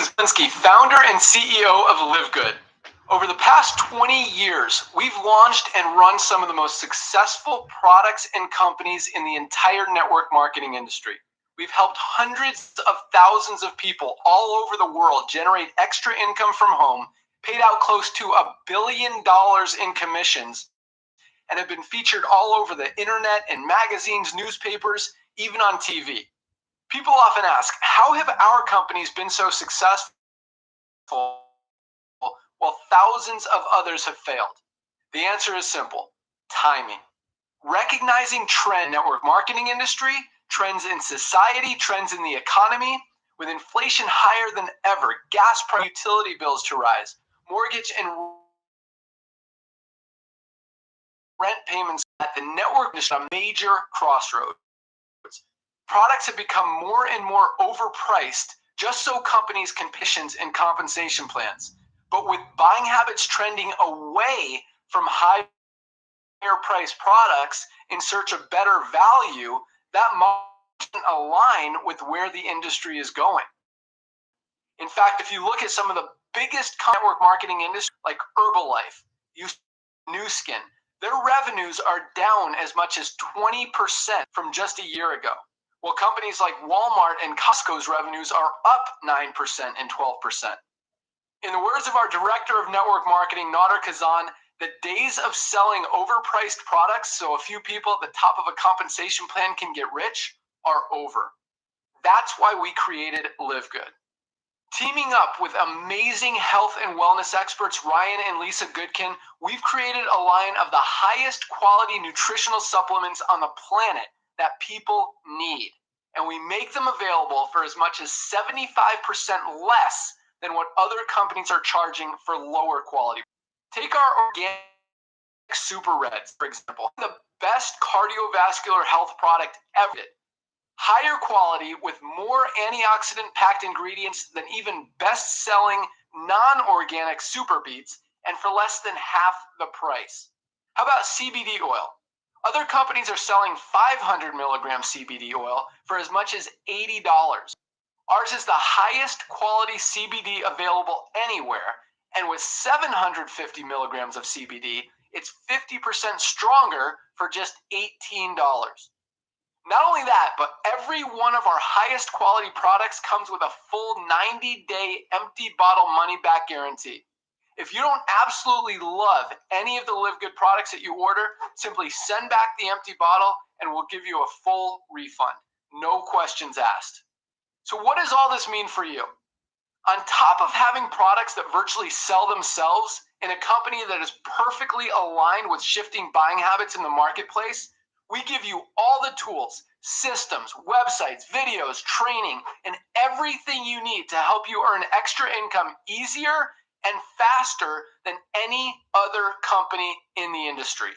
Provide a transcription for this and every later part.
is Bensky, founder and CEO of Live Good. Over the past 20 years, we've launched and run some of the most successful products and companies in the entire network marketing industry. We've helped hundreds of thousands of people all over the world generate extra income from home, paid out close to $1 billion in commissions, and have been featured all over the internet and magazines, newspapers, even on TV. People often ask, how have our companies been so successful while thousands of others have failed? The answer is simple: timing. Recognizing trend in the network marketing industry, trends in society, trends in the economy, with inflation higher than ever, gas price, utility bills to rise, mortgage and rent payments at the network is a major crossroads. Products have become more and more overpriced just so companies can commissions and compensation plans. But with buying habits trending away from higher priced products in search of better value, that must align with where the industry is going. In fact, if you look at some of the biggest network marketing industries like Herbalife, Nu Skin, their revenues are down as much as 20% from just a year ago. While companies like Walmart and Costco's revenues are up 9% and 12%. In the words of our director of network marketing, Nader Kazan, the days of selling overpriced products so a few people at the top of a compensation plan can get rich are over. That's why we created Live Good. Teaming up with amazing health and wellness experts Ryan and Lisa Goodkin, we've created a line of the highest quality nutritional supplements on the planet that people need. And we make them available for as much as 75% less than what other companies are charging for lower quality. Take our organic Super Reds, for example, the best cardiovascular health product ever. Higher quality with more antioxidant-packed ingredients than even best-selling non-organic Super Beets, and for less than half the price. How about CBD oil? Other companies are selling 500 milligram CBD oil for as much as $80. Ours is the highest quality CBD available anywhere, and with 750 milligrams of CBD, it's 50% stronger for just $18. Not only that, but every one of our highest quality products comes with a full 90-day empty bottle money-back guarantee. If you don't absolutely love any of the Live Good products that you order, simply send back the empty bottle and we'll give you a full refund. No questions asked. So what does all this mean for you? On top of having products that virtually sell themselves in a company that is perfectly aligned with shifting buying habits in the marketplace, we give you all the tools, systems, websites, videos, training, and everything you need to help you earn extra income easier and faster than any other company in the industry.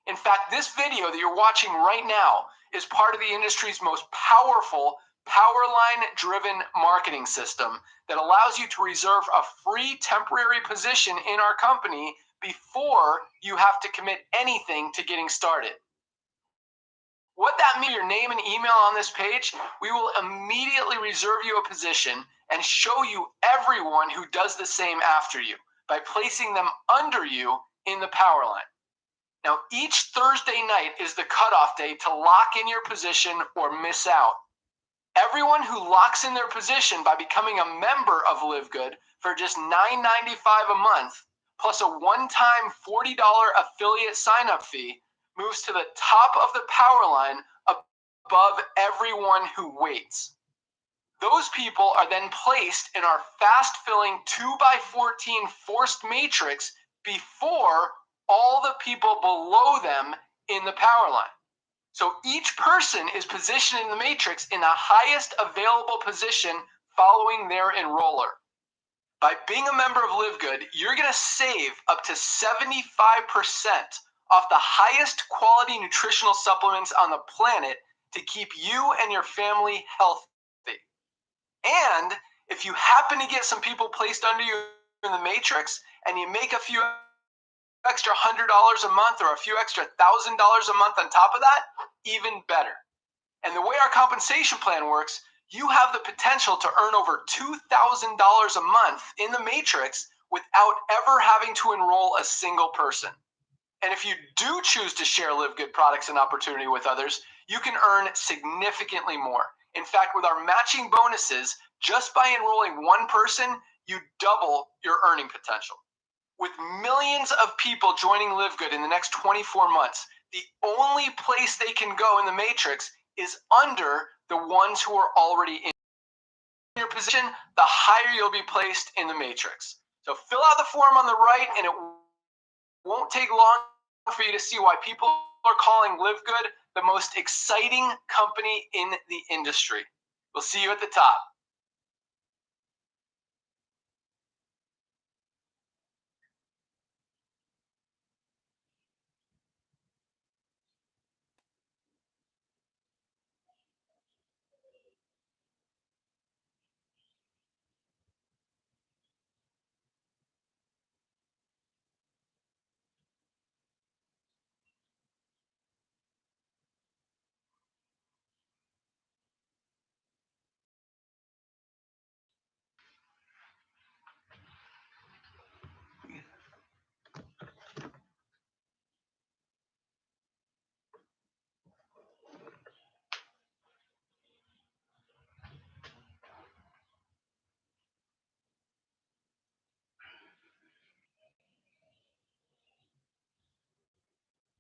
In fact, this video that you're watching right now is part of the industry's most powerful Powerline-driven marketing system that allows you to reserve a free temporary position in our company before you have to commit anything to getting started. What that means, your name and email on this page, we will immediately reserve you a position and show you everyone who does the same after you by placing them under you in the power line. Now, each Thursday night is the cutoff day to lock in your position or miss out. Everyone who locks in their position by becoming a member of Live Good for just $9.95 a month, plus a one-time $40 affiliate sign-up fee, moves to the top of the power line above everyone who waits. Those people are then placed in our fast-filling 2x14 forced matrix before all the people below them in the power line. So each person is positioned in the matrix in the highest available position following their enroller. By being a member of Live Good, you're going to save up to 75% off the highest quality nutritional supplements on the planet to keep you and your family healthy. And if you happen to get some people placed under you in the matrix and you make a few extra $100 a month or a few extra $1,000 a month on top of that, even better. And the way our compensation plan works, you have the potential to earn over $2,000 a month in the matrix without ever having to enroll a single person. And if you do choose to share Live Good products and opportunity with others, you can earn significantly more. In fact, with our matching bonuses, just by enrolling one person, you double your earning potential. With millions of people joining Live Good in the next 24 months, the only place they can go in the matrix is under the ones who are already in your position. The higher you'll be placed in the matrix. So fill out the form on the right, and it won't take long for you to see why people are calling Live Good the most exciting company in the industry. We'll see you at the top.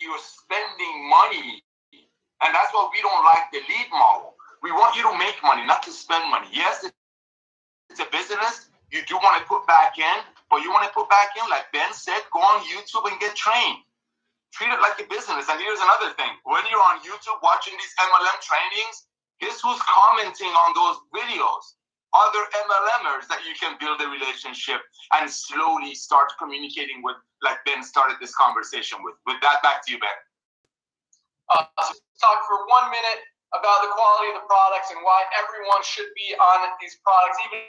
You're spending money, and that's why we don't like the lead model. We want you to make money, not to spend money. Yes, it's a business. You do want to put back in, but you want to put back in, like Ben said, go on YouTube and get trained. Treat it like a business. And here's another thing. When you're on YouTube watching these MLM trainings, guess who's commenting on those videos? Other MLMers that you can build a relationship and slowly start communicating with, like Ben started this conversation with. With that, back to you, Ben. So talk for 1 minute about the quality of the products and why everyone should be on these products, even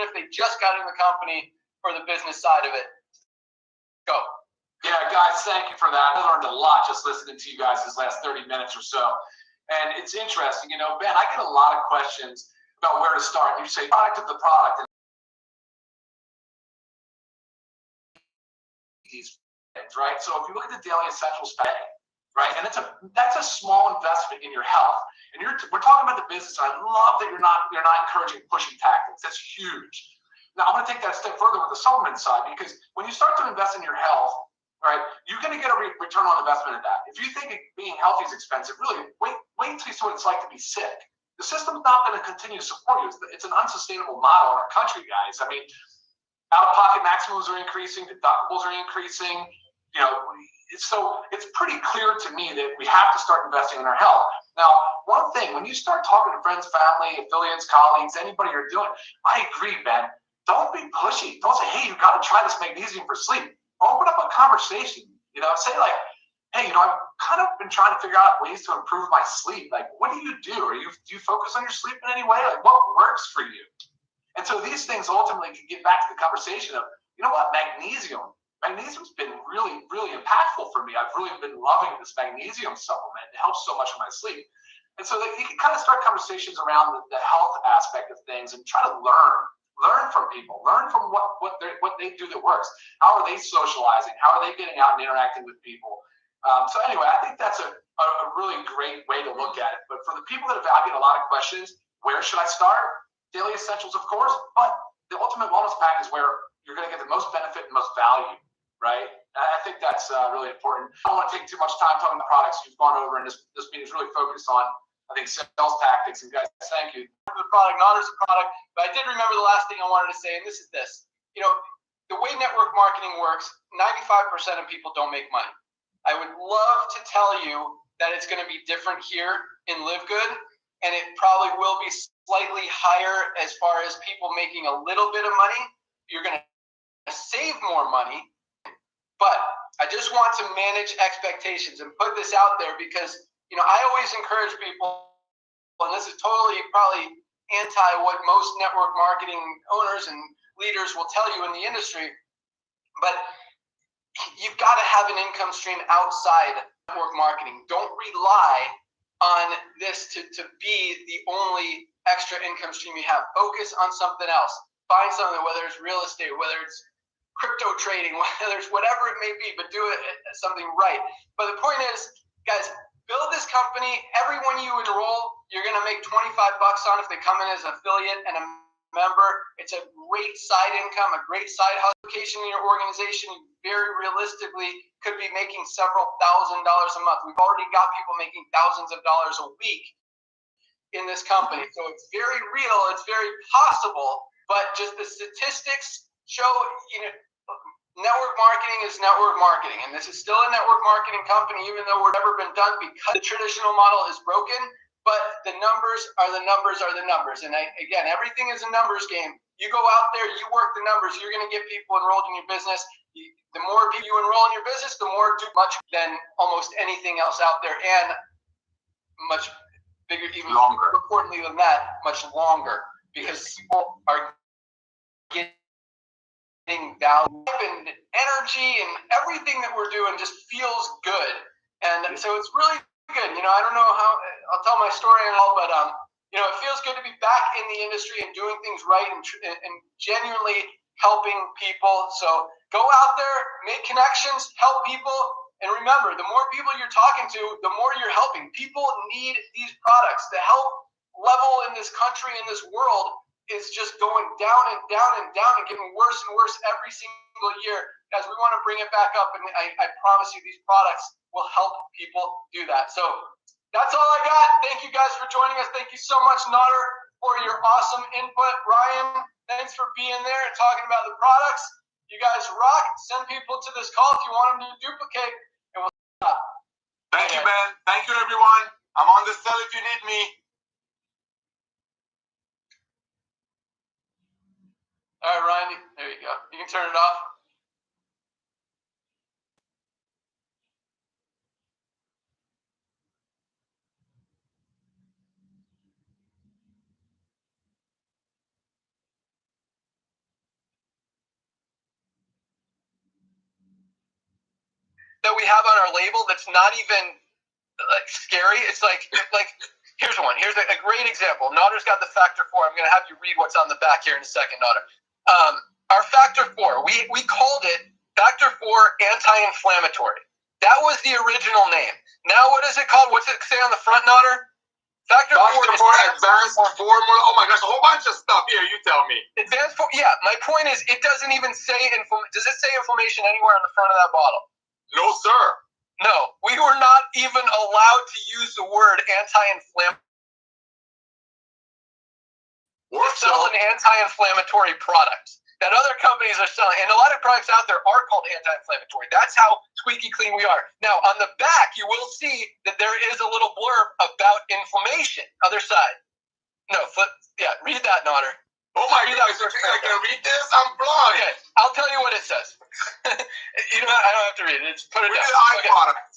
if they just got in the company for the business side of it. Go. Yeah, guys, thank you for that. I learned a lot just listening to you guys this last 30 minutes or so. And it's interesting, you know, Ben, I get a lot of questions about where to start. You say product of the product. And these things, right? So if you look at the daily essentials pack, right, and that's a small investment in your health. And we're talking about the business. And I love that you're not encouraging pushing tactics. That's huge. Now I'm going to take that a step further with the supplement side, because when you start to invest in your health, right, you're going to get a return on investment of that. If you think being healthy is expensive, really wait until you see what it's like to be sick. The system's not going to continue to support you. It's an unsustainable model in our country, guys. I mean, out-of-pocket maximums are increasing, deductibles are increasing. You know, so it's pretty clear to me that we have to start investing in our health. Now, one thing, when you start talking to friends, family, affiliates, colleagues, anybody you're doing, I agree, Ben. Don't be pushy. Don't say, hey, you got to try this magnesium for sleep. Open up a conversation. You know, say like, hey, you know, I've kind of been trying to figure out ways to improve my sleep. Like, what do you do? Do you focus on your sleep in any way? Like, what works for you? And so these things ultimately can get back to the conversation of, you know what, magnesium. Magnesium's been really, really impactful for me. I've really been loving this magnesium supplement. It helps so much with my sleep. And so that you can kind of start conversations around the health aspect of things and try to learn from people, learn from what they do that works. How are they socializing? How are they getting out and interacting with people? So anyway, I think that's a really great way to look at it. But for the people that I get a lot of questions, where should I start? Daily essentials, of course, but the ultimate wellness pack is where you're going to get the most benefit and most value, right? And I think that's really important. I don't want to take too much time talking about products you've gone over, and this meeting is really focused on, I think, sales tactics. And guys, thank you. The product, not as a product, but I did remember the last thing I wanted to say, and this is this. You know, the way network marketing works, 95% of people don't make money. I would love to tell you that it's going to be different here in Live Good, and it probably will be slightly higher as far as people making a little bit of money. You're going to save more money, but I just want to manage expectations and put this out there because, you know, I always encourage people, and this is totally probably anti what most network marketing owners and leaders will tell you in the industry, but you've got to have an income stream outside network marketing. Don't rely on this to be the only extra income stream you have. Focus on something else. Find something, whether it's real estate, whether it's crypto trading, whether it's whatever it may be, but do it something right. But the point is, guys, build this company. Everyone you enroll, you're going to make 25 bucks on if they come in as an affiliate and a member. It's a great side income, a great side hustle in your organization. You very realistically could be making several $1,000s a month. We've already got people making thousands of dollars a week in this company. So it's very real. It's very possible, but just the statistics show, network marketing is network marketing, and this is still a network marketing company, even though we've never been done because the traditional model is broken. But the numbers are the numbers are the numbers, and again, everything is a numbers game. You go out there, you work the numbers, you're going to get people enrolled in your business. The more people you enroll in your business, the more much than almost anything else out there, and much bigger, even longer. Importantly than that, much longer, because people are getting value and energy, and everything that we're doing just feels good. And so it's really good. I don't know how I'll tell my story and all, but it feels good to be back in the industry and doing things right and genuinely helping people. So go out there, make connections, help people, and remember, the more people you're talking to, the more you're helping. People need these products. The health level in this country, in this world, is just going down and down and down and getting worse and worse every single year. Guys, we want to bring it back up, and I promise you these products will help people do that. So that's all I got. Thank you guys for joining us. Thank you so much, Nader, for your awesome input. Ryan, thanks for being there and talking about the products. You guys rock. Send people to this call if you want them to duplicate, and we'll stop. Thank you, Ben. Thank you, everyone. I'm on the cell if you need me. All right, Ryan, there you go. You can turn it off. That we have on our label that's not even scary. It's like here's one. Here's a great example. Nader's got the factor 4. I'm going to have you read what's on the back here in a second, Nader. Our factor 4, we called it factor 4 anti-inflammatory. That was the original name. Now what is it called? What's it say on the front, Nader? Factor 4 advanced formula. Oh my gosh, a whole bunch of stuff here. You tell me. Advanced formula. Yeah, my point is, it doesn't even say does it say inflammation anywhere on the front of that bottle? No, sir. No, we were not even allowed to use the word anti-inflammatory. We sell an anti-inflammatory product that other companies are selling, and a lot of products out there are called anti-inflammatory. That's how squeaky clean we are. Now, on the back, you will see that there is a little blurb about inflammation. Other side. No, read that, Nader. Oh my goodness, you think I can read this? I'm blind. Okay, I'll tell you what it says. I don't have to read it. Just put it down. We need eye product.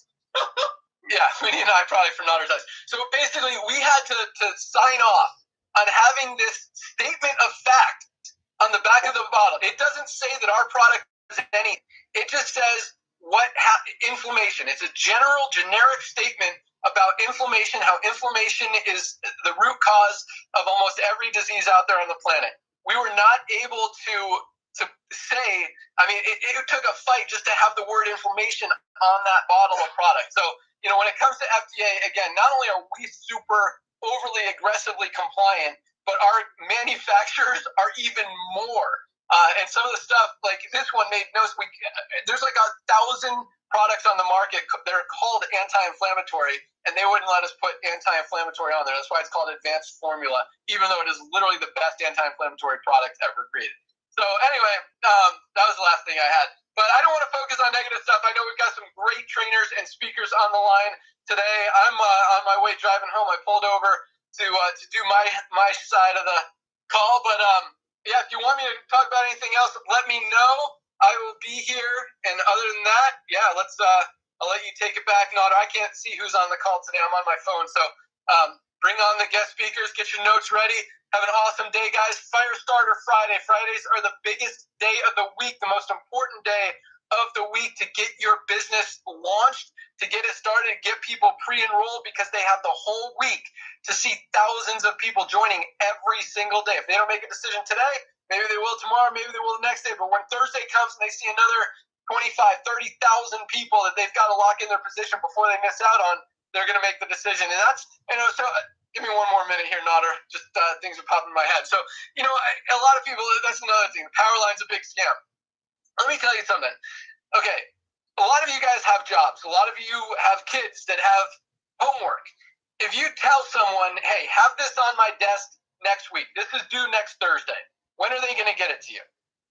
Yeah, we need an eye product for Nader's eyes. So basically, we had to sign off on having this statement of fact on the back of the bottle. It doesn't say that our product is any. It just says inflammation. It's a generic statement about inflammation, how inflammation is the root cause of almost every disease out there on the planet. We were not able to say, it took a fight just to have the word inflammation on that bottle of product. So, when it comes to FDA, again, not only are we super overly aggressively compliant, but our manufacturers are even more. And some of the stuff, like this one made notes, there's like 1,000 products on the market that are called anti-inflammatory, and they wouldn't let us put anti-inflammatory on there. That's why it's called advanced formula, even though it is literally the best anti-inflammatory product ever created. So anyway, that was the last thing I had. But I don't want to focus on negative stuff. I know we've got some great trainers and speakers on the line today. I'm on my way driving home. I pulled over to do my side of the call. But yeah, if you want me to talk about anything else, let me know. I will be here. And other than that, yeah, I'll let you take it back, Nader. I can't see who's on the call today. I'm on my phone. So bring on the guest speakers. Get your notes ready. Have an awesome day, guys. Fire Starter Friday. Fridays are the biggest day of the week, the most important day of the week to get your business launched, to get it started, get people pre-enrolled, because they have the whole week to see thousands of people joining every single day. If they don't make a decision today, maybe they will tomorrow, maybe they will the next day. But when Thursday comes and they see another 25, 30,000 people that they've got to lock in their position before they miss out on, they're going to make the decision. And that's, so give me one more minute here, Nader. Just things are popping in my head. So, a lot of people, that's another thing. The power line's a big scam. Let me tell you something. Okay, a lot of you guys have jobs. A lot of you have kids that have homework. If you tell someone, hey, have this on my desk next week, this is due next Thursday, when are they going to get it to you?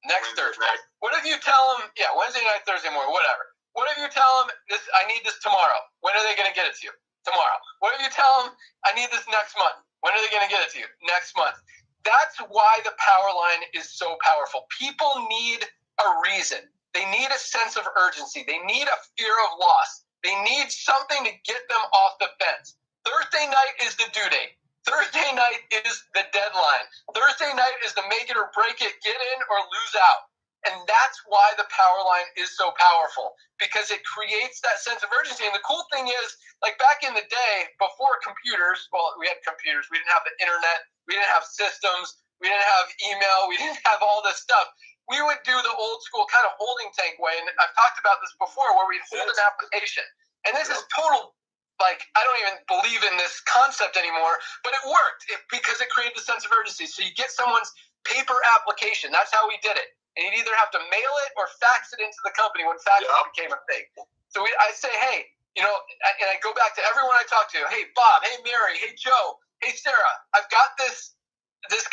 Next Thursday. What if you tell them, Wednesday night, Thursday morning, whatever. What if you tell them, I need this tomorrow? When are they going to get it to you? Tomorrow. What if you tell them, I need this next month? When are they going to get it to you? Next month. That's why the power line is so powerful. People need a reason. They need a sense of urgency. They need a fear of loss. They need something to get them off the fence. Thursday night is the due date. Thursday night is the deadline. Thursday night is the make it or break it, get in or lose out. And that's why the power line is so powerful, because it creates that sense of urgency. And the cool thing is, like back in the day, before computers, well, we had computers. We didn't have the internet. We didn't have systems. We didn't have email. We didn't have all this stuff. We would do the old school kind of holding tank way. And I've talked about this before, where we'd hold an application. And this is total, I don't even believe in this concept anymore, but it worked because it created a sense of urgency. So you get someone's paper application. That's how we did it. And you'd either have to mail it or fax it into the company when fax became a thing. So I say, hey, and I go back to everyone I talk to. Hey, Bob. Hey, Mary. Hey, Joe. Hey, Sarah. I've got this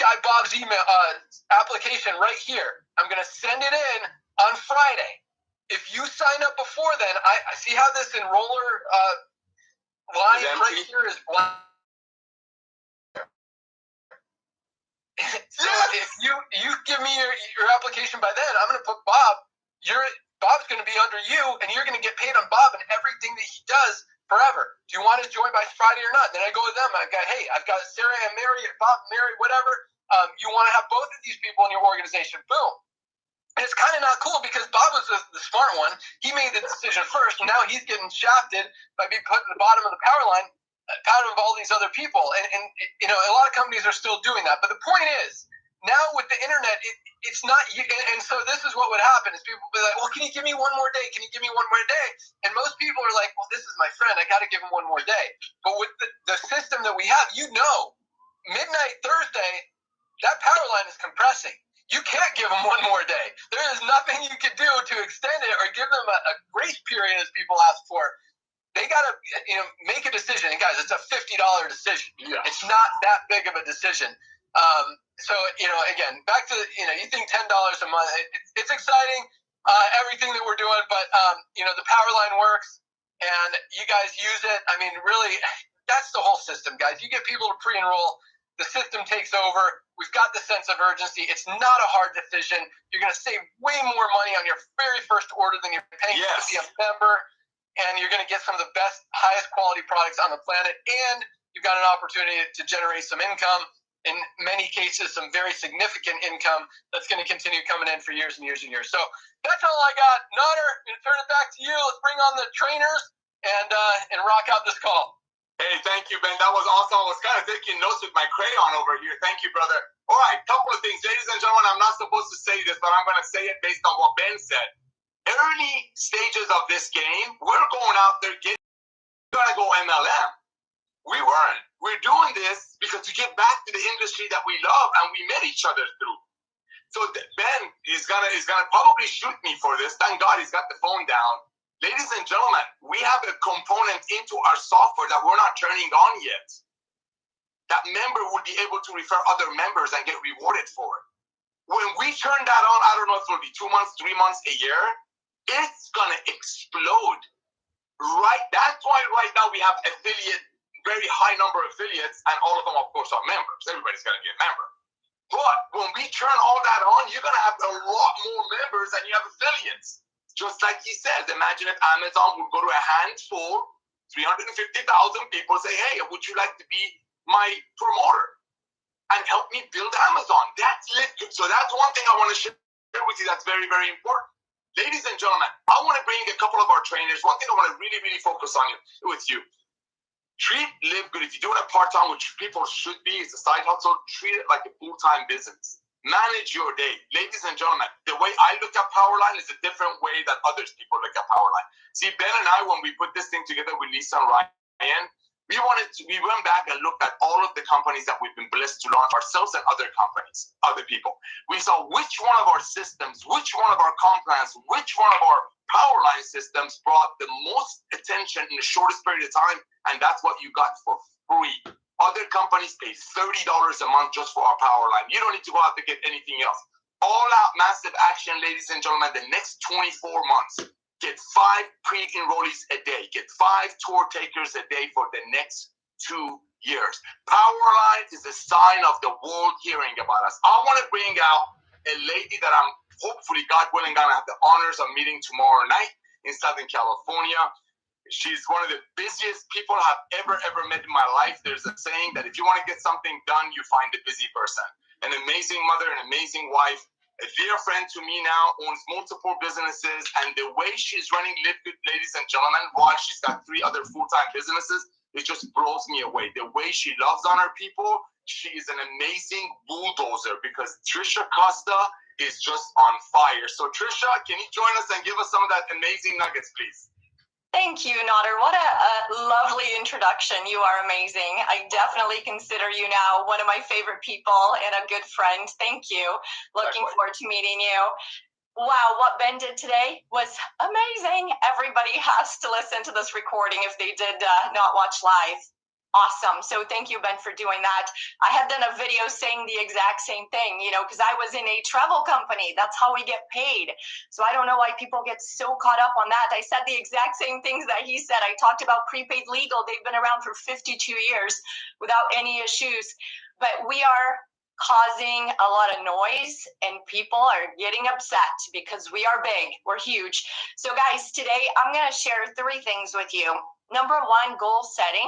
guy Bob's email application right here. I'm going to send it in on Friday. If you sign up before then, I see how this enroller line right here is blank. So if you give me your application by then, I'm going to put Bob. Bob's going to be under you, and you're going to get paid on Bob and everything that he does forever. Do you want to join by Friday or not? Then I go with them. I've got Sarah and Mary, Bob, Mary, whatever. You want to have both of these people in your organization. Boom. And it's kind of not cool because Bob was the smart one. He made the decision first, and now he's getting shafted by being put at the bottom of the power line out of all these other people. And a lot of companies are still doing that. But the point is, now with the internet, it's not – and so this is what would happen is people would be like, well, can you give me one more day? Can you give me one more day? And most people are like, well, this is my friend. I got to give him one more day. But with the system that we have, midnight Thursday, that power line is compressing. You can't give them one more day. There is nothing you can do to extend it or give them a grace period, as people ask for. They got to make a decision. And guys, it's a $50 decision. Yeah. It's not that big of a decision. So, again, back to, you think $10 a month, it's exciting, everything that we're doing, but, the power line works and you guys use it. I mean, really, that's the whole system, guys. You get people to pre-enroll, the system takes over. We've got the sense of urgency. It's not a hard decision. You're going to save way more money on your very first order than you're paying to be a member, and you're going to get some of the best, highest quality products on the planet, and you've got an opportunity to generate some income. In many cases, some very significant income that's going to continue coming in for years and years and years. So that's all I got. Nader, I'm going to turn it back to you. Let's bring on the trainers and rock out this call. Hey, thank you, Ben. That was awesome. I was kind of taking notes with my crayon over here. Thank you, brother. All right, couple of things. Ladies and gentlemen, I'm not supposed to say this, but I'm going to say it based on what Ben said. Early stages of this game, we're going out there going to go MLM. We weren't. We're doing this because to get back to the industry that we love and we met each other through. So Ben is gonna probably shoot me for this. Thank God he's got the phone down. Ladies and gentlemen, we have a component into our software that we're not turning on yet. That member will be able to refer other members and get rewarded for it. When we turn that on, I don't know if it'll be 2 months, 3 months, a year, it's gonna explode. Right? That's why right now we have very high number of affiliates, and all of them, of course, are members. Everybody's going to be a member. But when we turn all that on, you're going to have a lot more members than you have affiliates. Just like he says, imagine if Amazon would go to a handful, 350,000 people, say, hey, would you like to be my promoter and help me build Amazon? That's lit. So that's one thing I want to share with you that's very, very important. Ladies and gentlemen, I want to bring a couple of our trainers. One thing I want to really, really focus on with you. Treat Live Good. If you're doing it part-time, which people should be, it's a side hustle, treat it like a full-time business. Manage your day. Ladies and gentlemen, the way I look at Powerline is a different way that others people look at Powerline. See, Ben and I, when we put this thing together with Lisa and Ryan, we went back and looked at all of the companies that we've been blessed to launch ourselves and other companies, other people. We saw which one of our systems, which one of our comp plans, which one of our Powerline systems brought the most attention in the shortest period of time, and that's what you got for free. Other companies pay $30 a month just for our Powerline. You don't need to go out to get anything else. All out massive action, ladies and gentlemen, the next 24 months. Get 5 pre-enrollees a day. Get 5 tour takers a day for the next 2 years. Powerline is a sign of the world hearing about us. I want to bring out a lady that I'm hopefully, God willing, going to have the honors of meeting tomorrow night in Southern California. She's one of the busiest people I've ever met in my life. There's a saying that if you want to get something done, you find a busy person. An amazing mother, an amazing wife. A dear friend to me now, owns multiple businesses, and the way she's running Live Good, ladies and gentlemen, while she's got 3 other full-time businesses, it just blows me away. The way she loves on her people, she is an amazing bulldozer, because Trisha Costa is just on fire. So Trisha, can you join us and give us some of that amazing nuggets, please? Thank you, Nader. What a lovely introduction. You are amazing. I definitely consider you now one of my favorite people and a good friend. Thank you. Looking forward to meeting you. Wow, what Ben did today was amazing. Everybody has to listen to this recording if they did not watch live. Awesome. So thank you, Ben, for doing that. I had done a video saying the exact same thing, because I was in a travel company. That's how we get paid. So I don't know why people get so caught up on that. I said the exact same things that he said. I talked about prepaid legal. They've been around for 52 years without any issues. But we are causing a lot of noise, and people are getting upset because we are big. We're huge. So guys, today I'm going to share 3 things with you. Number 1, goal setting.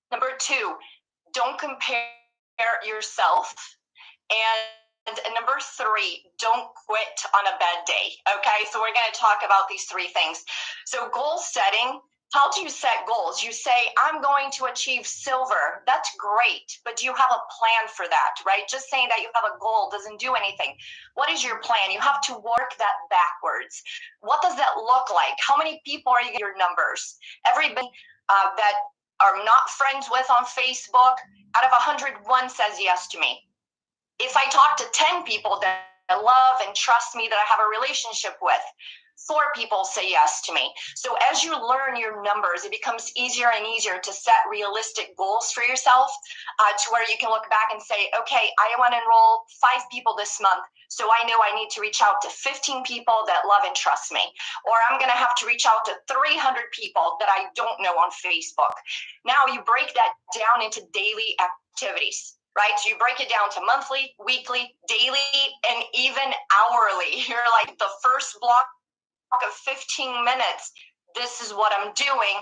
Number 2, don't compare yourself. And number 3, don't quit on a bad day. Okay, so we're going to talk about these 3 things. So goal setting, how do you set goals? You say, I'm going to achieve silver. That's great, but do you have a plan for that, right? Just saying that you have a goal doesn't do anything. What is your plan? You have to work that backwards. What does that look like? How many people are you getting your numbers? Everybody that are not friends with on Facebook, out of 100, 1 says yes to me. If I talk to 10 people that I love and trust me, that I have a relationship with, 4 people say yes to me. So as you learn your numbers, it becomes easier and easier to set realistic goals for yourself, to where you can look back and say, okay, I want to enroll 5 people this month. So I know I need to reach out to 15 people that love and trust me. Or I'm going to have to reach out to 300 people that I don't know on Facebook. Now you break that down into daily activities. Right? So you break it down to monthly, weekly, daily, and even hourly. You're like, the first block of 15 minutes, this is what I'm doing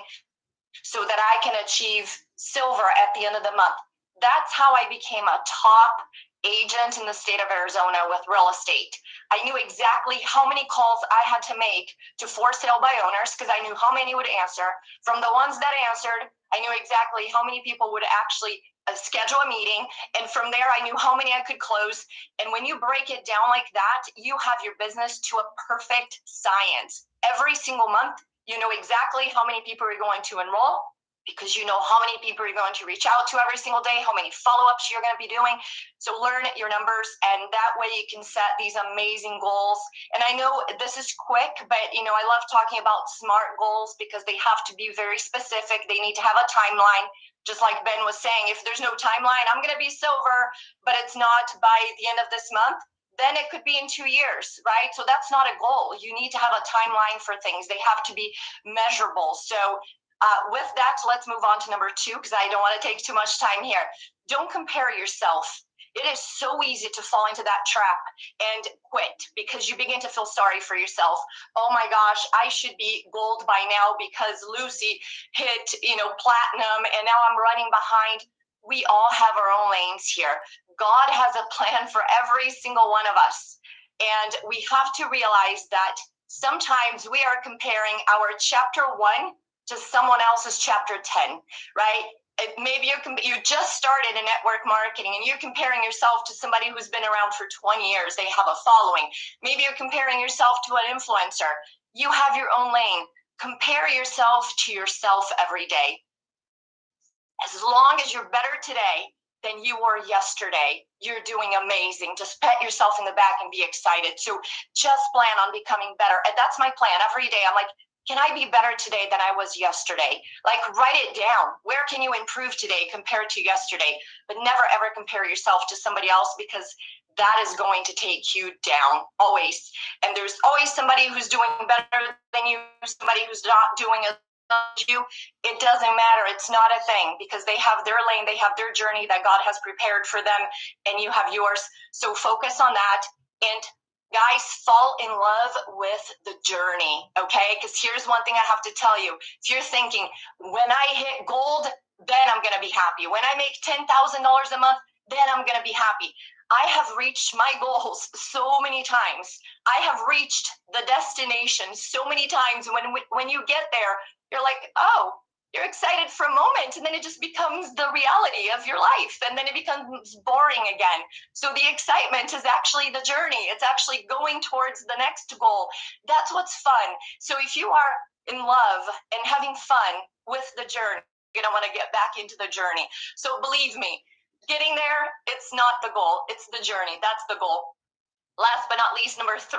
so that I can achieve silver at the end of the month. That's how I became a top agent in the state of Arizona with real estate. I knew exactly how many calls I had to make to for sale by owners, because I knew how many would answer. From the ones that answered, I knew exactly how many people would actually schedule a meeting, and from there I knew how many I could close. And when you break it down like that, you have your business to a perfect science. Every single month, you know exactly how many people are going to enroll, because you know how many people you're going to reach out to every single day, how many follow-ups you're going to be doing. So learn your numbers, and that way you can set these amazing goals. And I know this is quick, but I love talking about SMART goals, because they have to be very specific. They need to have a timeline. Just like Ben was saying, if there's no timeline, I'm going to be silver, but it's not by the end of this month, then it could be in 2 years, right? So that's not a goal. You need to have a timeline for things. They have to be measurable. So with that, let's move on to number 2, because I don't want to take too much time here. Don't compare yourself. It is so easy to fall into that trap and quit, because you begin to feel sorry for yourself. Oh my gosh, I should be gold by now because Lucy hit, platinum, and now I'm running behind. We all have our own lanes here. God has a plan for every single one of us. And we have to realize that sometimes we are comparing our chapter 1 to someone else's chapter 10, right? Maybe you just started in network marketing and you're comparing yourself to somebody who's been around for 20 years. They have a following. Maybe you're comparing yourself to an influencer. You have your own lane. Compare yourself to yourself every day. As long as you're better today than you were yesterday, you're doing amazing. Just pat yourself in the back and be excited. So just plan on becoming better. And that's my plan every day. I'm like, can I be better today than I was yesterday? Like, write it down. Where can you improve today compared to yesterday? But never, ever compare yourself to somebody else, because that is going to take you down, always. And there's always somebody who's doing better than you, somebody who's not doing as well as you. It doesn't matter. It's not a thing, because they have their lane, they have their journey that God has prepared for them, and you have yours. So focus on that. And guys, fall in love with the journey, okay? Because here's one thing I have to tell you. If you're thinking, when I hit gold, then I'm going to be happy. When I make $10,000 a month, then I'm going to be happy. I have reached my goals so many times. I have reached the destination so many times. When you get there, you're like, oh, you're excited for a moment, and then it just becomes the reality of your life, and then it becomes boring again. So the excitement is actually the journey. It's actually going towards the next goal. That's what's fun. So if you are in love and having fun with the journey, you're going to want to get back into the journey. So believe me, getting there, it's not the goal. It's the journey. That's the goal. Last but not least, number 3,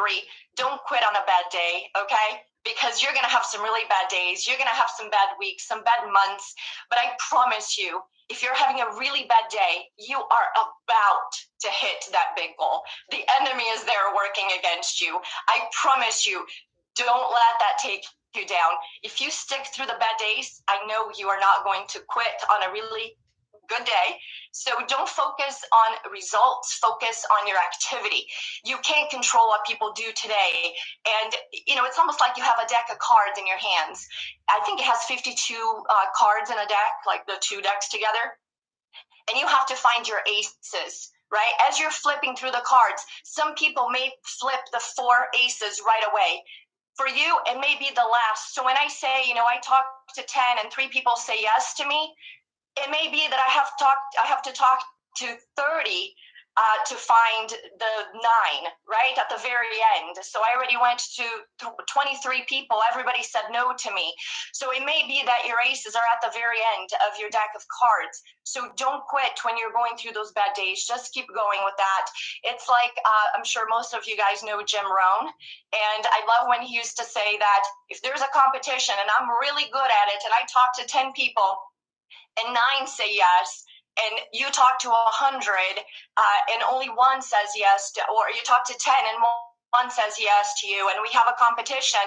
don't quit on a bad day, okay? Because you're going to have some really bad days. You're going to have some bad weeks, some bad months. But I promise you, if you're having a really bad day, you are about to hit that big goal. The enemy is there working against you. I promise you, don't let that take you down. If you stick through the bad days, I know you are not going to quit on a really good day. So don't focus on results, focus on your activity. You can't control what people do today. And, it's almost like you have a deck of cards in your hands. I think it has 52 cards in a deck, like the 2 decks together. And you have to find your aces, right? As you're flipping through the cards, some people may flip the 4 aces right away. For you, it may be the last. So when I say, I talk to 10 and 3 people say yes to me, it may be that I have to talk to 30 to find the 9, right, at the very end. So I already went to 23 people. Everybody said no to me. So it may be that your aces are at the very end of your deck of cards. So don't quit when you're going through those bad days. Just keep going with that. It's like, I'm sure most of you guys know Jim Rohn. And I love when he used to say that if there's a competition and I'm really good at it and I talk to 10 people, and 9 say yes, and you talk to 100, and only 1 says yes, or you talk to 10 and 1 says yes to you, and we have a competition,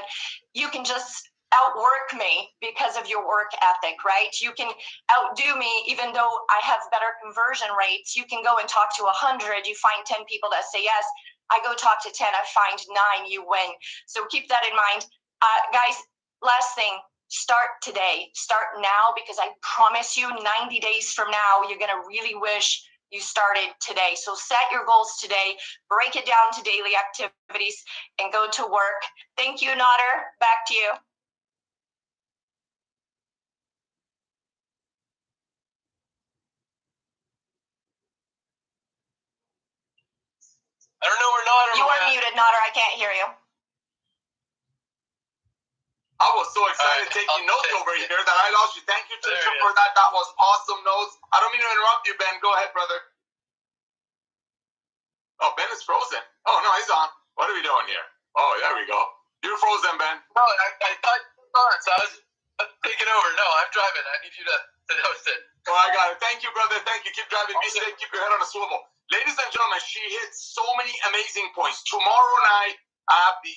you can just outwork me because of your work ethic, right? You can outdo me even though I have better conversion rates. You can go and talk to 100, you find 10 people that say yes. I go talk to 10, I find 9, you win. So keep that in mind. Guys, last thing. Start today, start now, because I promise you 90 days from now, you're going to really wish you started today. So set your goals today, break it down to daily activities, and go to work. Thank you, Nader. Back to you. I don't know where Nader You are muted, Nader. I can't hear you. I was so excited taking notes over here that I lost you. Thank you, Trisha, for that. That was awesome notes. I don't mean to interrupt you, Ben. Go ahead, brother. Oh, Ben is frozen. Oh, no, he's on. What are we doing here? Oh, there we go. You're frozen, Ben. No, I thought you were on, so I was taking over. No, I'm driving. I need you to host it. Oh, I got it. Thank you, brother. Thank you. Keep driving. Be safe. Keep your head on a swivel. Ladies and gentlemen, she hit so many amazing points. Tomorrow night,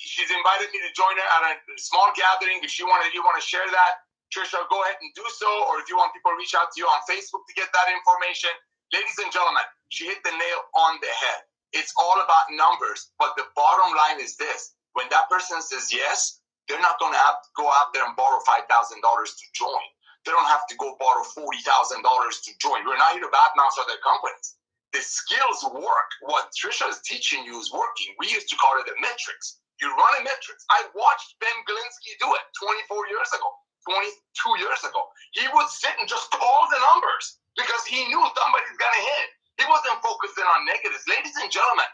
she's invited me to join her at a small gathering. If you want to share that, Trisha, go ahead and do so. Or if you want people to reach out to you on Facebook to get that information. Ladies and gentlemen, she hit the nail on the head. It's all about numbers. But the bottom line is this. When that person says yes, they're not going to have to go out there and borrow $5,000 to join. They don't have to go borrow $40,000 to join. We're not here to badmouth other companies. The skills work. What Trisha is teaching you is working. We used to call it the metrics. You run a metrics. I watched Ben Galinsky do it 24 years ago, 22 years ago. He would sit and just call the numbers because he knew somebody's going to hit. He wasn't focusing on negatives. Ladies and gentlemen,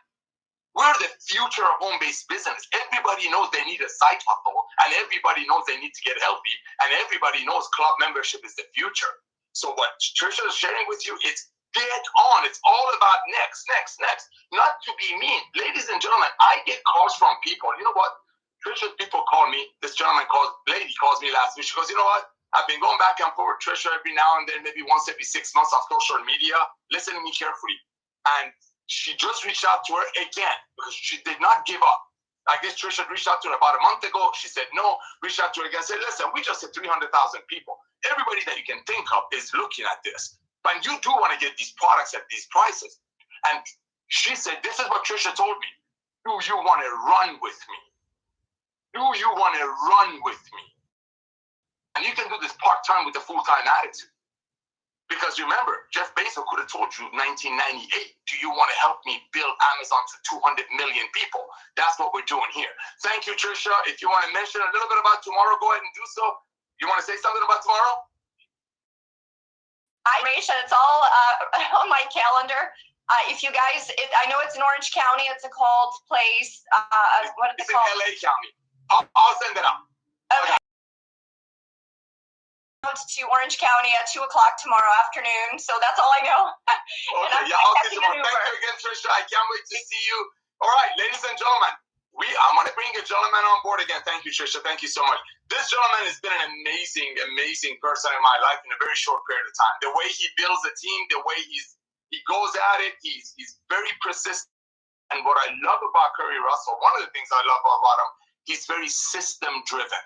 we're the future of home-based business. Everybody knows they need a side hustle, and everybody knows they need to get healthy, and everybody knows club membership is the future. So what Trisha is sharing with you, it's dead on. It's all about next. Not to be mean. Ladies and gentlemen, I get calls from people. You know what? Trisha's people call me. This lady calls me last week. She goes, you know what? I've been going back and forth with Trisha every now and then, maybe once every 6 months on social media. Listen to me carefully. And she just reached out to her again because she did not give up. I guess Trisha reached out to her about a month ago. She said no. Reached out to her again. Said, listen, we just hit 300,000 people. Everybody that you can think of is looking at this. But you do want to get these products at these prices. And she said, this is what Trisha told me. Do you want to run with me? Do you want to run with me? And you can do this part-time with a full-time attitude. Because remember, Jeff Bezos could have told you 1998, do you want to help me build Amazon to 200 million people? That's what we're doing here. Thank you, Trisha. If you want to mention a little bit about tomorrow, go ahead and do so. You want to say something about tomorrow? It's all on my calendar. If you guys, I know it's in Orange County. It's a called place. What is it called? It's in LA County. I'll send it out. Okay. To Orange County at 2 o'clock tomorrow afternoon. So that's all I know. Okay, yeah, I'll get tomorrow. Thank you again, Trisha. I can't wait to see you. All right, ladies and gentlemen, I'm going to bring a gentleman on board again. Thank you, Trisha. Thank you so much. This gentleman has been an amazing person in my life in a very short period of time. The way he builds a team, the way he goes at it, he's very persistent. And what I love about Curry Russell, one of the things I love about him, he's very system driven.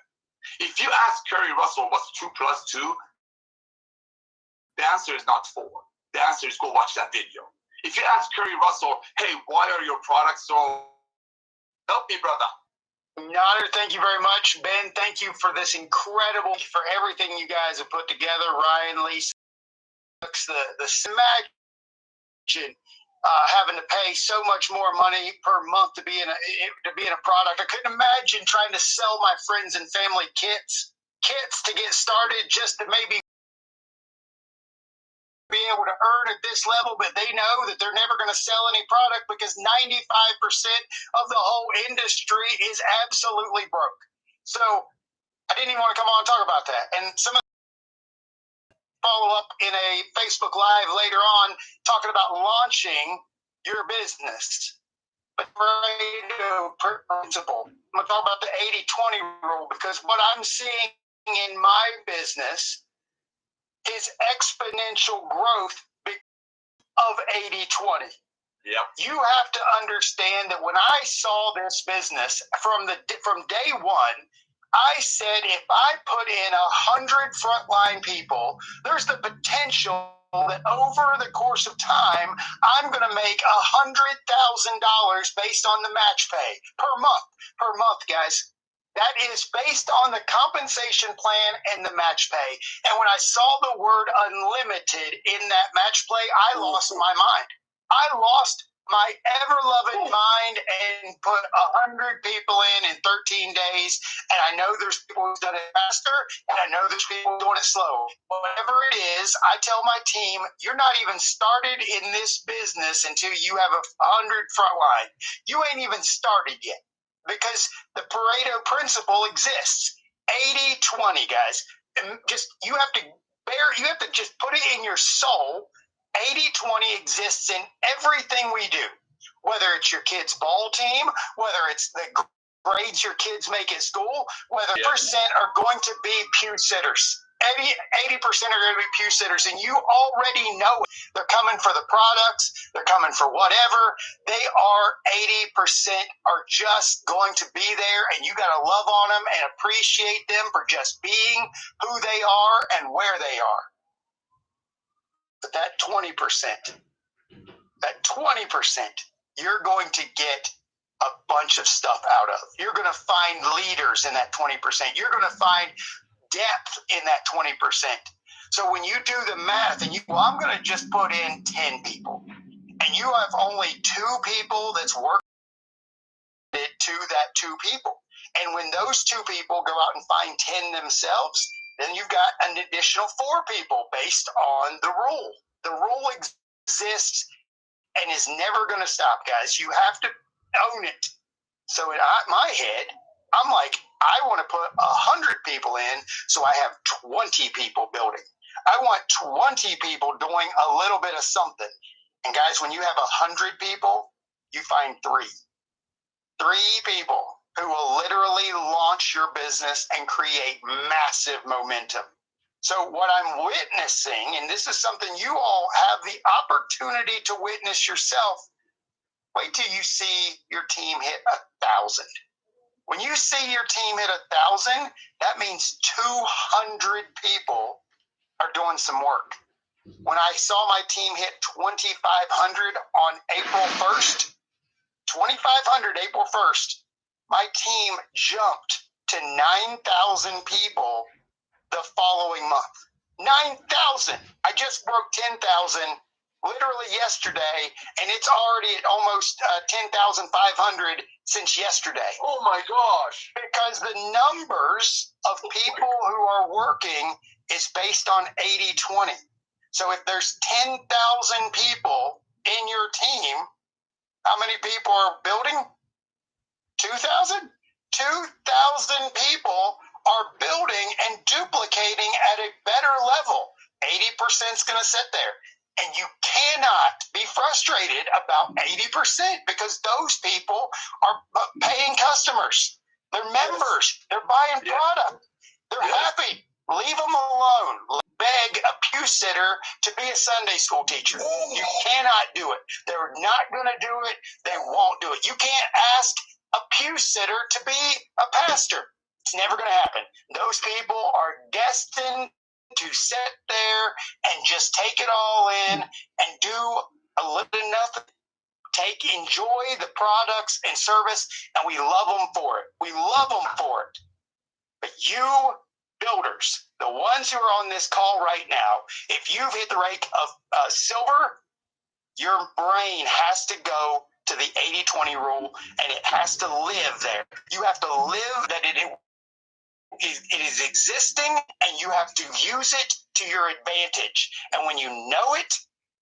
If you ask Curry Russell what's 2 + 2, the answer is not 4. The answer is go watch that video. If you ask Curry Russell, hey, why are your products so... Help me, brother. Nader, thank you very much. Ben, thank you for this incredible, for everything you guys have put together. Ryan, Lisa, the imagine having to pay so much more money per month to be in a product. I couldn't imagine trying to sell my friends and family kits to get started just to maybe be able to earn at this level, but they know that they're never going to sell any product because 95% of the whole industry is absolutely broke. So I didn't even want to come on and talk about that. And some of follow up in a Facebook Live later on talking about launching your business. But Pareto principle. I'm going to talk about the 80-20 rule because what I'm seeing in my business is exponential growth of 80-20. Yep. You have to understand that when I saw this business from day one, I said, if I put in 100 frontline people, there's the potential that over the course of time, I'm going to make $100,000 based on the match pay per month, guys. That is based on the compensation plan and the match pay. And when I saw the word unlimited in that match play, I lost my mind. I lost my ever-loving mind and put 100 people in 13 days. And I know there's people who've done it faster, and I know there's people doing it slow. Whatever it is, I tell my team, you're not even started in this business until you have 100 frontline. You ain't even started yet because the Pareto principle exists. 80-20, guys. And you have to just put it in your soul. 80-20 exists in everything we do, whether it's your kid's ball team, whether it's the grades your kids make at school, whether percent are going to be pew sitters. 80% are going to be pew sitters, and you already know it. They're coming for the products. They're coming for whatever. They are 80% are just going to be there, and you got to love on them and appreciate them for just being who they are and where they are. But that 20%, you're going to get a bunch of stuff out of. You're going to find leaders in that 20%. You're going to find depth in that 20%. So when you do the math and I'm going to just put in 10 people, and you have only 2 people that's working to to that 2 people. And when those 2 people go out and find 10 themselves, then you've got an additional 4 people based on the rule. The rule exists and is never going to stop, guys. You have to own it. So in my head, I'm like, I want to put 100 people in, so I have 20 people building. I want 20 people doing a little bit of something. And guys, when you have 100 people, you find 3 people who will literally launch your business and create massive momentum. So what I'm witnessing, and this is something you all have the opportunity to witness yourself, wait till you see your team hit 1,000. When you see your team hit 1,000, that means 200 people are doing some work. When I saw my team hit 2,500 on April 1st, 2,500 April 1st, my team jumped to 9,000 people the following month. 9,000. I just broke 10,000 literally yesterday, and it's already at almost 10,500 since yesterday. Oh my gosh. Because the numbers of people who are working is based on 80-20. So if there's 10,000 people in your team, how many people are building? 2,000? 2,000 people are building and duplicating at a better level. 80% is going to sit there. And you cannot be frustrated about 80% because those people are paying customers. They're members. They're buying product. They're happy. Leave them alone. Beg a pew sitter to be a Sunday school teacher. You cannot do it. They're not going to do it. They won't do it. You can't ask a pew sitter to be a pastor. It's never going to happen. Those people are destined to sit there and just take it all in and do a little nothing. Enjoy the products and service, and we love them for it. We love them for it. But you builders, the ones who are on this call right now, if you've hit the rate of silver, your brain has to go to the 80-20 rule, and it has to live there. You have to live that it is existing, and you have to use it to your advantage. And when you know it,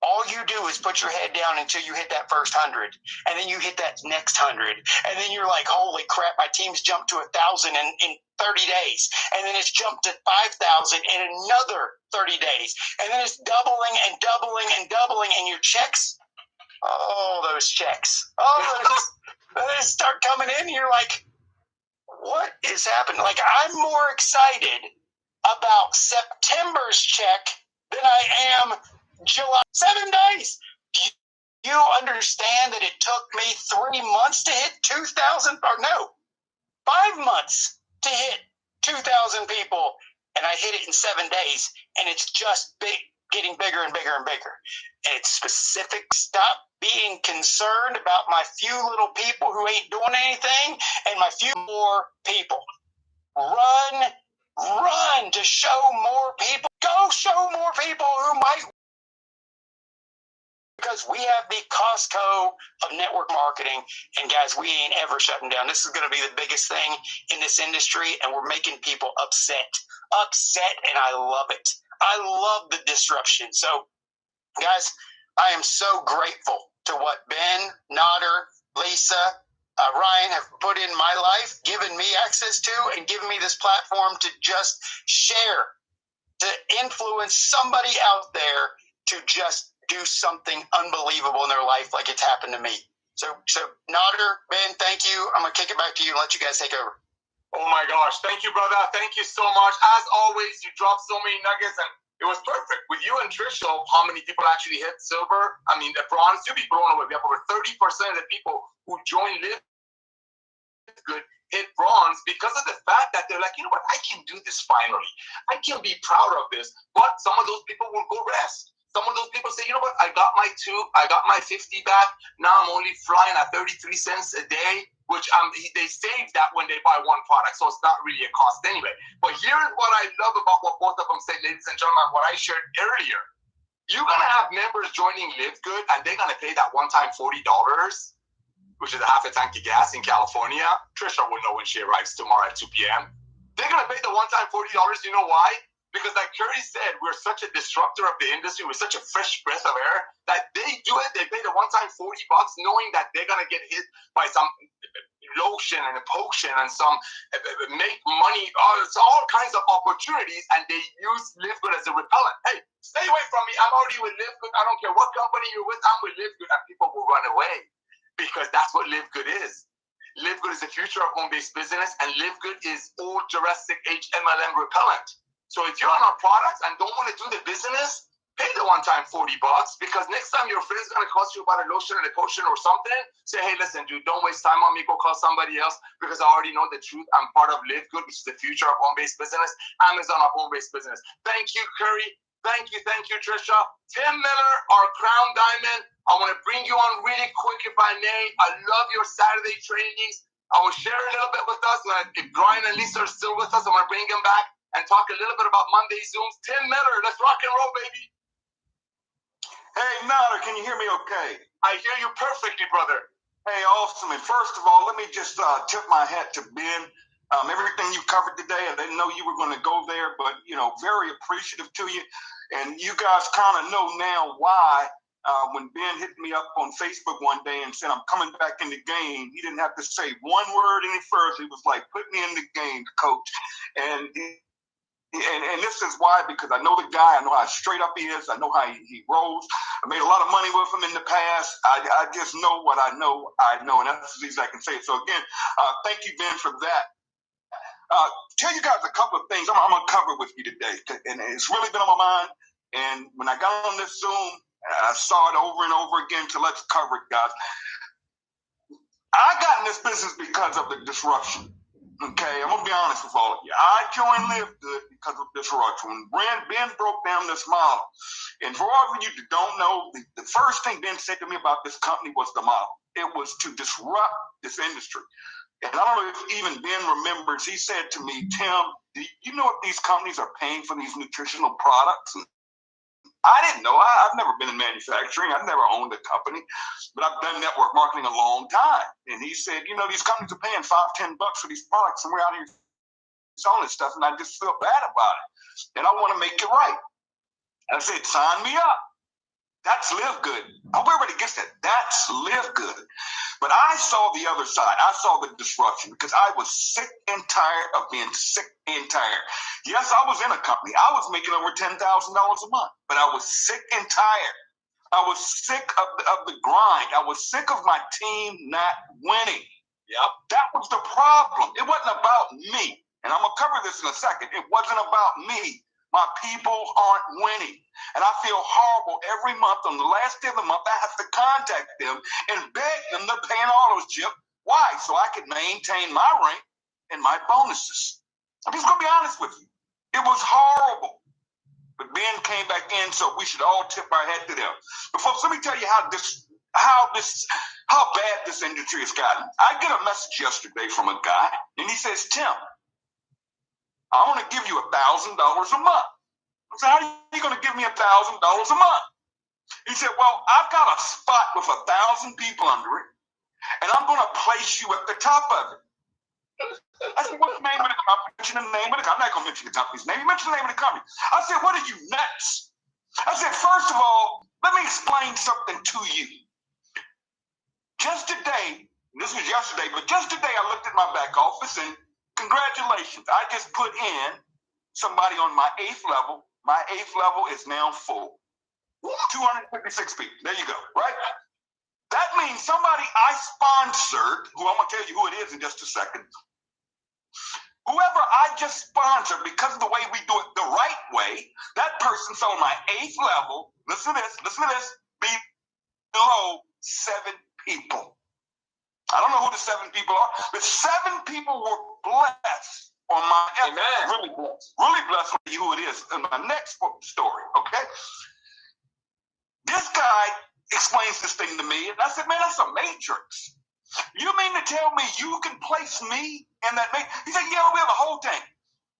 all you do is put your head down until you hit that first 100, and then you hit that next 100, and then you're like, holy crap, my team's jumped to 1,000 in 30 days, and then it's jumped to 5,000 in another 30 days, and then it's doubling and doubling and doubling, and your checks, those checks, they start coming in, and you're like, what is happening? Like, I'm more excited about September's check than I am July. 7 days. Do you understand that it took me 3 months to hit 2,000? Or no, 5 months to hit 2,000 people, and I hit it in 7 days, and it's just getting bigger and bigger and bigger. And it's specific. Stop being concerned about my few little people who ain't doing anything and my few more people. Run to show more people. Go show more people who might. Because we have the Costco of network marketing, and guys, we ain't ever shutting down. This is going to be the biggest thing in this industry, and we're making people upset, and I love it. I love the disruption. So, guys, I am so grateful to what Ben, Nodder, Lisa, Ryan have put in my life, given me access to, and given me this platform to just share, to influence somebody out there to just do something unbelievable in their life like it's happened to me. So Nodder, Ben, thank you. I'm going to kick it back to you and let you guys take over. Oh my gosh. Thank you, brother. Thank you so much. As always, you dropped so many nuggets, and it was perfect. With you and Tricia, how many people actually hit silver? I mean, the bronze, you'll be blown away. We have over 30% of the people who join Live Good hit bronze because of the fact that they're like, you know what, I can do this finally. I can be proud of this. But some of those people will go rest. Some of those people say, you know what, I got my 50 back. Now I'm only flying at 33 cents a day, which they save that when they buy one product. So it's not really a cost anyway. But here's what I love about what both of them say, ladies and gentlemen, what I shared earlier. You're going to have members joining Live Good, and they're going to pay that one-time $40. which is a half a tank of gas in California. Trisha will know when she arrives tomorrow at 2 p.m. They're going to pay the one-time $40. You know why? Because like Curry said, we're such a disruptor of the industry with such a fresh breath of air that they do it. They pay the one-time $40 knowing that they're going to get hit by some lotion and a potion and some make money. It's all kinds of opportunities, and they use Live Good as a repellent. Hey, stay away from me. I'm already with Live Good. I don't care what company you're with. I'm with Live Good, and people will run away because that's what Live Good is. Live Good is the future of home-based business, and Live Good is old Jurassic Age MLM repellent. So if you're on our products and don't want to do the business, pay the one-time $40 because next time your friend's going to cost you about a lotion and a potion or something, say, hey, listen, dude, don't waste time on me. Go call somebody else because I already know the truth. I'm part of Live Good, which is the future of home-based business. Amazon of home-based business. Thank you, Curry. Thank you, Trisha. Tim Miller, our crown diamond. I want to bring you on really quick if I may. I love your Saturday trainings. I will share a little bit with us. If Brian and Lisa are still with us, I'm going to bring them back and talk a little bit about Monday Zooms. Tim Miller, let's rock and roll, baby. Hey, Nader, can you hear me okay? I hear you perfectly, brother. Hey, awesome. And first of all, let me just tip my hat to Ben. Everything you covered today, I didn't know you were going to go there, but, very appreciative to you. And you guys kind of know now why when Ben hit me up on Facebook one day and said, I'm coming back in the game, he didn't have to say one word any further. He was like, put me in the game, coach. And this is why, because I know the guy, I know how straight up he is, I know how he rolls. I made a lot of money with him in the past. I just know what I know, and that's as easy as I can say it. So again, thank you, Ben, for that. Tell you guys a couple of things I'm going to cover with you today, and it's really been on my mind. And when I got on this Zoom, I saw it over and over again, so let's cover it, guys. I got in this business because of the disruption. Okay, I'm going to be honest with all of you. I joined Live Good because of disruption. When Ben broke down this model, and for all of you that don't know, the first thing Ben said to me about this company was the model. It was to disrupt this industry. And I don't know if even Ben remembers, he said to me, Tim, do you know if these companies are paying for these nutritional products? And I didn't know. I've never been in manufacturing. I've never owned a company, but I've done network marketing a long time. And he said, these companies are paying $5-10 for these products, and we're out here selling this stuff, and I just feel bad about it. And I want to make it right. And I said, sign me up. That's Live Good. I hope everybody gets that. That's Live Good. But I saw the other side. I saw the disruption because I was sick and tired of being sick and tired. Yes, I was in a company. I was making over $10,000 a month, but I was sick and tired. I was sick of the grind. I was sick of my team not winning. Yep. That was the problem. It wasn't about me. And I'm going to cover this in a second. It wasn't about me. My people aren't winning. And I feel horrible every month. On the last day of the month, I have to contact them and beg them to pay an auto ship. Why? So I could maintain my rank and my bonuses. I'm just going to be honest with you. It was horrible. But Ben came back in, so we should all tip our hat to them. But folks, let me tell you how bad this industry has gotten. I get a message yesterday from a guy, and he says, Tim, I want to give you $1,000 a month. I said, how are you going to give me $1,000 a month? He said, well, I've got a spot with 1,000 people under it, and I'm going to place you at the top of it. I said, what's the name of the company? Mention the name of the company. I'm not going to mention the company's name. You mentioned the name of the company. I said, what are you, nuts? I said, first of all, let me explain something to you. Just today, this was yesterday, but just today I looked at my back office and congratulations, I just put in somebody on my 8th level. My 8th level is now full. 256 people. There you go, right? That means somebody I sponsored, who I'm going to tell you who it is in just a second. Whoever I just sponsored, because of the way we do it the right way, that person's on my 8th level, listen to this, below 7 people. I don't know who the 7 people are, but 7 people were blessed on my end. Really blessed. Really blessed with who it is in my next story, okay? This guy explains this thing to me, and I said, man, that's a matrix. You mean to tell me you can place me in that matrix? He said, yeah, we have a whole tank.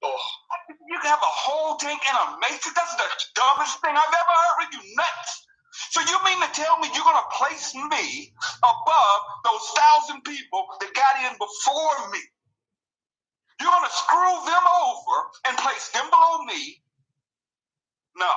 Oh, you can have a whole tank in a matrix? That's the dumbest thing I've ever heard. Are you nuts? So you mean to tell me you're going to place me above those 1,000 people that got in before me? You're going to screw them over and place them below me? No.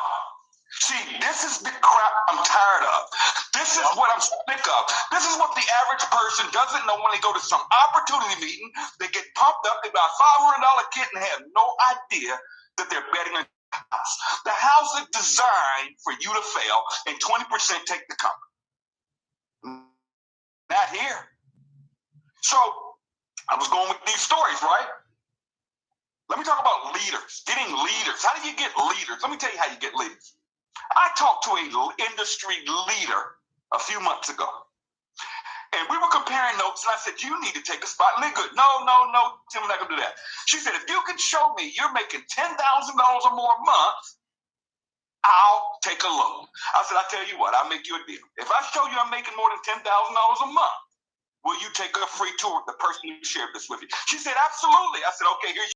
See, this is the crap I'm tired of. This is what I'm sick of. This is what the average person doesn't know when they go to some opportunity meeting. They get pumped up. They buy a $500 kit and have no idea that they're betting on the house. The house is designed for you to fail and 20% take the company. Not here. So I was going with these stories, right? Let me talk about leaders, getting leaders. How do you get leaders? Let me tell you how you get leaders. I talked to an industry leader a few months ago, and we were comparing notes, and I said, you need to take a spot. And they're good. No, Tim, I'm not going to do that. She said, if you can show me you're making $10,000 or more a month, I'll take a loan. I said, I tell you what, I'll make you a deal. If I show you I'm making more than $10,000 a month, will you take a free tour with the person who shared this with you? She said, absolutely. I said, okay, here's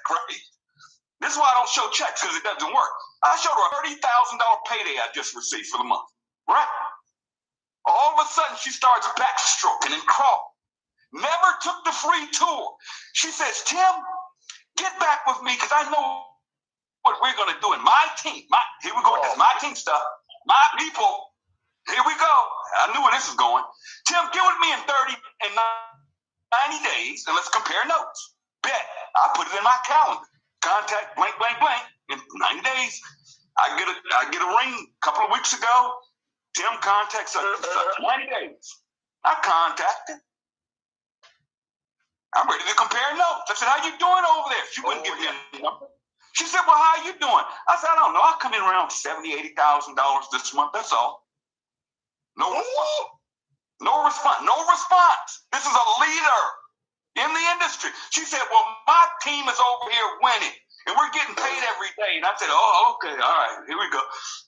great. This is why I don't show checks, because it doesn't work. I showed her a $30,000 payday I just received for the month, right? All of a sudden, she starts backstroking and crawling. Never took the free tour. She says, Tim, get back with me, because I know what we're going to do in my team. Here we go with this, my team stuff. My people, here we go. I knew where this is going. Tim, get with me in 30 and 90 days, and let's compare notes. Bet. I put it in my calendar. Contact blank, blank, blank. In 90 days, I get a ring a couple of weeks ago. Tim contacts us. 20 days. I contacted. I'm ready to compare notes. I said, how you doing over there? She wouldn't give me a number. She said, well, how you doing? I said, I don't know. I come in around $70,000, $80,000 this month. That's all. No response. No response. No response. This is a leader in the industry. She said, well, my team is over here winning, and we're getting paid every day. And I said, oh, okay, all right, here we go.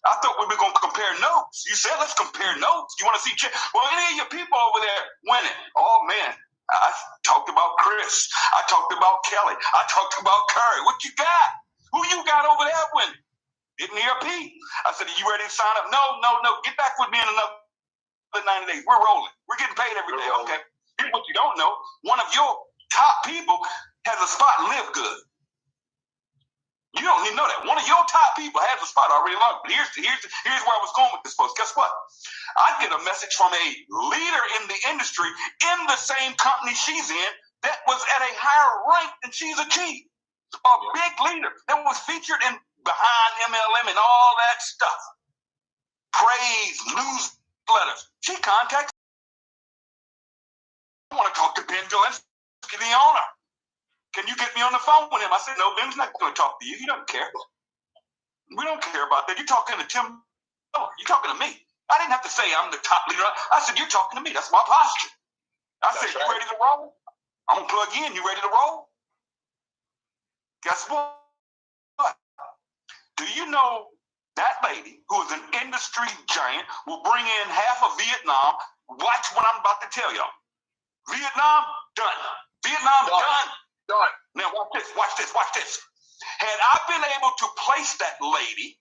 I thought we were going to compare notes. You said, let's compare notes. You want to see? Well, any of your people over there winning? Oh, man, I talked about Chris. I talked about Kelly. I talked about Curry. What you got? Who you got over there winning? Getting ERP. I said, are you ready to sign up? No. Get back with me in another 90 days. We're rolling. We're getting paid every day. Okay. Here's what you don't know. One of your top people has a spot and live good. You don't even know that. One of your top people has a spot already locked. But here's where I was going with this post. Guess what? I get a message from a leader in the industry in the same company she's in that was at a higher rank than she's achieved. A big leader that was featured in behind MLM and all that stuff. Praise, newsletters. She contacts. I want to talk to Ben Gillespie, the owner. Can you get me on the phone with him? I said, no, Ben's not going to talk to you. He doesn't care. We don't care about that. You're talking to Tim. Oh, you're talking to me. I didn't have to say I'm the top leader. I said, you're talking to me. That's my posture. I said, you ready to roll? I'm going to plug in. You ready to roll? Guess what? Do you know that lady, who is an industry giant, will bring in half of Vietnam? Watch what I'm about to tell y'all. Vietnam, done. Vietnam, done. Now watch this. Had I been able to place that lady,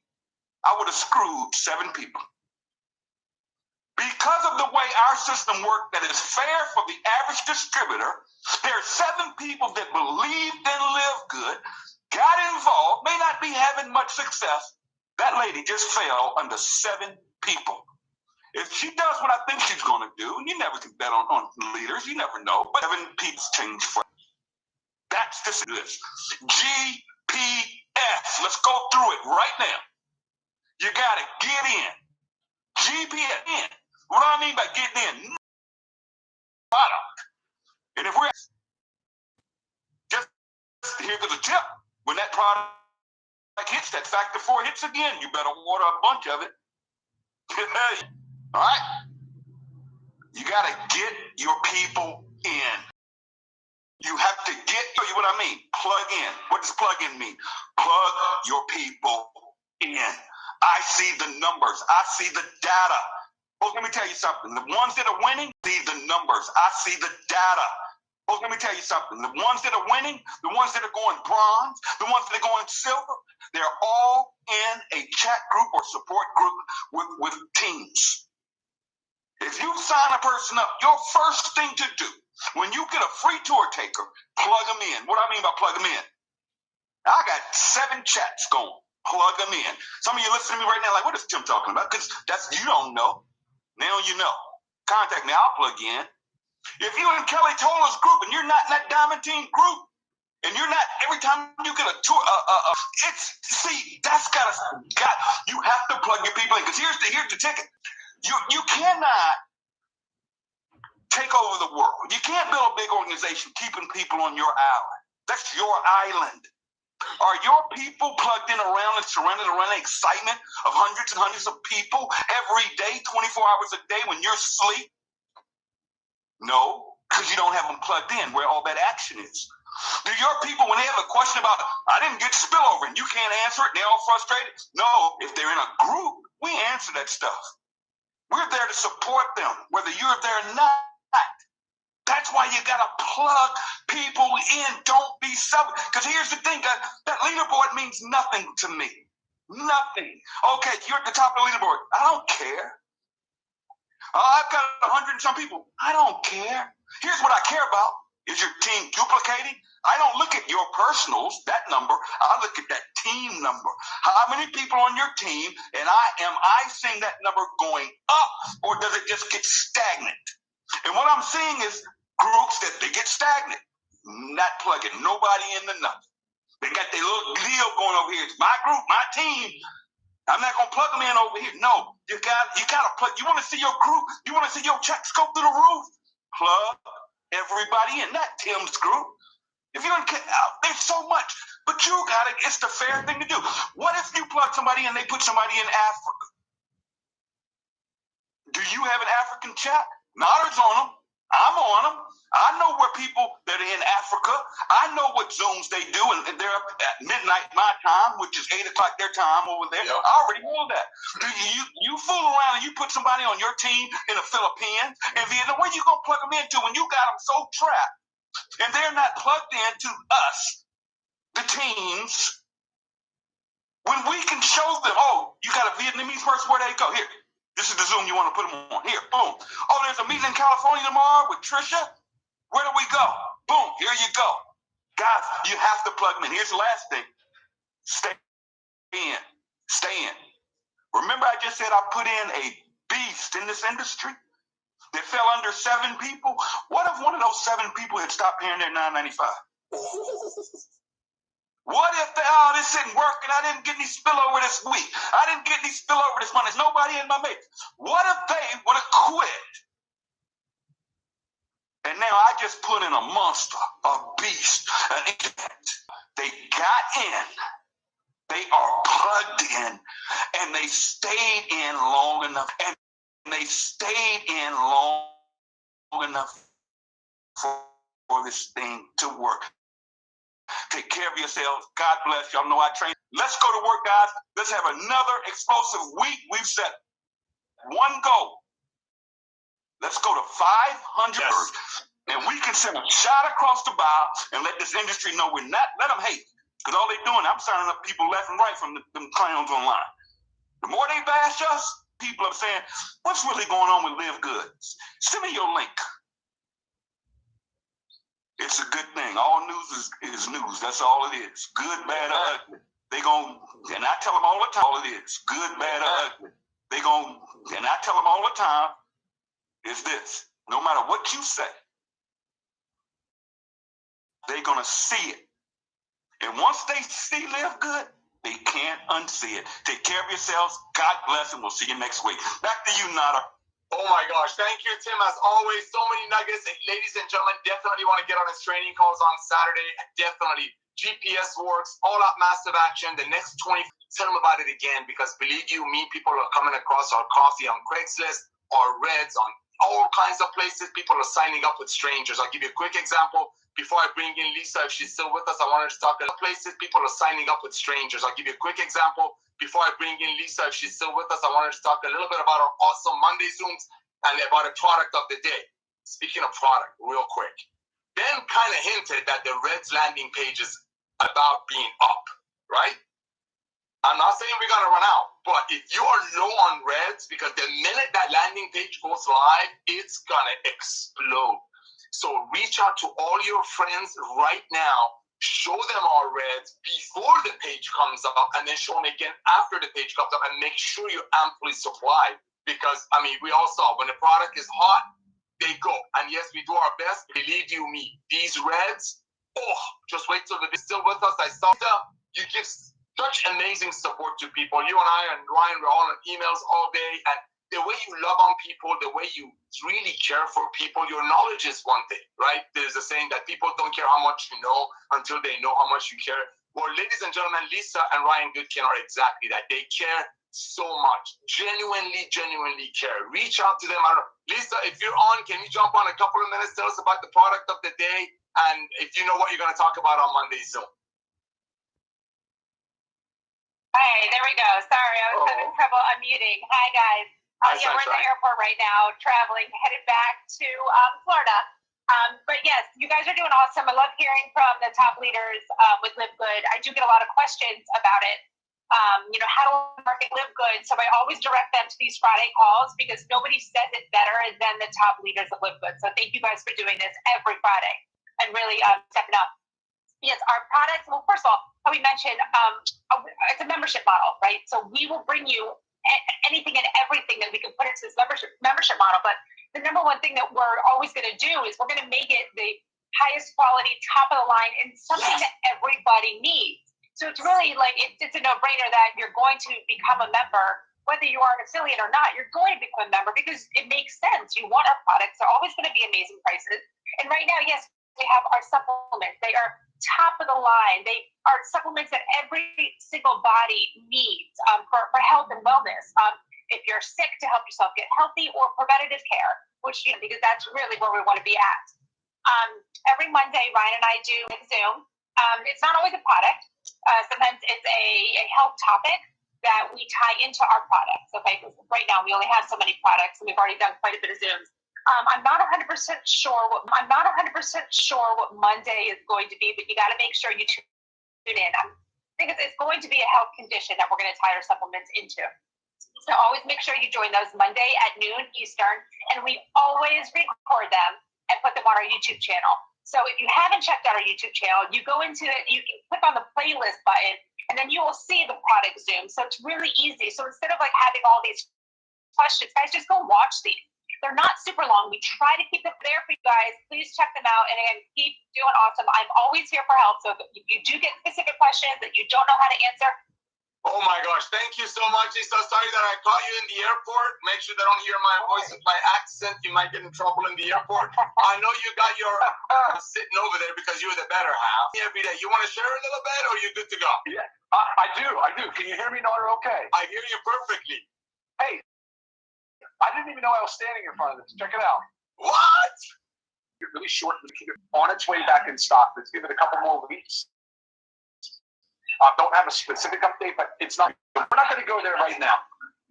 I would have screwed 7 people. Because of the way our system works that is fair for the average distributor, there are 7 people that believed and lived good, got involved, may not be having much success. That lady just fell under 7 people. If she does what I think she's going to do, and you never can bet on leaders, you never know, but 7 people change for that's this. GPS. Let's go through it right now. You got to get in. GPS in. What do I mean by getting in? Product. And if we're just here's a tip. When that product hits, that factor 4 hits again, you better order a bunch of it. All right? You got to get your people in. You have to get, what I mean, plug in. What does plug in mean? Plug your people in. I see the numbers. I see the data. Oh, let me tell you something. The ones that are winning see the numbers. I see the data. Oh, let me tell you something. The ones that are winning, the ones that are going bronze, the ones that are going silver, they're all in a chat group or support group with teams. If you sign a person up, your first thing to do when you get a free tour taker, plug them in. What do I mean by plug them in? I got 7 chats going. Plug them in. Some of you listening to me right now like, what is Tim talking about? Because you don't know. Now you know. Contact me. I'll plug you in. If you're in Kelly Toller's group and you're not in that Diamond Team group, and you're not, every time you get a tour, you have to plug your people in. Because here's the ticket. You cannot take over the world. You can't build a big organization keeping people on your island. That's your island. Are your people plugged in around and surrounded around the excitement of hundreds and hundreds of people every day, 24 hours a day when you're asleep? No, because you don't have them plugged in where all that action is. Do your people, when they have a question about, I didn't get spillover, and you can't answer it, and they're all frustrated? No, if they're in a group, we answer that stuff. We're there to support them, whether you're there or not. That's why you got to plug people in. Don't be selfish. Because here's the thing, that leaderboard means nothing to me. Nothing. Okay, you're at the top of the leaderboard. I don't care. I've got 100 and some people. I don't care. Here's what I care about. Is your team duplicating? I don't look at your personals, that number. I look at that team number. How many people on your team, and am I seeing that number going up, or does it just get stagnant? And what I'm seeing is groups that they get stagnant, not plugging nobody into nothing. They got their little deal going over here. It's my group, my team. I'm not gonna plug them in over here. No, you gotta plug. You want to see your group? You want to see your checks go through the roof? Plug everybody in, not Tim's group. If you don't care, there's so much, but you got it. It's the fair thing to do. What if you plug somebody and they put somebody in Africa? Do you have an African chat? Notter's on them. I'm on them. I know where people that are in Africa. I know what Zooms they do, and they're up at midnight my time, which is 8 o'clock their time over there. Yep. I already know that. You fool around and you put somebody on your team in the Philippines, and Vietnam, where you gonna plug them into when you got them so trapped, and they're not plugged into us, the teams, when we can show them, oh, you got a Vietnamese person, where they go? Here, this is the Zoom you want to put them on. Here, boom. Oh, there's a meeting in California tomorrow with Trisha. Where do we go? Boom, here you go. Guys, you have to plug them in. Here's the last thing. Stay in. Stay in. Remember I just said I put in a beast in this industry that fell under 7 people? What if one of those 7 people had stopped paying their $9.95? What if this isn't working? I didn't get any spillover this week. I didn't get any spillover this month. There's nobody in my mix. What if they would have quit? And now I just put in a monster, a beast, an impact. They got in. They are plugged in, and they stayed in long enough. And they stayed in long enough for this thing to work. Take care of yourselves. God bless. Y'all know I train. Let's go to work, guys. Let's have another explosive week. We've set one goal. Let's go to 500. Yes. And we can send a shot across the bow and let this industry know we're not, let them hate. Because all they're doing, I'm signing up people left and right from them clowns online. The more they bash us, people are saying, what's really going on with Live Good? Send me your link. It's a good thing. All news is news. That's all it is. Good, bad, or ugly. And I tell them all the time, all it is. Good, bad, or ugly. And I tell them all the time, is this. No matter what you say, they're going to see it. And once they see Live Good, they can't unsee it. Take care of yourselves. God bless, and we'll see you next week. Back to you, Nada. Oh my gosh, thank you, Tim. As always, so many nuggets. And ladies and gentlemen, definitely want to get on his training calls on Saturday. Definitely. GPS works, all out massive action. The next 20, tell them about it again, because believe you me, people are coming across our coffee on Craigslist, our Reds, on all kinds of places. People are signing up with strangers. I'll give you a quick example. Before I bring in Lisa, if she's still with us, I want her to talk about places. People are signing up with strangers. I'll give you a quick example. Before I bring in Lisa, if she's still with us, I want her to talk a little bit about our awesome Monday Zooms and about a product of the day. Speaking of product, real quick. then kind of hinted that the Reds landing page is about being up, right? I'm not saying we're going to run out, but if you are low on Reds, because the minute that landing page goes live, it's going to explode. So reach out to all your friends right now, show them our Reds before the page comes up, and then show them again after the page comes up, and make sure you're amply supplied. Because, I mean, we all saw when the product is hot, they go. And yes, we do our best. Believe you me, these Reds, just wait till they're still with us. I saw them. You give such amazing support to people. You and I and Ryan, we're all on emails all day. And the way you love on people, the way you really care for people, your knowledge is one thing, right? There's a saying that people don't care how much you know until they know how much you care. Well, ladies and gentlemen, Lisa and Ryan Goodkin are exactly that. They care so much. Genuinely care. Reach out to them. I don't know. Lisa, if you're on, can you jump on a couple of minutes? Tell us about the product of the day and if you know what you're going to talk about on Monday soon. Hey, there we go. Sorry, I was having trouble unmuting. Hi, guys. We're in the airport right now, traveling, headed back to Florida. But yes, you guys are doing awesome. I love hearing from the top leaders with Live Good. I do get a lot of questions about it. How to market Live Good. So I always direct them to these Friday calls because nobody says it better than the top leaders of Live Good. So thank you guys for doing this every Friday and really stepping up. Yes, our products, well, first of all, how we mentioned, it's a membership model, right? So we will bring you anything and everything that we can put into this membership model. But the number one thing that we're always going to do is we're going to make it the highest quality, top of the line, and something that everybody needs. So it's really like, it's a no-brainer that you're going to become a member, whether you are an affiliate or not, you're going to become a member because it makes sense. You want our products. They're always going to be amazing prices. And right now, yes, we have our supplements. They are top of the line. They are supplements that every single body needs for health and wellness. If you're sick, to help yourself get healthy, or preventative care, which because that's really where we want to be at. Every Monday, Ryan and I do Zoom. It's not always a product. Sometimes it's a health topic that we tie into our products. Okay, because right now we only have so many products, and we've already done quite a bit of Zooms. I'm not 100% sure what Monday is going to be, but you got to make sure you tune in. I think it's going to be a health condition that we're going to tie our supplements into. So always make sure you join those Monday at noon Eastern, and we always record them and put them on our YouTube channel. So if you haven't checked out our YouTube channel, you go into it, you can click on the playlist button, and then you will see the product Zoom. So it's really easy. So instead of like having all these questions, guys, just go watch these. They're not super long. We try to keep them there for you guys. Please check them out and keep doing awesome. I'm always here for help. So if you do get specific questions that you don't know how to answer. Oh my gosh, thank you so much. Lisa, sorry that I caught you in the airport. Make sure they don't hear my voice with my accent. You might get in trouble in the airport. I know you got your sitting over there because you're the better half. Every day. You want to share a little bit or are you good to go? Yeah, I do. Can you hear me, Nader? Okay. I hear you perfectly. Hey, I didn't even know I was standing in front of this. Check it out. What? It's really short. On its way back in stock. Let's give it a couple more weeks. Don't have a specific update, but it's not. We're not going to go there right now.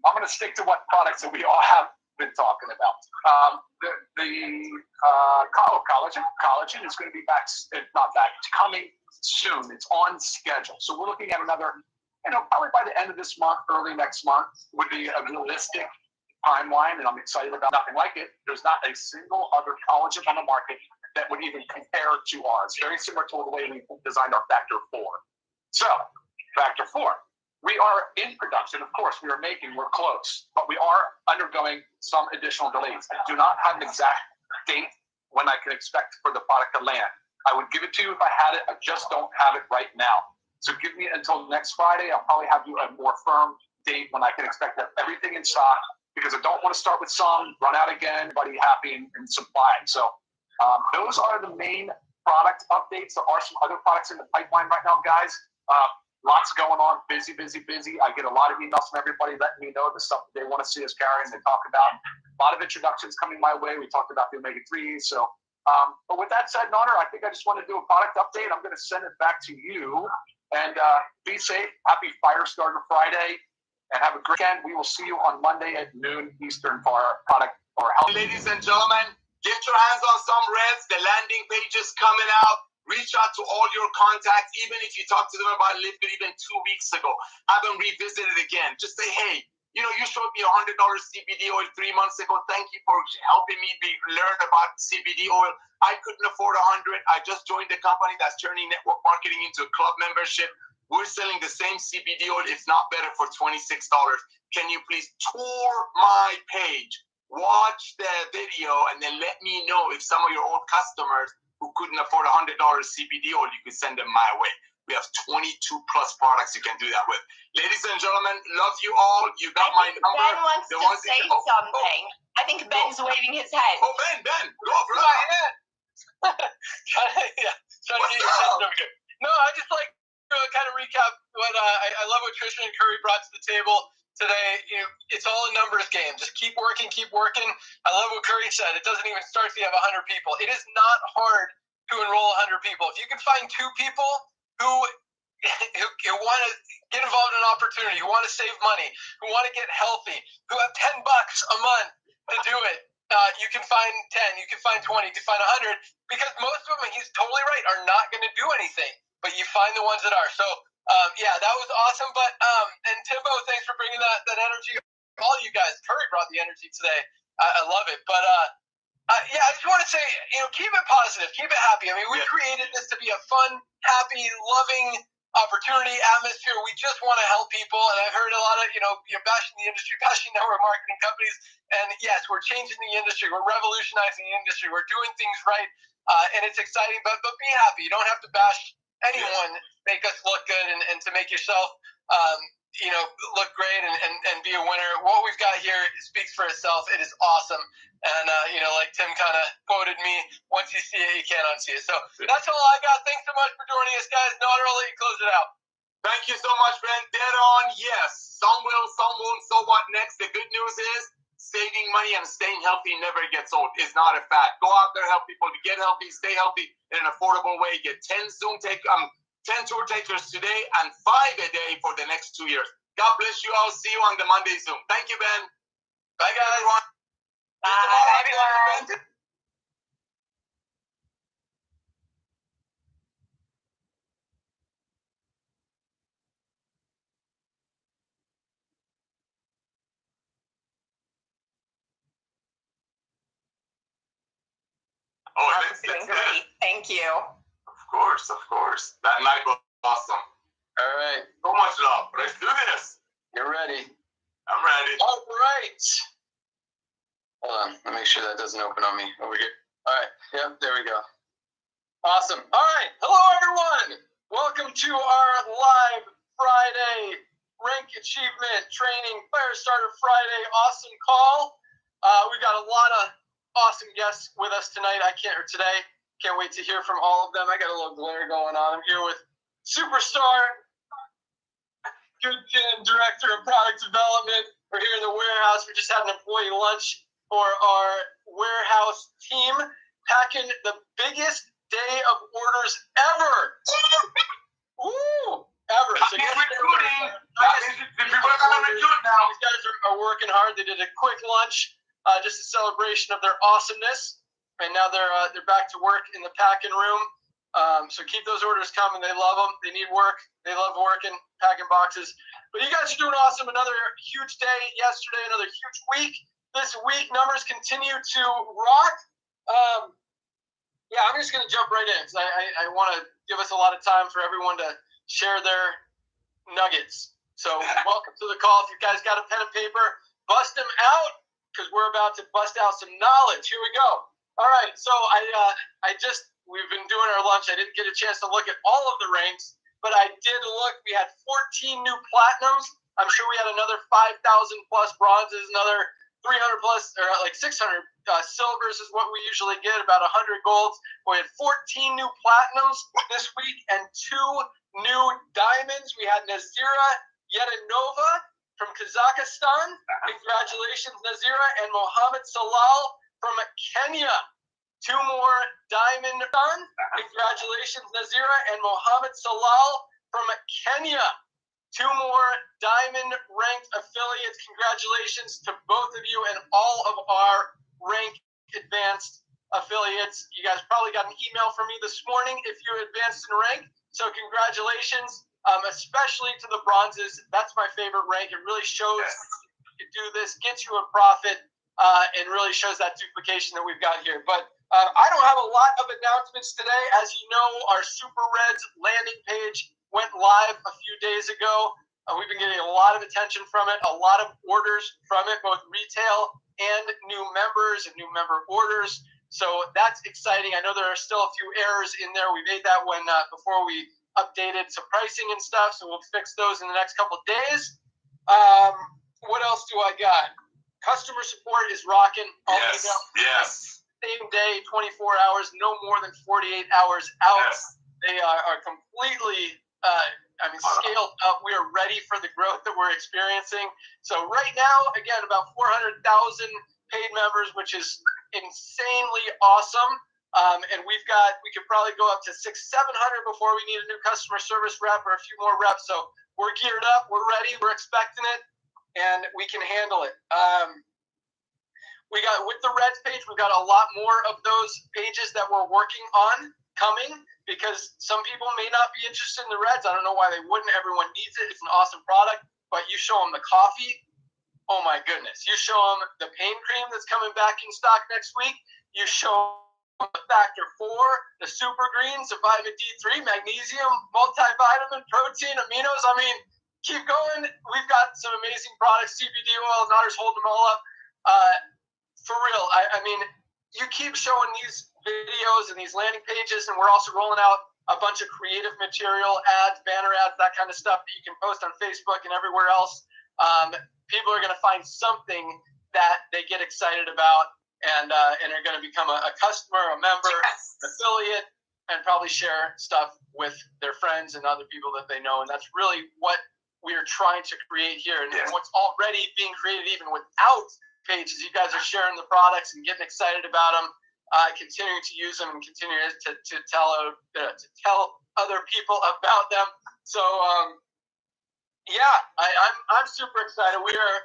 I'm going to stick to what products that we all have been talking about. Collagen is going to be back. Not back. It's coming soon. It's on schedule. So we're looking at another. Probably by the end of this month, early next month, would be a realistic timeline, and I'm excited about nothing like it. There's not a single other collagen on the market that would even compare to ours. Very similar to the way we designed our Factor 4. So, Factor 4. We are in production. Of course, we're close, but we are undergoing some additional delays. I do not have an exact date when I can expect for the product to land. I would give it to you if I had it. I just don't have it right now. So give me until next Friday. I'll probably have you a more firm date when I can expect to have everything in stock, because I don't want to start with some, run out again, everybody happy and supplying. So those are the main product updates. There are some other products in the pipeline right now, guys. Lots going on, busy. I get a lot of emails from everybody letting me know the stuff that they want to see us carry and they talk about. A lot of introductions coming my way. We talked about the omega-3s. So, but with that said, Nader, I think I just want to do a product update. I'm going to send it back to you. And be safe. Happy Firestarter Friday. And have a great weekend. We will see you on Monday at noon Eastern for our product or health. Ladies and gentlemen, Get your hands on some Reds. The landing page is coming out. Reach out to all your contacts, even if you talked to them about Liquid even 2 weeks ago. Have them revisit it again. Just say, hey, you know, you showed me $100 CBD oil 3 months ago. Thank you for helping me learn about CBD oil. I couldn't afford 100. I just joined a company that's turning network marketing into a club membership. We're selling the same CBD oil, if not better, for $26. Can you please tour my page, watch the video, and then let me know if some of your old customers who couldn't afford $100 CBD oil, you could send them my way. We have 22 plus products you can do that with. Ladies and gentlemen, love you all. You got my number. Ben wants to say something. I think Ben's waving his head. Oh, Ben, go for it. Yeah, trying to get your sense over here. No, I just like to kind of recap what I love what Trisha and Curry brought to the table today. You know, it's all a numbers game. Just keep working, keep working. I love what Curry said. It doesn't even start till you have 100 people. It is not hard to enroll 100 people. If you can find 2 people who want to get involved in an opportunity, who want to save money, who want to get healthy, who have $10 a month to do it, you can find 10, you can find 20, you can find 100, because most of them, he's totally right, are not going to do anything, but you find the ones that are. So, yeah, that was awesome. But, and Timbo, thanks for bringing that energy. All you guys, Curry brought the energy today. I love it. But, yeah, I just want to say, you know, keep it positive, keep it happy. I mean, we created this to be a fun, happy, loving opportunity, atmosphere. We just want to help people. And I've heard a lot of, you're bashing the industry, bashing network marketing companies. And yes, we're changing the industry. We're revolutionizing the industry. We're doing things right. And it's exciting, but be happy. You don't have to bash anyone, make us look good and to make yourself, look great and be a winner. What we've got here speaks for itself. It is awesome. And, like Tim kind of quoted me, once you see it, you can't unsee it. So that's all I got. Thanks so much for joining us, guys. Naughter, I'll let you close it out. Thank you so much, Ben. Dead on, yes. Some will, some won't. So what next? The good news is saving money and staying healthy never gets old. It's not a fact. Go out there, help people to get healthy, stay healthy in an affordable way. Get 10 tour takers today and 5 a day for the next 2 years. God bless you all. See you on the Monday Zoom. Thank you, Ben. Bye, guys. Everyone. Bye, everyone. Oh, that's doing great. Thank you. Of course. That night was awesome. All right. So much love. Let's do this. You're ready. I'm ready. All right. Hold on. Let me make sure that doesn't open on me over here. All right. Yep. There we go. Awesome. All right. Hello, everyone. Welcome to our live Friday Rank Achievement Training Fire Starter Friday awesome call. We got a lot of awesome guests with us tonight. Today. Can't wait to hear from all of them. I got a little glare going on. I'm here with Superstar, Good Chin, Director of Product Development. We're here in the warehouse. We just had an employee lunch for our warehouse team, packing the biggest day of orders ever. Ooh, ever. So these guys are working hard. They did a quick lunch, just a celebration of their awesomeness, and now they're back to work in the packing room. So keep those orders coming. They love them. They need work. They love working, packing boxes. But you guys are doing awesome. Another huge day yesterday, another huge week. This week, numbers continue to rock. Yeah, I'm just going to jump right in because I want to give us a lot of time for everyone to share their nuggets. So welcome to the call. If you guys got a pen and paper, bust them out because we're about to bust out some knowledge. Here we go. All right, so we've been doing our lunch. I didn't get a chance to look at all of the ranks, but I did look. We had 14 new platinums. I'm sure we had another 5,000 plus bronzes, another 300 plus, or like 600 silvers is what we usually get, about 100 golds. We had 14 new platinums this week and 2 new diamonds. We had Nazira Yedanova from Kazakhstan. Congratulations, Nazira. And Mohammed Salal from Kenya. 2 more diamond. Congratulations, Nazira and Mohammed Salal from Kenya. 2 more diamond ranked affiliates. Congratulations to both of you and all of our rank advanced affiliates. You guys probably got an email from me this morning if you're advanced in rank. So congratulations, especially to the bronzes. That's my favorite rank. It really shows you can do this, gets you a profit, and really shows that duplication that we've got here. But I don't have a lot of announcements today. As you know, our Super Reds landing page went live a few days ago. We've been getting a lot of attention from it, a lot of orders from it, both retail and new members and new member orders. So that's exciting. I know there are still a few errors in there. We made that one before we updated some pricing and stuff, so we'll fix those in the next couple of days. What else do I got? Customer support is rocking. Yes. Same day, 24 hours, no more than 48 hours out. Yes. They are completely scaled up. We are ready for the growth that we're experiencing. So right now, again, about 400,000 paid members, which is insanely awesome. And we could probably go up to 600-700 before we need a new customer service rep or a few more reps. So we're geared up, we're ready, we're expecting it, and we can handle it. With the Reds page, we've got a lot more of those pages that we're working on coming, because some people may not be interested in the Reds. I don't know why they wouldn't. Everyone needs it. It's an awesome product. But you show them the coffee, oh my goodness. You show them the pain cream that's coming back in stock next week. You show them the Factor 4, the Super Greens, the Vitamin D3, magnesium, multivitamin, protein, aminos. I mean, keep going. We've got some amazing products. CBD oil, Notter's holding them all up. For real, I mean, you keep showing these videos and these landing pages, and we're also rolling out a bunch of creative material, ads, banner ads, that kind of stuff that you can post on Facebook and everywhere else. People are going to find something that they get excited about and are going to become a customer, a member, an affiliate, and probably share stuff with their friends and other people that they know. And that's really what we're trying to create here. And what's already being created even without pages. You guys are sharing the products and getting excited about them, continuing to use them and continuing to tell other people about them. So I'm super excited. We are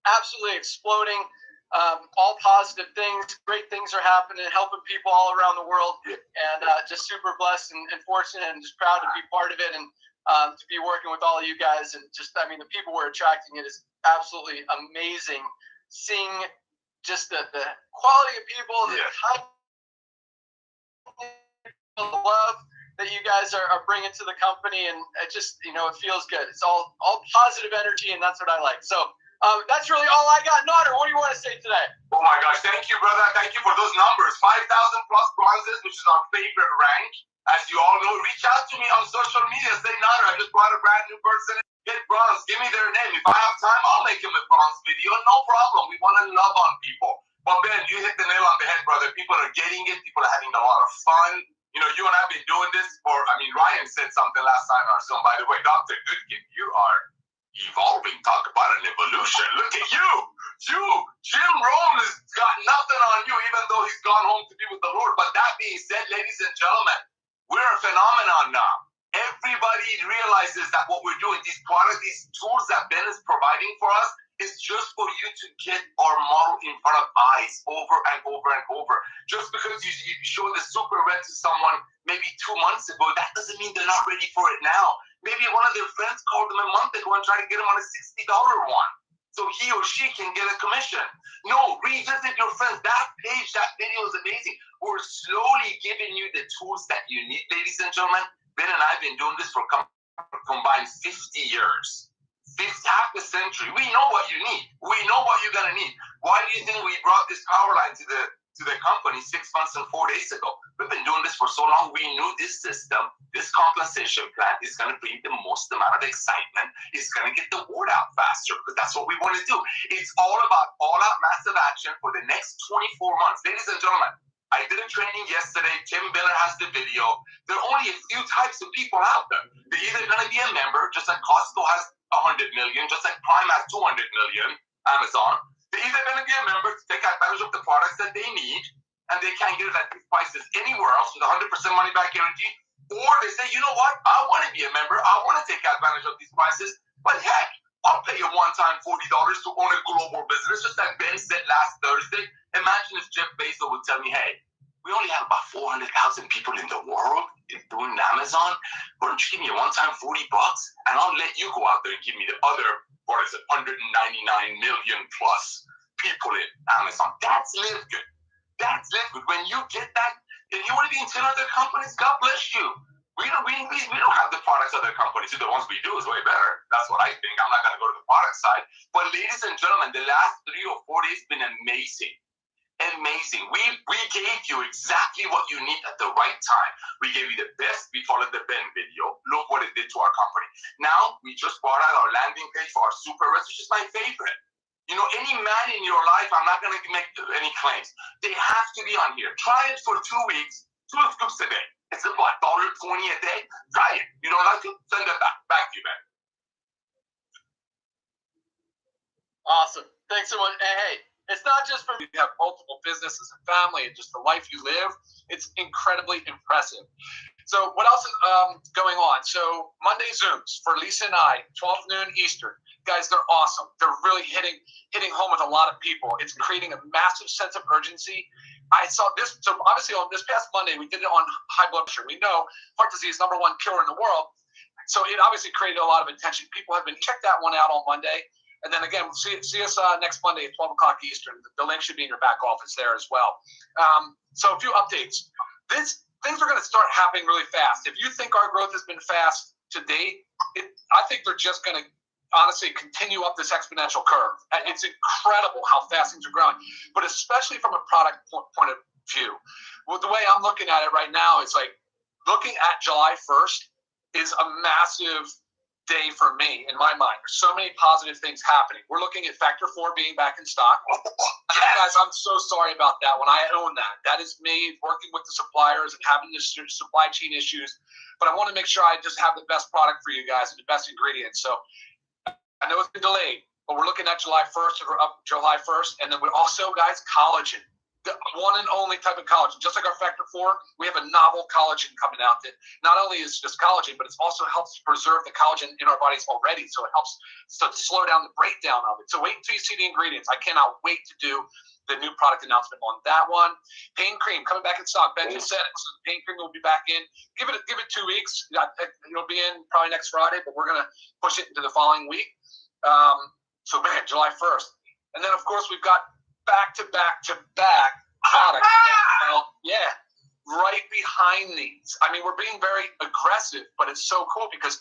absolutely exploding. All positive things, great things are happening, helping people all around the world, and just super blessed and fortunate and just proud to be part of it, and to be working with all of you guys. And just, I mean, the people we're attracting, it is absolutely amazing seeing just the quality of people, the type of love that you guys are bringing to the company, and it just, it feels good. It's all positive energy, and that's what I like. So that's really all I got. Notter, what do you want to say today? Oh my gosh, thank you, brother. Thank you for those numbers. 5,000 plus bronzes, which is our favorite rank. As you all know, reach out to me on social media. Say, Notter, I just brought a brand new person. Get bronze. Give me their name. If I have time, I'll make him a bronze video. No problem. We want to love on people. But Ben, you hit the nail on the head, brother. People are getting it. People are having a lot of fun. You and I have been doing this Ryan said something last time on our Zoom. By the way, Dr. Goodkin, you are evolving. Talk about an evolution. Look at you. Jim Rohn has got nothing on you, even though he's gone home to be with the Lord. But that being said, ladies and gentlemen, we're a phenomenon now. Everybody realizes that what we're doing, these products, these tools that Ben is providing for us, is just for you to get our model in front of eyes over and over and over. Just because you show the Super Red to someone maybe 2 months ago, that doesn't mean they're not ready for it now. Maybe one of their friends called them a month ago and tried to get them on a $60 one, so he or she can get a commission. No, revisit your friends. That page, that video is amazing. We're slowly giving you the tools that you need, ladies and gentlemen. Ben and I have been doing this for combined 50 years. Half a century. We know what you need. We know what you're going to need. Why do you think we brought this power line to the company 6 months and 4 days ago? We've been doing this for so long. We knew this system, this compensation plan is going to bring the most amount of excitement. It's going to get the word out faster, because that's what we want to do. It's all about all-out massive action for the next 24 months. Ladies and gentlemen, I did a training yesterday. Tim Miller has the video. There are only a few types of people out there. They're either going to be a member, just like Costco has 100 million, just like Prime has 200 million, Amazon. They're either going to be a member to take advantage of the products that they need, and they can't get it at these prices anywhere else with 100% money back guarantee, or they say, you know what, I want to be a member, I want to take advantage of these prices, but heck, I'll pay you one-time $40 to own a global business, just like Ben said last Thursday. Imagine if Jeff Bezos would tell me, hey, we only have about 400,000 people in the world doing Amazon. Why don't you give me a one-time $40 and I'll let you go out there and give me the other, 199 million plus people in Amazon. That's live good. That's live good. When you get that, if you want to be in 10 other companies, God bless you. We don't have the products other companies do. The ones we do is way better. That's what I think. I'm not going to go to the product side. But ladies and gentlemen, the last 3 or 4 days have been amazing. Amazing. We gave you exactly what you need at the right time. We gave you the best. We followed the Ben video. Look what it did to our company. Now, we just brought out our landing page for our Super Rest, which is my favorite. You know, any man in your life, I'm not going to make any claims. They have to be on here. Try it for 2 weeks, 2 scoops a day. It's about $1.20 a day. Try it. You don't like it? Send it back. Back to you, man. Awesome. Thanks so much. Hey, it's not just for you have multiple businesses and family and just the life you live. It's incredibly impressive. So what else is going on? So Monday Zooms for Lisa and I, 12 noon Eastern. Guys, they're awesome. They're really hitting home with a lot of people. It's creating a massive sense of urgency. I saw this. So obviously on this past Monday, we did it on high blood pressure. We know heart disease is #1 killer in the world. So it obviously created a lot of attention. People have been, check that one out on Monday. And then again, see us next Monday at 12 o'clock Eastern. The link should be in your back office there as well. So a few updates. Things are going to start happening really fast. If you think our growth has been fast to date, I think they're just going to honestly continue up this exponential curve. It's incredible how fast things are growing, but especially from a product point of view. Well, the way I'm looking at it right now is like looking at July 1st is a massive day for me in my mind. There's so many positive things happening. We're looking at Factor 4 being back in stock. Guys, I'm so sorry about that one. I own that. That is me working with the suppliers and having the supply chain issues. But I want to make sure I just have the best product for you guys and the best ingredients. So I know it's been delayed, but we're looking at July 1st or up July 1st. And then we're also, guys, collagen. The one and only type of collagen. Just like our Factor 4, we have a novel collagen coming out that not only is just collagen, but it also helps preserve the collagen in our bodies already. So it helps to slow down the breakdown of it. So wait until you see the ingredients. I cannot wait to do the new product announcement on that one. Pain cream coming back in stock. Ben just said it. So the pain cream will be back in. Give it 2 weeks. It'll be in probably next Friday, but we're going to push it into the following week. So man, July 1st. And then of course we've got back-to-back products. Yeah, right behind these. I mean, we're being very aggressive, but it's so cool because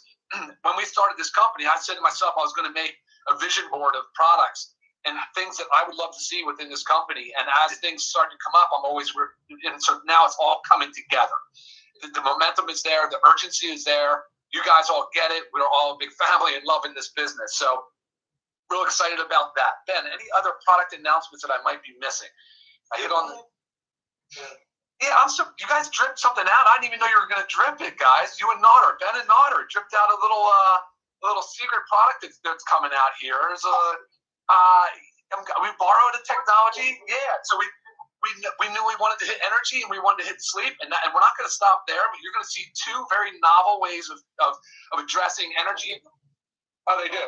when we started this company, I said to myself I was going to make a vision board of products and things that I would love to see within this company. And as things start to come up, and so now it's all coming together. The momentum is there. The urgency is there. You guys all get it. We're all a big family and loving this business. So real excited about that. Ben, any other product announcements that I might be missing? I hit on. Yeah, you guys dripped something out. I didn't even know you were going to drip it, guys. You and Nodder, Ben and Nodder, dripped out a little secret product that's coming out here. We borrowed a technology. Yeah, so we knew we wanted to hit energy and we wanted to hit sleep, and we're not going to stop there. But you're going to see 2 very novel ways of addressing energy. Oh, they do.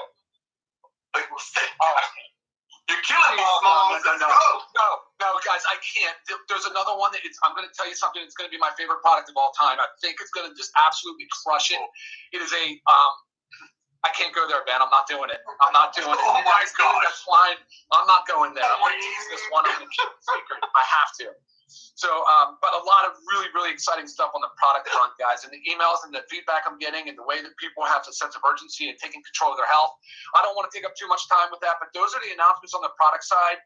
You're killing me, Smalls. No, guys, I can't. There's another one that I'm going to tell you something. It's going to be my favorite product of all time. I think it's going to just absolutely crush it. It is I can't go there, Ben. I'm not doing it. Oh my God. That's fine. I'm not going there. I'm going to tease this one. I'm going to keep it secret. I have to. So, but a lot of really, really exciting stuff on the product front, guys. And the emails and the feedback I'm getting and the way that people have a sense of urgency and taking control of their health. I don't want to take up too much time with that, but those are the announcements on the product side.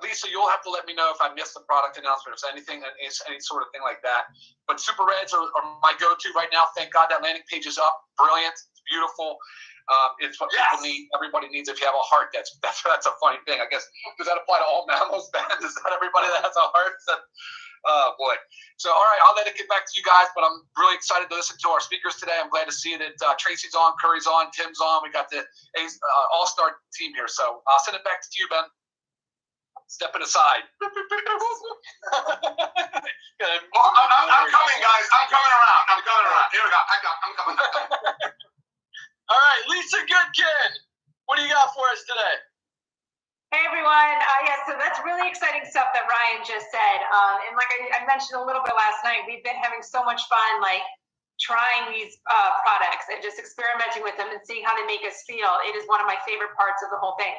Lisa, you'll have to let me know if I missed the product announcement, if there's anything, any sort of thing like that. But Super Reds are my go-to right now. Thank God that landing page is up. Brilliant. It's beautiful. It's what people need. Everybody needs. If you have a heart, that's a funny thing. I guess, does that apply to all mammals, Ben? Is that everybody that has a heart? Oh boy. So all right, I'll let it get back to you guys. But I'm really excited to listen to our speakers today. I'm glad to see that Tracy's on, Curry's on, Tim's on. We got the all-star team here. So I'll send it back to you, Ben. Stepping aside. I'm coming, guys. I'm coming around. Here we go. I'm coming. All right, Lisa Goodkin, what do you got for us today? Hey everyone, yeah, so that's really exciting stuff that Ryan just said. And like I mentioned a little bit last night, we've been having so much fun, like trying these products and just experimenting with them and seeing how they make us feel. It is one of my favorite parts of the whole thing.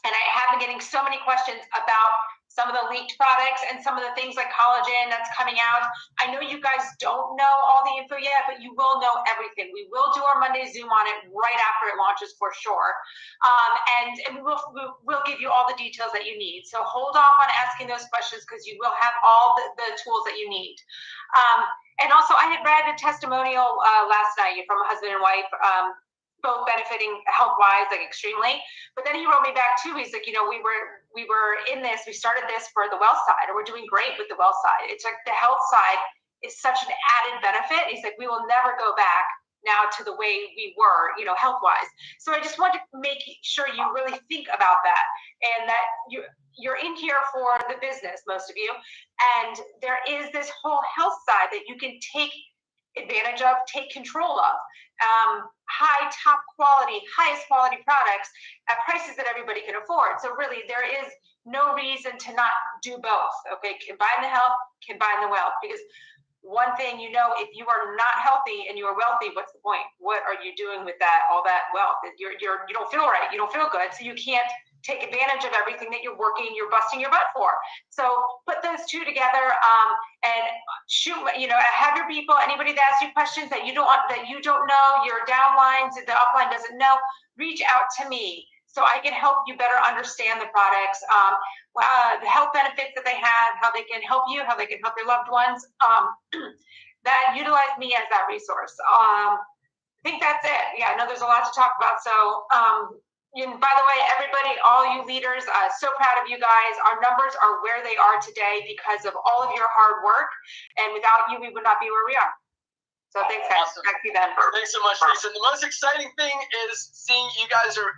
And I have been getting so many questions about some of the leaked products and some of the things like collagen that's coming out. I know you guys don't know all the info yet, but you will know everything. We will do our Monday Zoom on it right after it launches for sure. And we'll give you all the details that you need. So hold off on asking those questions because you will have all the tools that you need. And also I had read a testimonial last night from a husband and wife, both benefiting health-wise, like extremely. But then he wrote me back too. He's like, you know, we were in this. We started this for the wealth side, and we're doing great with the wealth side. It's like the health side is such an added benefit. He's like, we will never go back now to the way we were, you know, health-wise. So I just want to make sure you really think about that, and that you're in here for the business, most of you, and there is this whole health side that you can take advantage of, take control of. High, top quality, highest quality products at prices that everybody can afford. So really, there is no reason to not do both. Okay, combine the health, combine the wealth. Because one thing you know, if you are not healthy and you are wealthy, what's the point? What are you doing with that? All that wealth? You don't feel right. You don't feel good. So you can't take advantage of everything that you're busting your butt for. So put those two together and shoot, you know, have your people, anybody that asks you questions that you don't know, your downlines, the upline doesn't know, reach out to me so I can help you better understand the products, the health benefits that they have, how they can help you, how they can help your loved ones, that utilize me as that resource. I think that's it. Yeah, I know there's a lot to talk about. So, and by the way, everybody, all you leaders, so proud of you guys. Our numbers are where they are today because of all of your hard work. And without you, we would not be where we are. So thanks, guys. Awesome. Back to you then. Thanks so much, Lisa. And the most exciting thing is seeing you guys are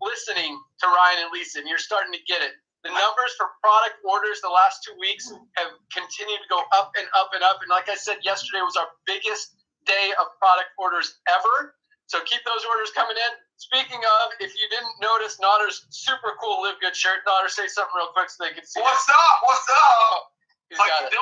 listening to Ryan and Lisa, and you're starting to get it. The numbers for product orders the last 2 weeks have continued to go up and up and up. And like I said, yesterday was our biggest day of product orders ever. So keep those orders coming in. Speaking of, if you didn't notice Notter's super cool Live Good shirt, Notter, say something real quick so they can see What's up? What's up? He's got it.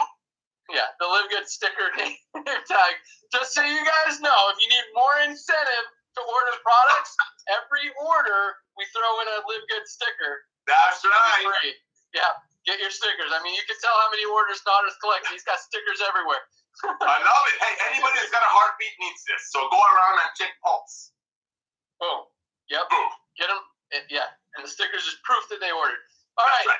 Yeah, the Live Good sticker name tag. Just so you guys know, if you need more incentive to order products, every order we throw in a Live Good sticker. That's right. Free. Yeah, get your stickers. I mean, you can tell how many orders Notter's collecting. He's got stickers everywhere. I love it. Hey, anybody that's got a heartbeat needs this. So go around and check pulse. Boom. Yep. Boom. Get them. Yeah. And the stickers is proof that they ordered. All right.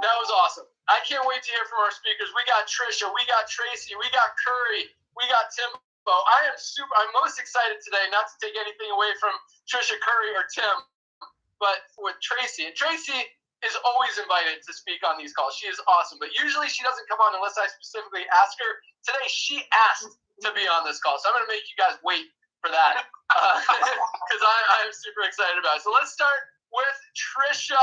That was awesome. I can't wait to hear from our speakers. We got Trisha. We got Tracy. We got Curry. We got Timbo. I'm most excited today, not to take anything away from Trisha, Curry, or Tim, but with Tracy. And Tracy is always invited to speak on these calls. She is awesome. But usually she doesn't come on unless I specifically ask her. Today she asked to be on this call. So I'm going to make you guys wait for that because I am super excited about it. So let's start with Trisha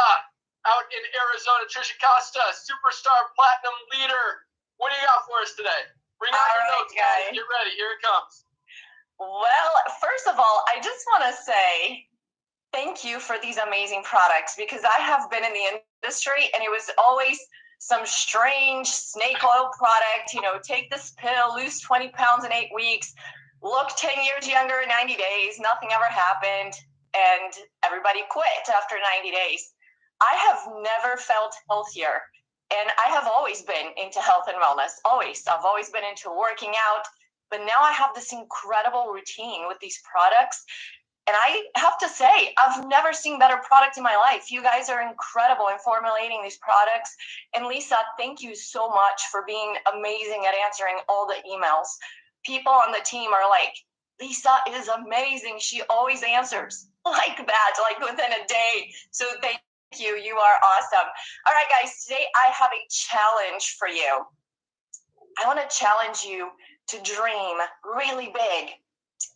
out in Arizona. Trisha Costa, superstar platinum leader. What do you got for us today? Bring out your notes, guys. Get ready. Here it comes. Well, first of all, I just want to say thank you for these amazing products because I have been in the industry and it was always some strange snake oil product, you know, take this pill, lose 20 pounds in 8 weeks, look 10 years younger in 90 days, nothing ever happened, and everybody quit after 90 days. I have never felt healthier, and I have always been into health and wellness, always. I've always been into working out, but now I have this incredible routine with these products. And I have to say, I've never seen better products in my life. You guys are incredible in formulating these products. And Lisa, thank you so much for being amazing at answering all the emails. People on the team are like, Lisa is amazing. She always answers like that, like within a day. So thank you. You are awesome. All right, guys, today I have a challenge for you. I want to challenge you to dream really big.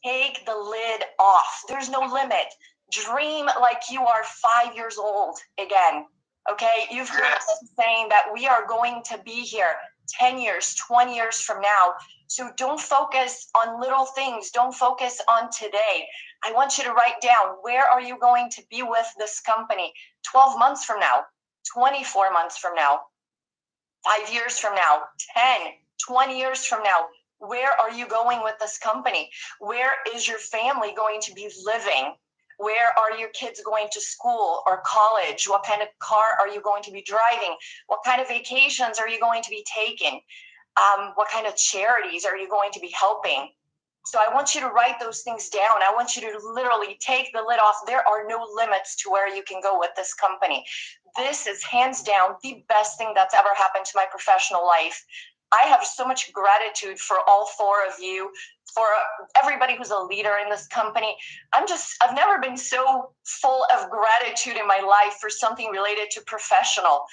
Take the lid off. There's no limit. Dream like you are 5 years old again. Okay? You've heard us saying that we are going to be here 10 years, 20 years from now. So don't focus on little things. Don't focus on today. I want you to write down, where are you going to be with this company 12 months from now, 24 months from now, 5 years from now, 10, 20 years from now? Where are you going with this company? Where is your family going to be living? Where are your kids going to school or college? What kind of car are you going to be driving? What kind of vacations are you going to be taking? What kind of charities are you going to be helping? So I want you to write those things down. I want you to literally take the lid off. There are no limits to where you can go with this company. This is hands down the best thing that's ever happened to my professional life. I have so much gratitude for all four of you, for everybody who's a leader in this company. I've never been so full of gratitude in my life for something related to professional.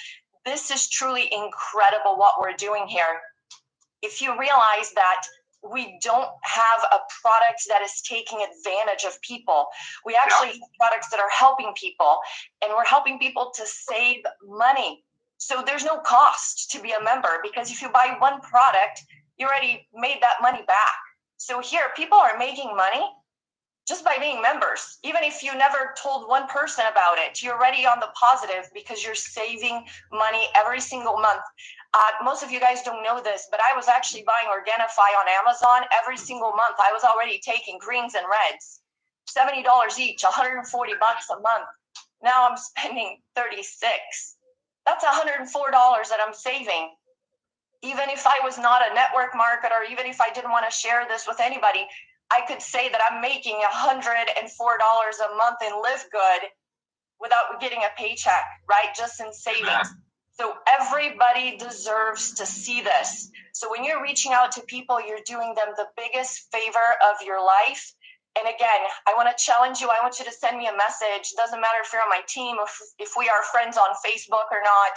This is truly incredible what we're doing here. If you realize that we don't have a product that is taking advantage of people, we actually have products that are helping people, and we're helping people to save money. So there's no cost to be a member, because if you buy one product, you already made that money back. So here, people are making money just by being members. Even if you never told one person about it, you're already on the positive because you're saving money every single month. Most of you guys don't know this, but I was actually buying Organifi on Amazon every single month. I was already taking greens and reds, $70 each, $140 a month. Now I'm spending $36. That's $104 that I'm saving. Even if I was not a network marketer, even if I didn't want to share this with anybody, I could say that I'm making $104 a month and live good without getting a paycheck, right? Just in savings. So everybody deserves to see this. So when you're reaching out to people, you're doing them the biggest favor of your life. And again, I want to challenge you. I want you to send me a message. Doesn't matter if you're on my team, if we are friends on Facebook or not.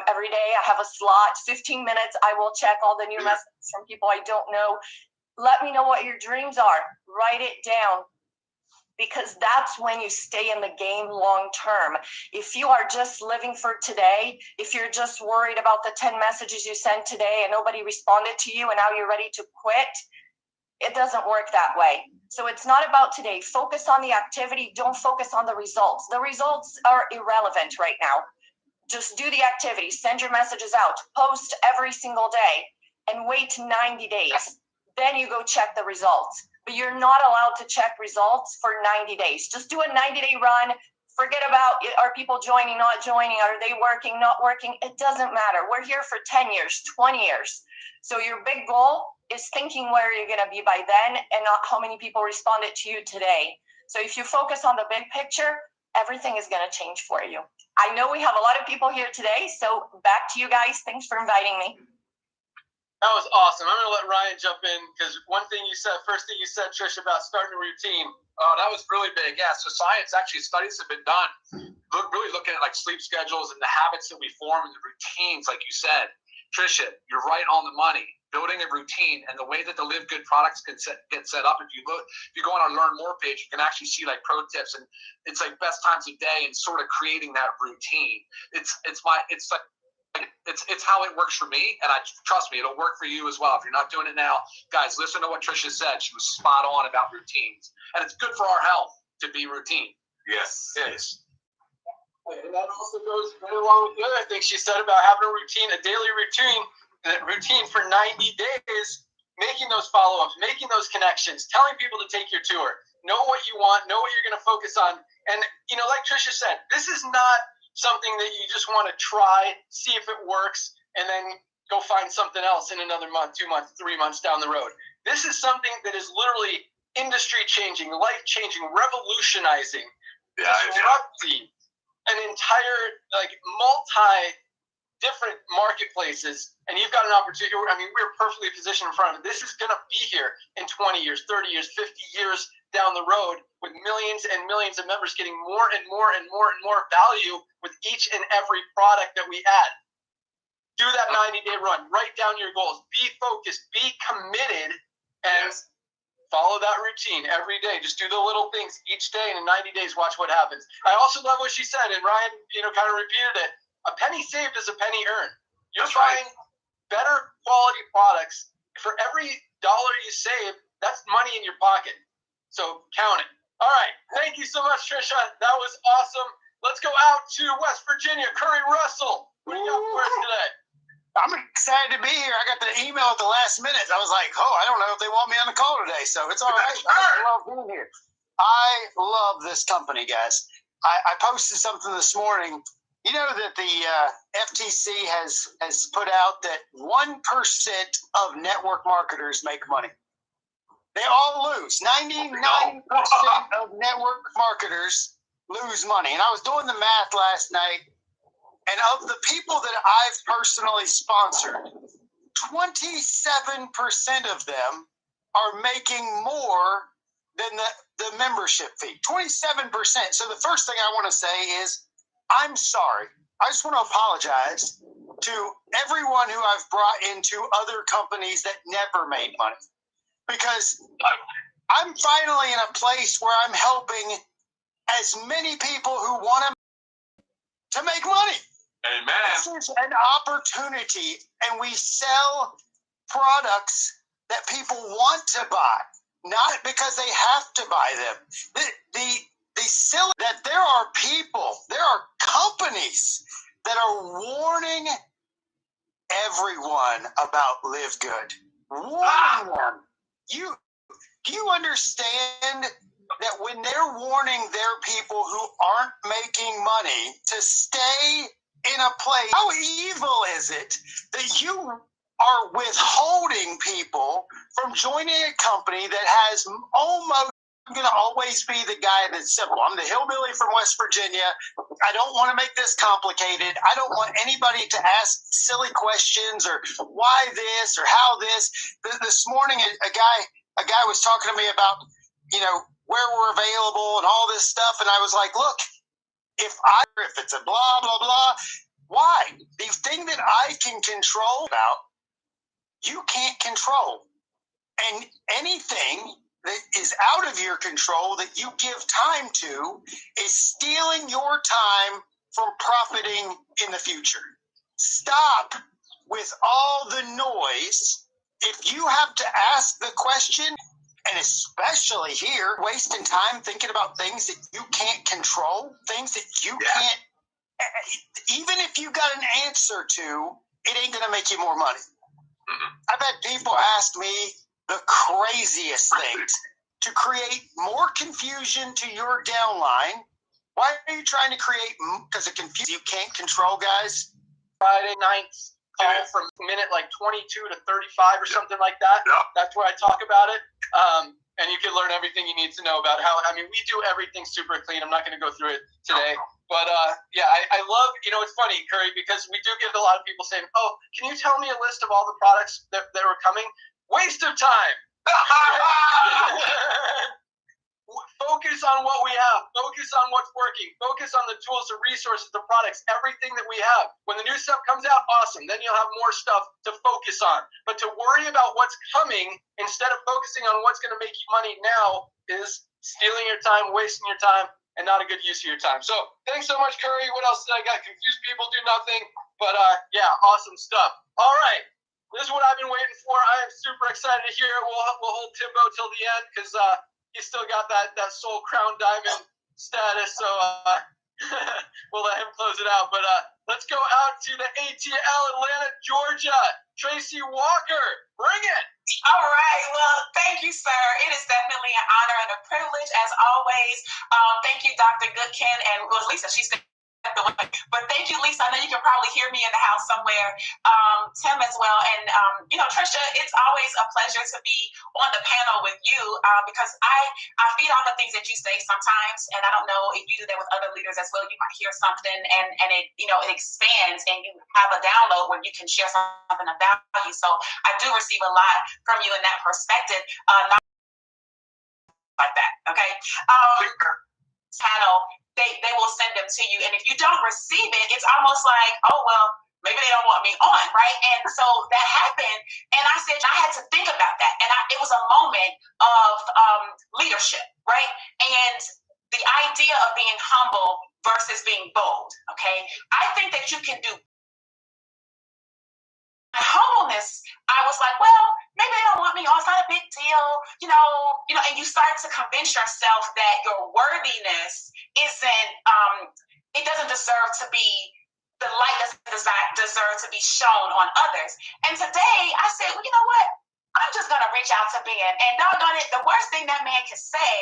Every day I have a slot, 15 minutes. I will check all the new messages from people I don't know. Let me know what your dreams are. Write it down, because that's when you stay in the game long term. If you are just living for today, if you're just worried about the 10 messages you sent today and nobody responded to you and now you're ready to quit, it doesn't work that way. So it's not about today. Focus on the activity. Don't focus on the results. The results are irrelevant right now. Just do the activity. Send your messages out. Post every single day and wait 90 days. Then you go check the results. But you're not allowed to check results for 90 days. Just do a 90-day run. Forget about, are people joining, not joining? Are they working, not working? It doesn't matter. We're here for 10 years, 20 years. So your big goal is thinking where you're going to be by then and not how many people responded to you today. So if you focus on the big picture, everything is going to change for you. I know we have a lot of people here today, so back to you guys. Thanks for inviting me. That was awesome. I'm going to let Ryan jump in, because first thing you said, Trish, about starting a routine, that was really big. Yeah, so studies have been done, really looking at like sleep schedules and the habits that we form and the routines, like you said. Trisha, you're right on the money. Building a routine and the way that the Live Good products get set up. If you go on our Learn More page, you can actually see like pro tips, and it's like best times of day and sort of creating that routine. It's how it works for me, and trust me, it'll work for you as well. If you're not doing it now, guys, listen to what Trisha said. She was spot on about routines, and it's good for our health to be routine. Yes. It is. And that also goes right along with the other thing she said about having a routine, a daily routine for 90 days, making those follow-ups, making those connections, telling people to take your tour, know what you want, know what you're going to focus on. And, like Trisha said, this is not something that you just want to try, see if it works, and then go find something else in another month, 2 months, 3 months down the road. This is something that is literally industry-changing, life-changing, revolutionizing, disrupting an entire, multi-different marketplaces, and you've got an opportunity. I mean, we're perfectly positioned in front of it. This is going to be here in 20 years, 30 years, 50 years down the road, with millions and millions of members getting more and more and more and more value with each and every product that we add. Do that 90-day run. Write down your goals. Be focused. Be committed, and follow that routine every day. Just do the little things each day, and in 90 days, watch what happens. I also love what she said, and Ryan, kind of repeated it. A penny saved is a penny earned. You're buying better quality products. For every dollar you save, that's money in your pocket. So count it. All right. Thank you so much, Trisha. That was awesome. Let's go out to West Virginia. Curry Russell, what do you got for us today? I'm excited to be here. I got the email at the last minute. I was like, I don't know if they want me on the call today, so it's all right. I love being here. I love this company, guys. I posted something this morning. You know that the FTC has put out that 1% of network marketers make money. They all lose. 99% of network marketers lose money. And I was doing the math last night, and of the people that I've personally sponsored, 27% of them are making more than the membership fee. 27%. So the first thing I want to say is, I'm sorry. I just want to apologize to everyone who I've brought into other companies that never made money. Because I'm finally in a place where I'm helping as many people who want to make money. Amen. This is an opportunity, and we sell products that people want to buy, not because they have to buy them. The silly that there are people, there are companies that are warning everyone about Live Good. Warning them. Do you understand that when they're warning their people who aren't making money to stay in a place, how evil is it that you are withholding people from joining a company that has almost, I'm going to always be the guy that's simple. I'm the hillbilly from West Virginia. I don't want to make this complicated. I don't want anybody to ask silly questions or why this or how this. This morning, a guy was talking to me about, where we're available and all this stuff. And I was like, look, if it's a blah, blah, blah, why? The thing that I can control about, you can't control. And anything that is out of your control that you give time to is stealing your time from profiting in the future. Stop with all the noise. If you have to ask the question, and especially here, wasting time thinking about things that you can't control, things that you can't, even if you got an answer to, it ain't going to make you more money. I've had people ask me the craziest things to create more confusion to your downline. Why are you trying to create, because of confusion you can't control, guys? Friday nights call from minute like 22 to 35 or something like that. That's where I talk about it. And you can learn everything you need to know about we do everything super clean. I'm not going to go through it today. But I love, it's funny, Curry, because we do get a lot of people saying, oh, can you tell me a list of all the products that were coming? Waste of time. Focus on what we have. Focus on what's working. Focus on the tools, the resources, the products, everything that we have. When the new stuff comes out, awesome. Then you'll have more stuff to focus on. But to worry about what's coming instead of focusing on what's going to make you money now is stealing your time, wasting your time, and not a good use of your time. So thanks so much, Curry. What else did I got? Confused people do nothing. But awesome stuff. All right. This is what I've been waiting for. I am super excited to hear it. We'll hold Timbo till the end because he's still got that Soul Crown Diamond status. So we'll let him close it out. But let's go out to the ATL, Atlanta, Georgia. Tracy Walker, bring it. All right. Well, thank you, sir. It is definitely an honor and a privilege, as always. Thank you, Dr. Goodkin. And Lisa, she's but thank you, Lisa. I know you can probably hear me in the house somewhere. Tim as well. And, Trisha, it's always a pleasure to be on the panel with you because I feed on the things that you say sometimes. And I don't know if you do that with other leaders as well. You might hear something and it, it expands and you have a download where you can share something of value. So I do receive a lot from you in that perspective. Not like that. Okay. Panel. They will send them to you. And if you don't receive it, it's almost like, oh, well, maybe they don't want me on, right? And so that happened. And I said, I had to think about that. And it was a moment of leadership, right? And the idea of being humble versus being bold, okay? I think that you can do humbleness illness, I was like, well, maybe they don't want me. Oh, it's not a big deal, and you start to convince yourself that your worthiness isn't, it doesn't deserve to be, the light doesn't deserve to be shown on others. And today I said, well, you know what? I'm just going to reach out to Ben. And doggone it, the worst thing that man can say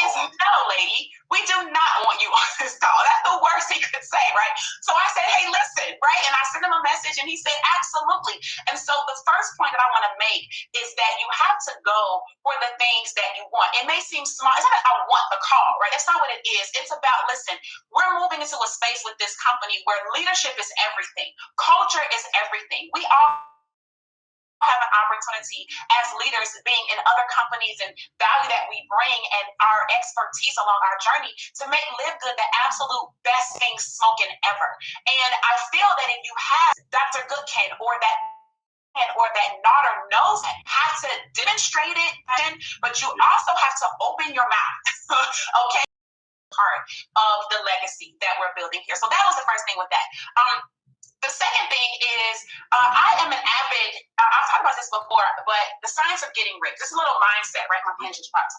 is, no, lady, we do not want you on this call. That's the worst he could say, right? So I said, hey, listen, right? And I sent him a message and he said, absolutely. And so the first point that I want to make is that you have to go for the things that you want. It may seem small. It's not that I want the call, right? That's not what it is. It's about, listen, we're moving into a space with this company where leadership is everything. Culture is everything. We all have an opportunity as leaders being in other companies and value that we bring and our expertise along our journey to make Live Good the absolute best thing smoking ever. And I feel that if you have Dr. Goodkin or that nod or nose have to demonstrate it, but you also have to open your mouth, okay? Part of the legacy that we're building here. So that was the first thing with that. The second thing is, I am an avid, I've talked about this before, but the science of getting rich. This is a little mindset, right? My Pinterest box.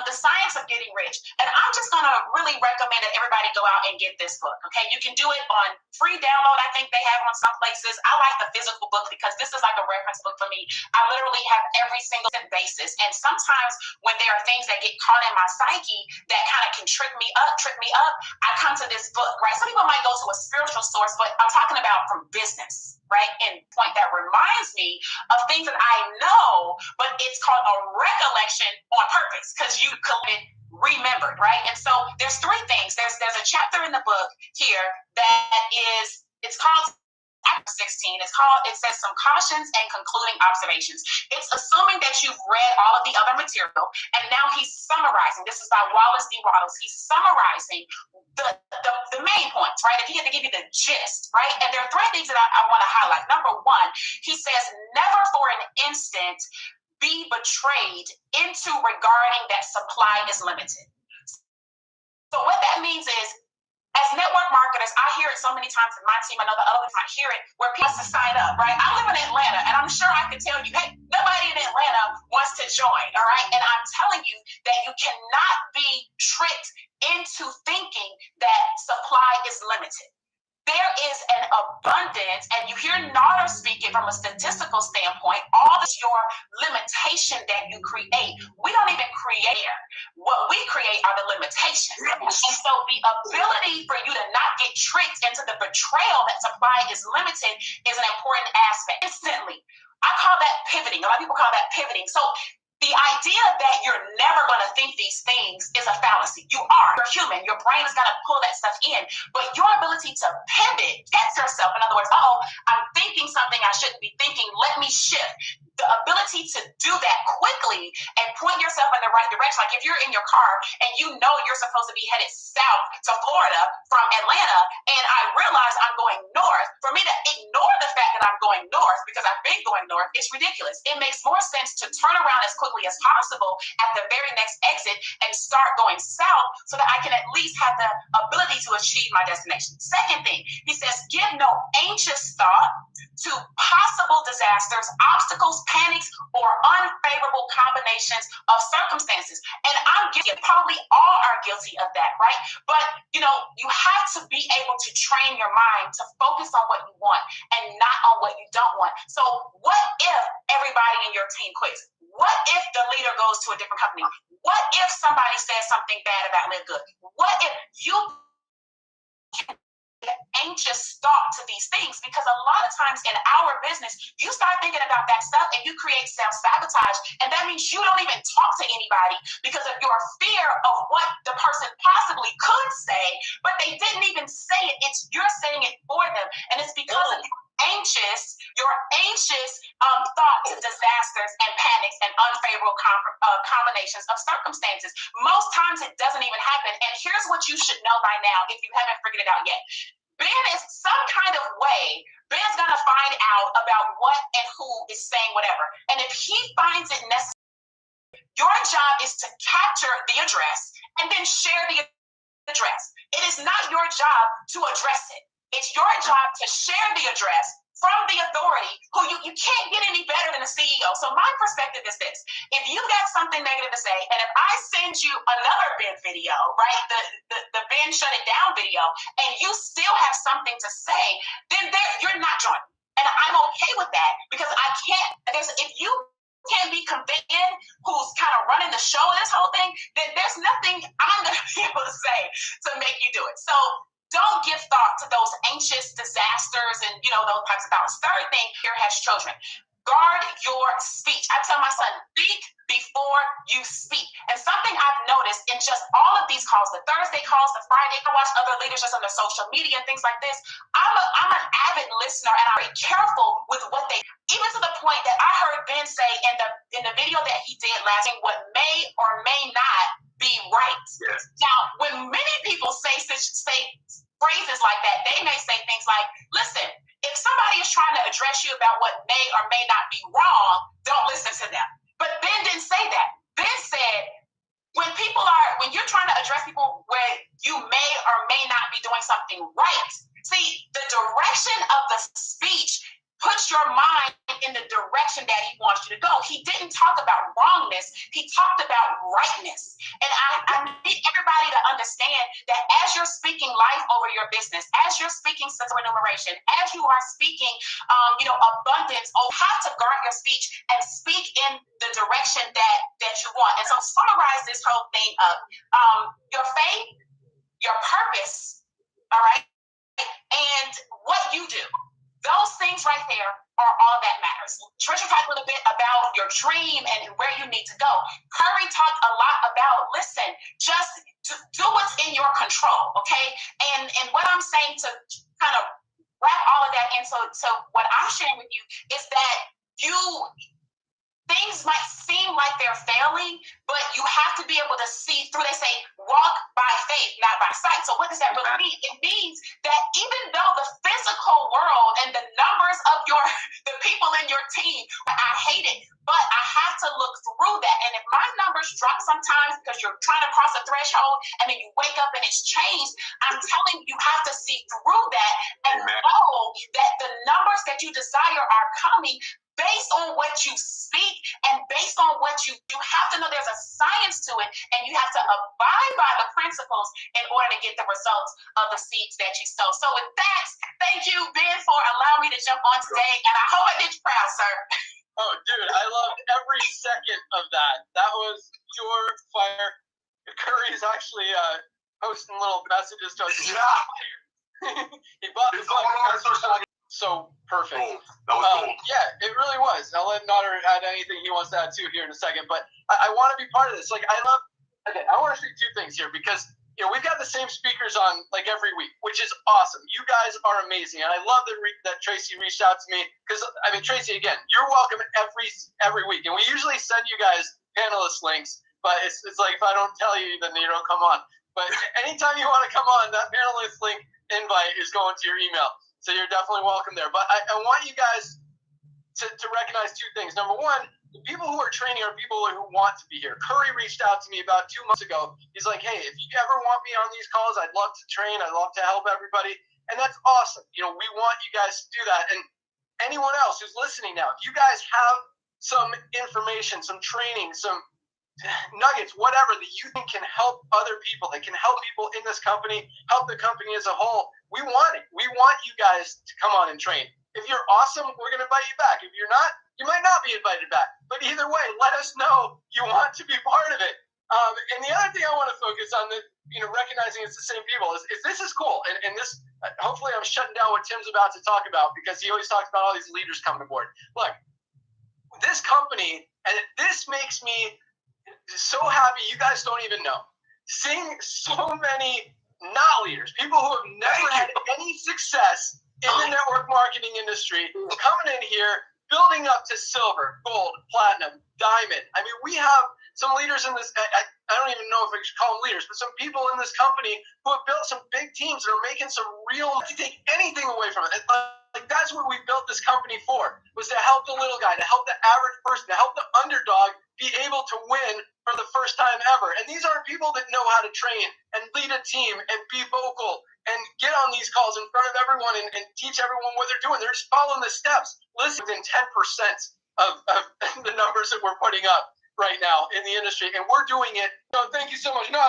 The science of getting rich. And I'm just going to really recommend that everybody go out and get this book, okay? You can do it on free download, I think they have on some places. I like the physical book because this is like a reference book for me. I literally have every single basis. And sometimes when there are things that get caught in my psyche that kind of can trip me up, I come to this book, right? Some people might go to a spiritual source, but I'm talking about from business, right? And point that reminds me of things that I know, but it's called a recollection on purpose because you remembered, right? And so there's three things. There's a chapter in the book here that it's called 16. It says some cautions and concluding observations. It's assuming that you've read all of the other material, and now he's summarizing. This is by Wallace D. Wattles. He's summarizing the main points, right? If he had to give you the gist, right? And there are three things that I want to highlight. Number one, he says, never for an instant be betrayed into regarding that supply is limited. So what that means is, as network marketers, I hear it so many times in my team. I know the other ones might hear it, where people have to sign up, right? I live in Atlanta, and I'm sure I could tell you, hey, nobody in Atlanta wants to join, all right? And I'm telling you that you cannot be tricked into thinking that supply is limited. There is an abundance, and you hear Nader speaking from a statistical standpoint, all is your limitation that you create. We don't even create it. What we create are the limitations. And so the ability for you to not get tricked into the betrayal that supply is limited is an important aspect. Instantly. I call that pivoting. A lot of people call that pivoting. So the idea that you're never going to think these things is a fallacy. You're human. Your brain is going to pull that stuff in. But your ability to pivot, catch yourself, in other words, I'm thinking something I shouldn't be thinking. Let me shift. The ability to do that quickly and point yourself in the right direction. Like if you're in your car and you know you're supposed to be headed south to Florida from Atlanta, and I realize I'm going north, for me to ignore the fact that I'm going north because I've been going north, it's ridiculous. It makes more sense to turn around as quickly as possible at the very next exit and start going south so that I can at least have the ability to achieve my destination. Second thing, he says, give no anxious thought to possible disasters, obstacles, panics, or unfavorable combinations of circumstances. And I'm guilty, probably all are guilty of that, right? But, you have to be able to train your mind to focus on what you want and not on what you don't want. So what if everybody in your team quits? What if the leader goes to a different company? What if somebody says something bad about Live Good? What if you anxious thought to these things? Because a lot of times in our business, you start thinking about that stuff and you create self-sabotage, and that means you don't even talk to anybody because of your fear of what the person possibly could say, but they didn't even say it. It's you're saying it for them, and it's because of your anxious thought to disasters and panics and unfavorable combinations of circumstances. Most times it doesn't even happen. And here's what you should know by now if you haven't figured it out yet. Ben is some kind of way, Ben's going to find out about what and who is saying whatever. And if he finds it necessary, your job is to capture the address and then share the address. It is not your job to address it. It's your job to share the address from the authority who you can't get any better than a CEO. So my perspective is this: if you've got something negative to say, and if I send you another Ben video, right, the Ben shut it down video, and you still have something to say, then you're not joining. And I'm okay with that, because I can't, if you can't be convinced who's kind of running the show of this whole thing, then there's nothing I'm going to be able to say to make you do it. So don't give thought to those anxious disasters and, those types of thoughts. Third thing, here has children. Guard your speech. I tell my son, speak before you speak. And something I've noticed in just all of these calls, the Thursday calls, the Friday, I watch other leaders just on their social media and things like this. I'm an avid listener, and I'm very careful with what they, even to the point that I heard Ben say in the video that he did last week, what may or may not be right. Yes. Now, when many people say phrases like that, they may say things like, listen, if somebody is trying to address you about what may or may not be wrong, don't listen to them. But Ben didn't say that. Ben said, when you're trying to address people where you may or may not be doing something right, see, the direction of the speech puts your mind in the direction that he wants you to go. He didn't talk about wrongness. He talked about rightness. And I need everybody to understand that as you're speaking life over your business, as you're speaking self-remuneration, as you are speaking, abundance, you have to guard your speech and speak in the direction that you want. And so summarize this whole thing up. Your faith, your purpose, all right, and what you do. Those things right there are all that matters. Trisha talked a little bit about your dream and where you need to go. Curry talked a lot about, listen, just do what's in your control, okay? And what I'm saying to kind of wrap all of that in, so what I'm sharing with you is that things might seem like they're failing, but you have to be able to see through. They say, walk by faith, not by sight. So what does that really mean? It means that even though the physical world and the numbers of the people in your team, I hate it, but I have to look through that. And if my numbers drop sometimes because you're trying to cross a threshold and then you wake up and it's changed, I'm telling you, you have to see through that and know that the numbers that you desire are coming based on what you speak and based on what you have to know there's a science to it, and you have to abide by the principles in order to get the results of the seeds that you sow. So with that, thank you, Ben, for allowing me to jump on today, and I hope I did you proud, sir. Oh, dude, I loved every second of that. That was pure fire. Curry's actually posting little messages to us. Yeah. He bought the so perfect. Gold. That was gold. Yeah, it really was. I'll let Nader add anything he wants to add too here in a second, but I want to be part of this. Like, I want to say two things here, because we've got the same speakers on like every week, which is awesome. You guys are amazing, and I love that Tracy reached out to me, because Tracy, again, you're welcome every week, and we usually send you guys panelist links, but it's like if I don't tell you, then you don't come on. But anytime you want to come on, that panelist link invite is going to your email. So you're definitely welcome there. But I want you guys to recognize two things. Number one, the people who are training are people who want to be here. Curry reached out to me about 2 months ago. He's like, hey, if you ever want me on these calls, I'd love to train. I'd love to help everybody. And that's awesome. We want you guys to do that. And anyone else who's listening now, if you guys have some information, some training, some nuggets, whatever that you think can help other people, that can help people in this company, help the company as a whole, we want it. We want you guys to come on and train. If you're awesome, we're going to invite you back. If you're not, you might not be invited back. But either way, let us know you want to be part of it. And the other thing I want to focus on, recognizing it's the same people, is this is cool. And this, hopefully I'm shutting down what Tim's about to talk about, because he always talks about all these leaders coming aboard. Look, this company, and this makes me so happy, you guys don't even know. Seeing so many not leaders, people who have never had any success in the network marketing industry, coming in here, building up to silver, gold, platinum, diamond. We have some leaders in this, I don't even know if I should call them leaders, but some people in this company who have built some big teams that are making some real, to take anything away from it. Like, that's what we built this company for, was to help the little guy, to help the average person, to help the underdog be able to win for the first time ever. And these are people that know how to train and lead a team and be vocal and get on these calls in front of everyone and teach everyone what they're doing. They're just following the steps. Listen, within 10% of the numbers that we're putting up right now in the industry, and we're doing it. So thank you so much. No,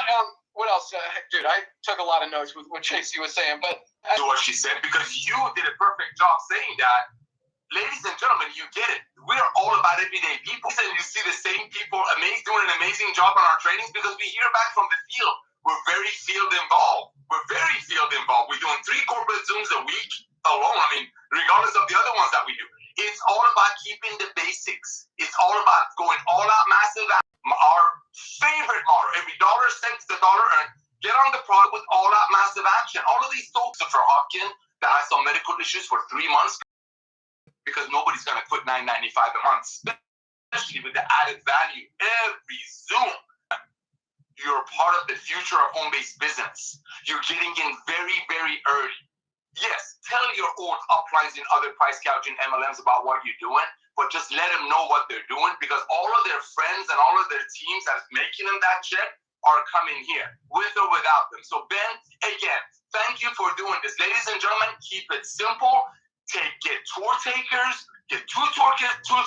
what else? Dude, I took a lot of notes with what Tracy was saying, but do what she said, because you did a perfect job saying that. Ladies and gentlemen, you get it. We are all about everyday people. And you see the same people doing an amazing job on our trainings because we hear back from the field. We're very field involved. We're doing 3 corporate Zooms a week alone. I mean, regardless of the other ones that we do. It's all about keeping the basics. It's all about going all out massive. Our favorite motto, every dollar cents, the dollar earned. Get on the product with all out massive action. All of these folks for Hopkins that had some medical issues for 3 months, because nobody's going to quit $9.95 a month, especially with the added value. Every Zoom, you're part of the future of home-based business. You're getting in very, very early. Yes, tell your old uplines and other price gouging MLMs about what you're doing, but just let them know what they're doing, because all of their friends and all of their teams that's making them that check are coming here, with or without them. So Ben, again, thank you for doing this. Ladies and gentlemen, keep it simple. Get tour takers, get 2 tour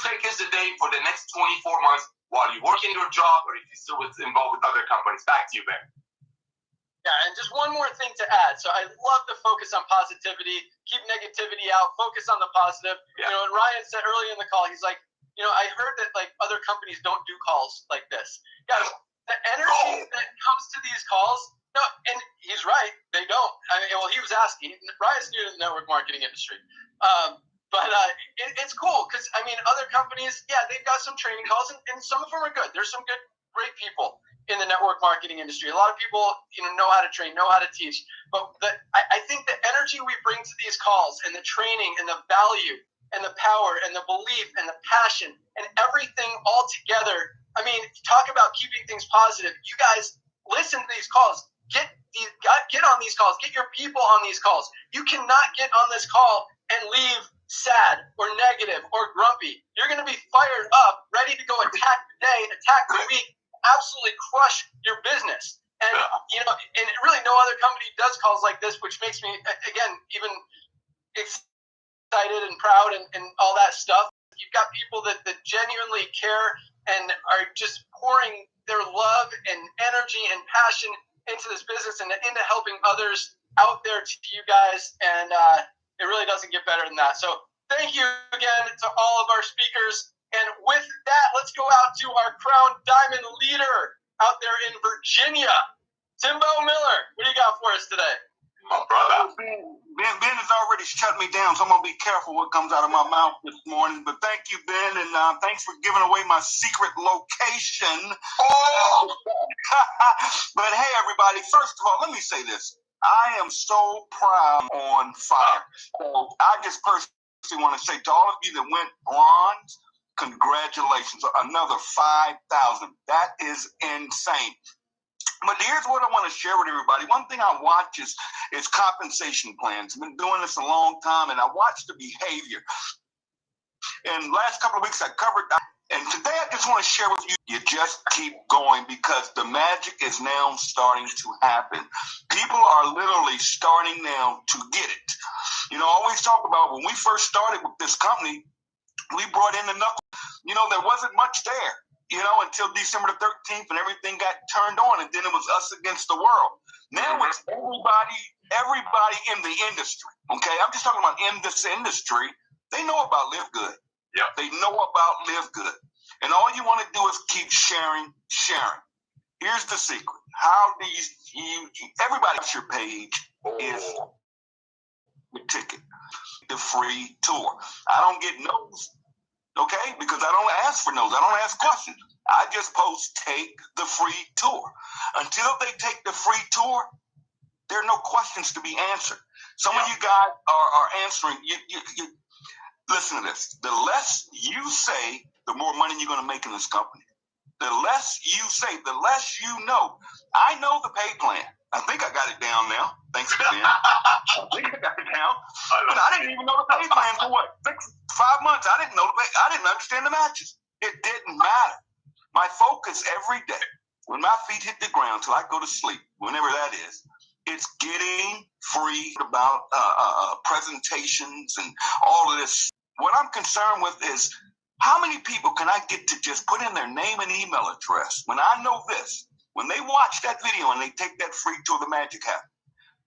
takers a day for the next 24 months while you work in your job, or if you're still involved with other companies. Back to you, Ben. Yeah, and just one more thing to add. So I love to focus on positivity, keep negativity out, focus on the positive. Yeah. And Ryan said earlier in the call, he's like, I heard that like other companies don't do calls like this. Guys, the energy that comes to these calls, no, and he's right, they don't. I mean, well, he was asking. Ryan's new to the network marketing industry. But it's cool because, I mean, other companies, yeah, they've got some training calls, and some of them are good. There's some good, great people in the network marketing industry. A lot of people, know how to train, know how to teach. But I think the energy we bring to these calls and the training and the value and the power and the belief and the passion and everything all together, I mean, talk about keeping things positive. You guys listen to these calls. Get on these calls. Get your people on these calls. You cannot get on this call and leave sad or negative or grumpy. You're going to be fired up, ready to go attack the day, attack the week, absolutely crush your business. And, and really no other company does calls like this, which makes me, again, even excited and proud and all that stuff. You've got people that genuinely care and are just pouring their love and energy and passion into this business and into helping others out there to you guys. And it really doesn't get better than that. So thank you again to all of our speakers. And with that, let's go out to our Crown Diamond leader out there in Virginia, Timbo Miller. What do you got for us today? My brother. Ben has already shut me down, so I'm going to be careful what comes out of my mouth this morning. But thank you, Ben, and thanks for giving away my secret location. Oh! But hey, everybody, first of all, let me say this. I am so proud on fire. So I just personally want to say to all of you that went bronze, congratulations. Another 5,000. That is insane. But here's what I want to share with everybody. One thing I watch is compensation plans. I've been doing this a long time, and I watch the behavior. And last couple of weeks, I covered that. And today, I just want to share with you, you just keep going because the magic is now starting to happen. People are literally starting now to get it. I always talk about when we first started with this company, we brought in the knuckle. There wasn't much there. Until December the 13th, and everything got turned on, and then it was us against the world. Now it's everybody in the industry, okay? I'm just talking about in this industry. They know about Live Good. Yeah. They know about Live Good. And all you want to do is keep sharing. Here's the secret. How do you everybody's your page is the ticket, the free tour. I don't get no's. Okay, because I don't ask for no's. I don't ask questions. I just post, take the free tour. Until they take the free tour, there are no questions to be answered. Some of you guys are answering. You listen to this. The less you say, the more money you're going to make in this company. The less you say, the less you know. I know the pay plan. I think I got it down now. Thanks again. I think I got it down. But I didn't even know the pay plan for what? 5 months. I didn't know the pay. I didn't understand the matches. It didn't matter. My focus every day, when my feet hit the ground till I go to sleep, whenever that is It's getting free about presentations and all of this. What I'm concerned with is how many people can I get to just put in their name and email address when I know this? When they watch that video and they take that free tour of the Magic Hat,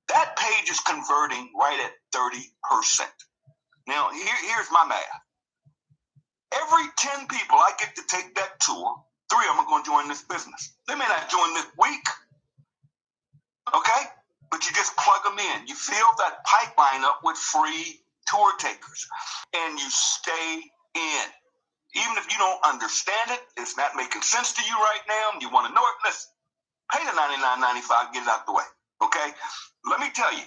that page is converting right at 30%. Now, here's my math. Every 10 people I get to take that tour, 3 of them are going to join this business. They may not join this week, okay? But you just plug them in. You fill that pipeline up with free tour takers, and you stay in. Even if you don't understand it, it's not making sense to you right now, and you want to know it, listen, pay the $99.95, get it out the way, okay? Let me tell you,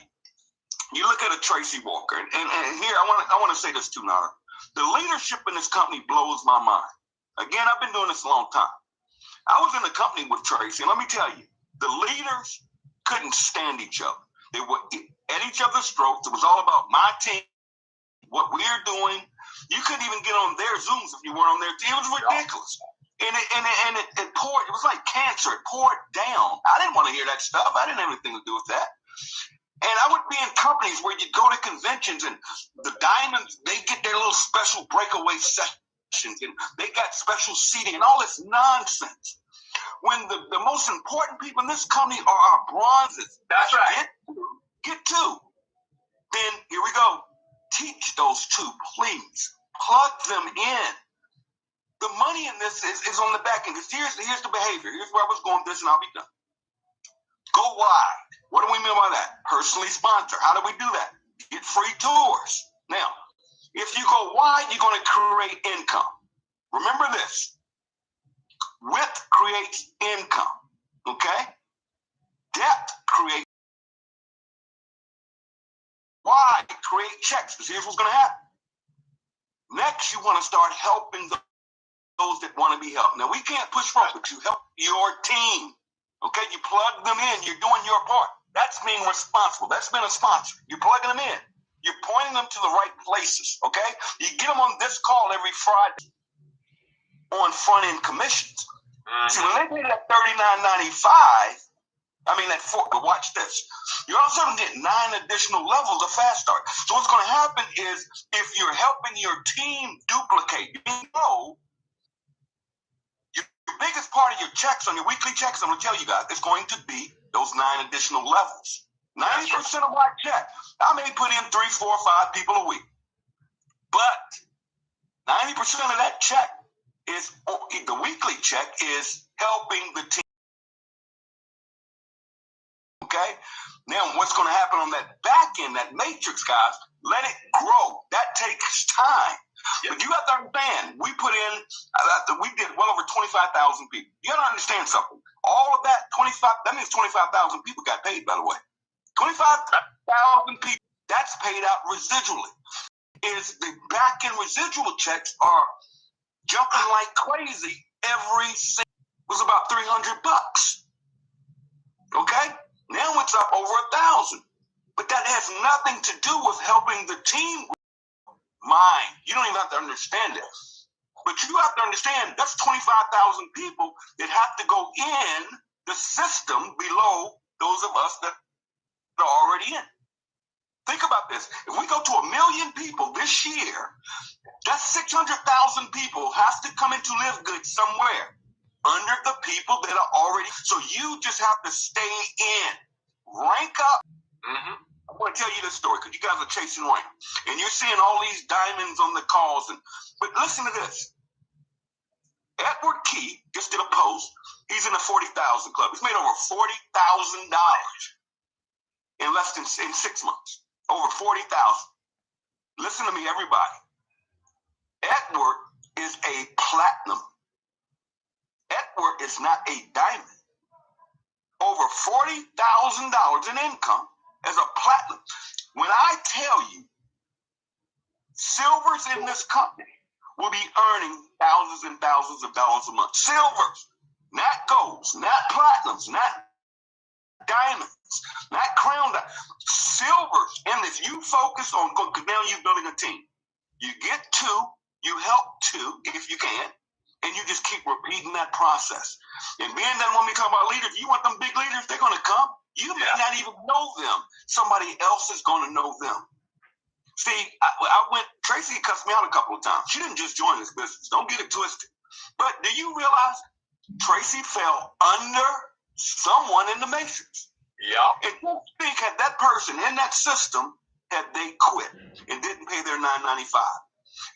you look at a Tracy Walker, and here, I want to say this too, Nara. The leadership in this company blows my mind. Again, I've been doing this a long time. I was in the company with Tracy, and let me tell you, the leaders couldn't stand each other. They were at each other's throats. It was all about my team, what we're doing. You couldn't even get on their Zooms if you weren't on their team. It was ridiculous. And it poured, it was like cancer. It poured down. I didn't want to hear that stuff. I didn't have anything to do with that. And I would be in companies where you'd go to conventions and the diamonds, they get their little special breakaway sessions and they got special seating and all this nonsense. When the most important people in this company are our bronzes. That's right. Get 2. Then here we go. Teach those 2, please. Plug them in. The money in this is on the back end. Here's the behavior. Here's where I was going with this, and I'll be done. Go wide. What do we mean by that? Personally sponsor. How do we do that? Get free tours. Now, if you go wide, you're going to create income. Remember this. Width creates income. Okay? Depth creates wide. Create checks. Because here's what's going to happen. Next, you want to start helping those that want to be helped. Now, we can't push forward, but you help your team. Okay, you plug them in. You're doing your part. That's being responsible. That's being a sponsor. You're plugging them in. You're pointing them to the right places. Okay, you get them on this call every Friday on front end commissions. So when they pay that $39.95, but watch this. You're also going to get 9 additional levels of fast start. So what's going to happen is if you're helping your team duplicate, the biggest part of your checks, on your weekly checks, I'm going to tell you guys, is going to be those 9 additional levels. 90% of my check, I may put in 3, 4, 5 people a week. But 90% of that check is, the weekly check is helping the team. Okay? Now, what's going to happen on that back end, that matrix, guys, let it grow. That takes time. But you have to understand, we did well over 25,000 people. You got to understand something. All of that, that means 25,000 people got paid, by the way. 25,000 people, that's paid out residually. Is the back end residual checks are jumping like crazy every single, it was about $300. Okay? Now it's up over 1,000. But that has nothing to do with helping the team mind. You don't even have to understand it. But you have to understand that's 25,000 people that have to go in the system below those of us that are already in. Think about this. If we go to 1 million people this year, that's 600,000 people have to come into Live Good somewhere under the people that are already. So you just have to stay in. Rank up. I'm going to tell you this story because you guys are chasing rank. And you're seeing all these diamonds on the calls. But listen to this. Edward Key just did a post. He's in the 40,000 club. He's made over $40,000 in less than 6 months. Over 40,000. Listen to me, everybody. Edward is a platinum. Edward is not a diamond. Over $40,000 in income as a platinum. When I tell you, silvers in this company will be earning thousands and thousands of dollars a month. Silvers, not golds, not platinums, not diamonds, not crown diamonds. Silvers in this. You focus on, because now you're building a team. You get 2, you help 2 if you can, and you just keep repeating that process. And being that when we talk about leaders, you want them big leaders, they're going to come. You may not even know them. Somebody else is going to know them. See, Tracy cussed me out a couple of times. She didn't just join this business. Don't get it twisted. But do you realize Tracy fell under someone in the matrix? Yeah. And just think, had that person in that system, had they quit and didn't pay their $9.95,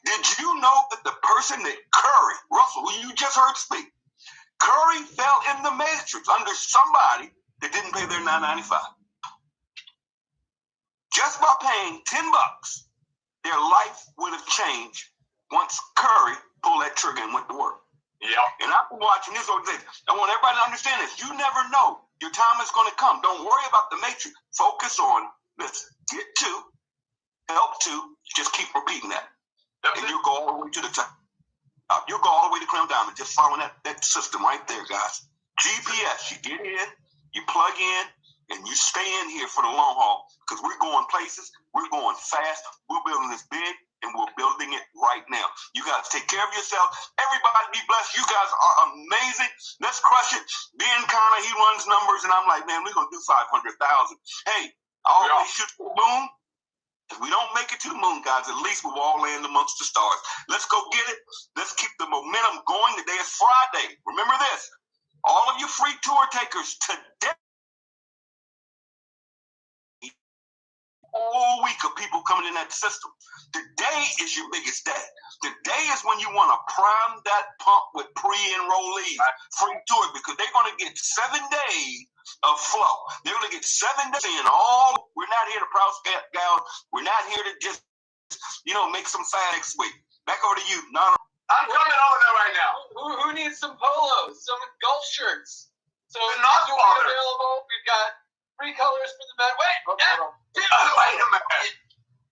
did you know that the person that Curry, Russell, who you just heard speak, Curry fell in the matrix under somebody that didn't pay their $9.95? Just by paying $10, their life would have changed once Curry pulled that trigger and went to work. Yeah. And I've been watching this all day. I want everybody to understand this. You never know. Your time is going to come. Don't worry about the matrix. Focus on, listen, get to, help to, just keep repeating that. And you'll go all the way to the top. You'll go all the way to Crown Diamond, just following that system right there, guys. GPS, you get in, you plug in, and you stay in here for the long haul, because we're going places, we're going fast, we're building this big, and we're building it right now. You guys take care of yourself. Everybody be blessed. You guys are amazing. Let's crush it. Ben Connor, he runs numbers, and I'm like, man, we're going to do 500,000. Hey, I always shoot for the moon. If we don't make it to the moon, guys, at least we'll all land amongst the stars. Let's go get it. Let's keep the momentum going. Today is Friday. Remember this. All of you free tour takers, today, whole week of people coming in that system. Today is your biggest day. Today is when you want to prime that pump with pre-enrollees, free tour, because they're going to get 7 days of flow. They're going to get 7 days in all. We're not here to prouse gals. We're not here to just, make some fat next week. Back over to you. I'm coming over there right now. Who needs some polos, some golf shirts? So not available. We've got 3 colors for the men. Wait a minute.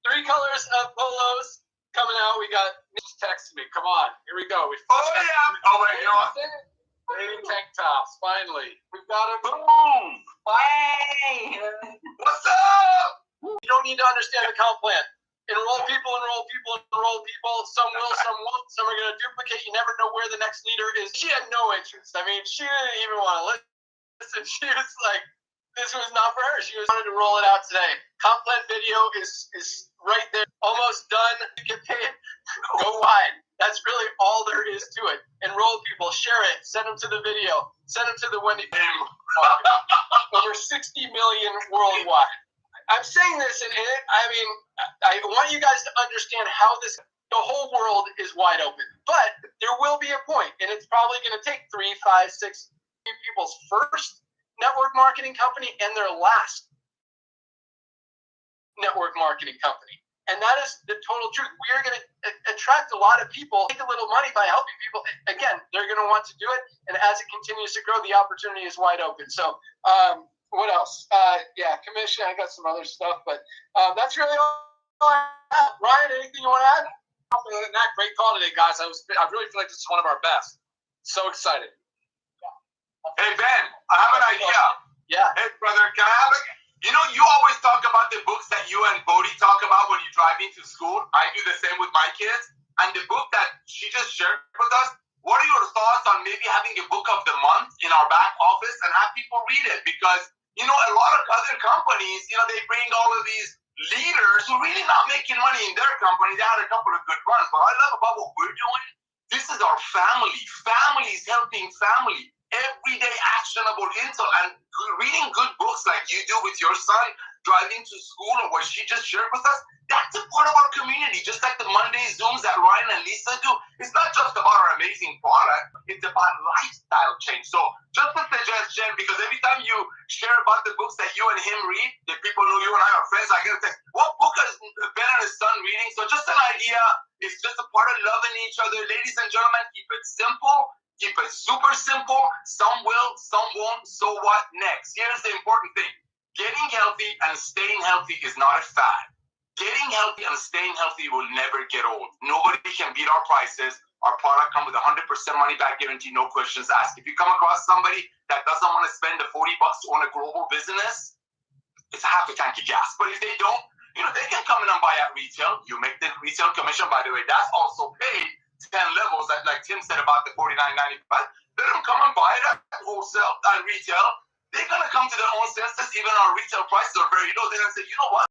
3 colors of polos coming out. We got just texted me. Come on, here we go. Baby tank tops. Finally, we've got them. Boom! Hey! What's up? You don't need to understand the comp plan. Enroll people. Some will, some won't. Some are going to duplicate. You never know where the next leader is. She had no interest. I mean, she didn't even want to listen. She was like, this was not for her. She wanted to roll it out today. Comp plan video is right there. Almost done. You get paid. Go wide. That's really all there is to it. Enroll people. Share it. Send them to the video. Send them to the Wendy. Over 60 million worldwide. I'm saying this, and I want you guys to understand how the whole world is wide open. But there will be a point, and it's probably going to take 3, 5, 6 people's first network marketing company and their last network marketing company. And that is the total truth. We are going to attract a lot of people, make a little money by helping people. Again, they're going to want to do it. And as it continues to grow, the opportunity is wide open. So what else? Commission. I got some other stuff, but that's really all I have. Ryan, anything you want to add? Not great call today, guys. I really feel like this is one of our best. So excited. Hey, Ben, I have an idea. Yeah. Hey, brother, can I have it? You always talk about the books that you and Bodhi talk about when you drive into school. I do the same with my kids. And the book that she just shared with us, what are your thoughts on maybe having a book of the month in our back office and have people read it? Because, a lot of other companies, they bring all of these leaders who really not making money in their company. They had a couple of good runs. But I love about what we're doing. This is our family. Families helping family. Everyday actionable intel, and reading good books like you do with your son driving to school, or what she just shared with us, that's a part of our community. Just like the Monday Zooms that Ryan and Lisa do, it's not just about our amazing product, it's about lifestyle change. So just a suggestion, because every time you share about the books that you and him read, the people know you and I are friends, I get a text, what book has Ben and his son reading? So just an idea. It's just a part of loving each other. Ladies and gentlemen, keep it simple. Keep it super simple. Some will, some won't. So what next? Here's the important thing. Getting healthy and staying healthy is not a fad. Getting healthy and staying healthy will never get old. Nobody can beat our prices. Our product comes with 100% money back guarantee, no questions asked. If you come across somebody that doesn't want to spend the $40 to own a global business, it's half a tank of gas. But if they don't, they can come in and buy at retail. You make the retail commission, by the way. That's also paid 10 levels, like Tim said about the $49.95. Let them come and buy it at wholesale and retail. they're going to come to their own senses. Even our retail prices are very low. They're going to say, you know what?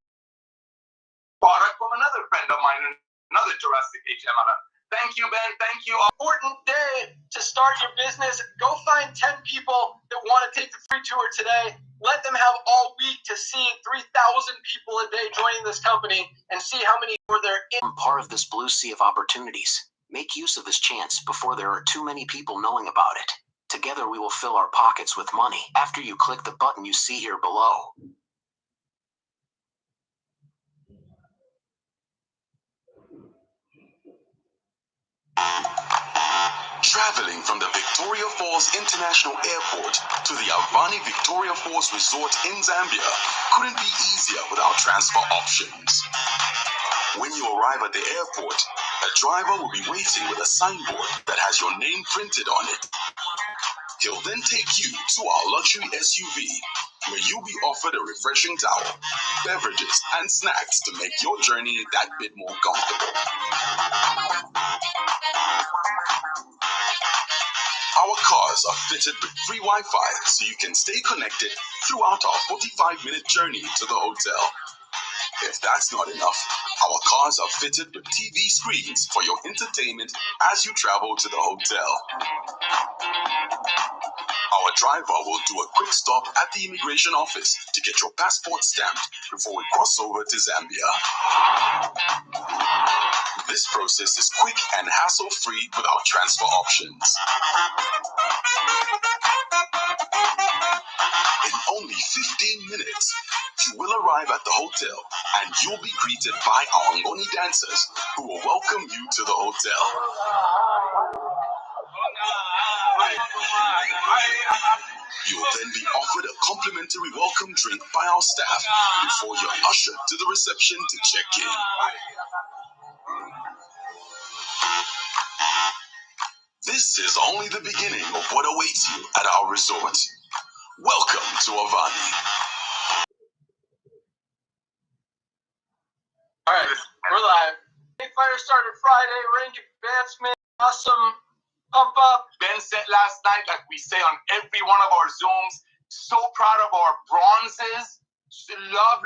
Product from another friend of mine, another Jurassic Age MLM. Thank you, Ben. Thank you. Important day to start your business. Go find 10 people that want to take the free tour today. Let them have all week to see 3,000 people a day joining this company and see how many are there in. Part of this blue sea of opportunities. Make use of this chance before there are too many people knowing about it. Together we will fill our pockets with money after you click the button you see here below. Traveling from the Victoria Falls International Airport to the Avani Victoria Falls Resort in Zambia couldn't be easier without transfer options. When you arrive at the airport, a driver will be waiting with a signboard that has your name printed on it. He'll then take you to our luxury SUV, where you'll be offered a refreshing towel, beverages, and snacks to make your journey that bit more comfortable. Our cars are fitted with free Wi-Fi, so you can stay connected throughout our 45-minute journey to the hotel. If that's not enough, our cars are fitted with TV screens for your entertainment as you travel to the hotel. Our driver will do a quick stop at the immigration office to get your passport stamped before we cross over to Zambia. This process is quick and hassle-free without transfer options. In only 15 minutes, you will arrive at the hotel and you'll be greeted by our Ngoni dancers who will welcome you to the hotel. You'll then be offered a complimentary welcome drink by our staff before you're ushered to the reception to check in. This is only the beginning of what awaits you at our resort. Welcome to Avani. All right, we're live. Fire started Friday, rank advancement, awesome, pump up. Ben said last night, like we say on every one of our Zooms, so proud of our bronzes. Love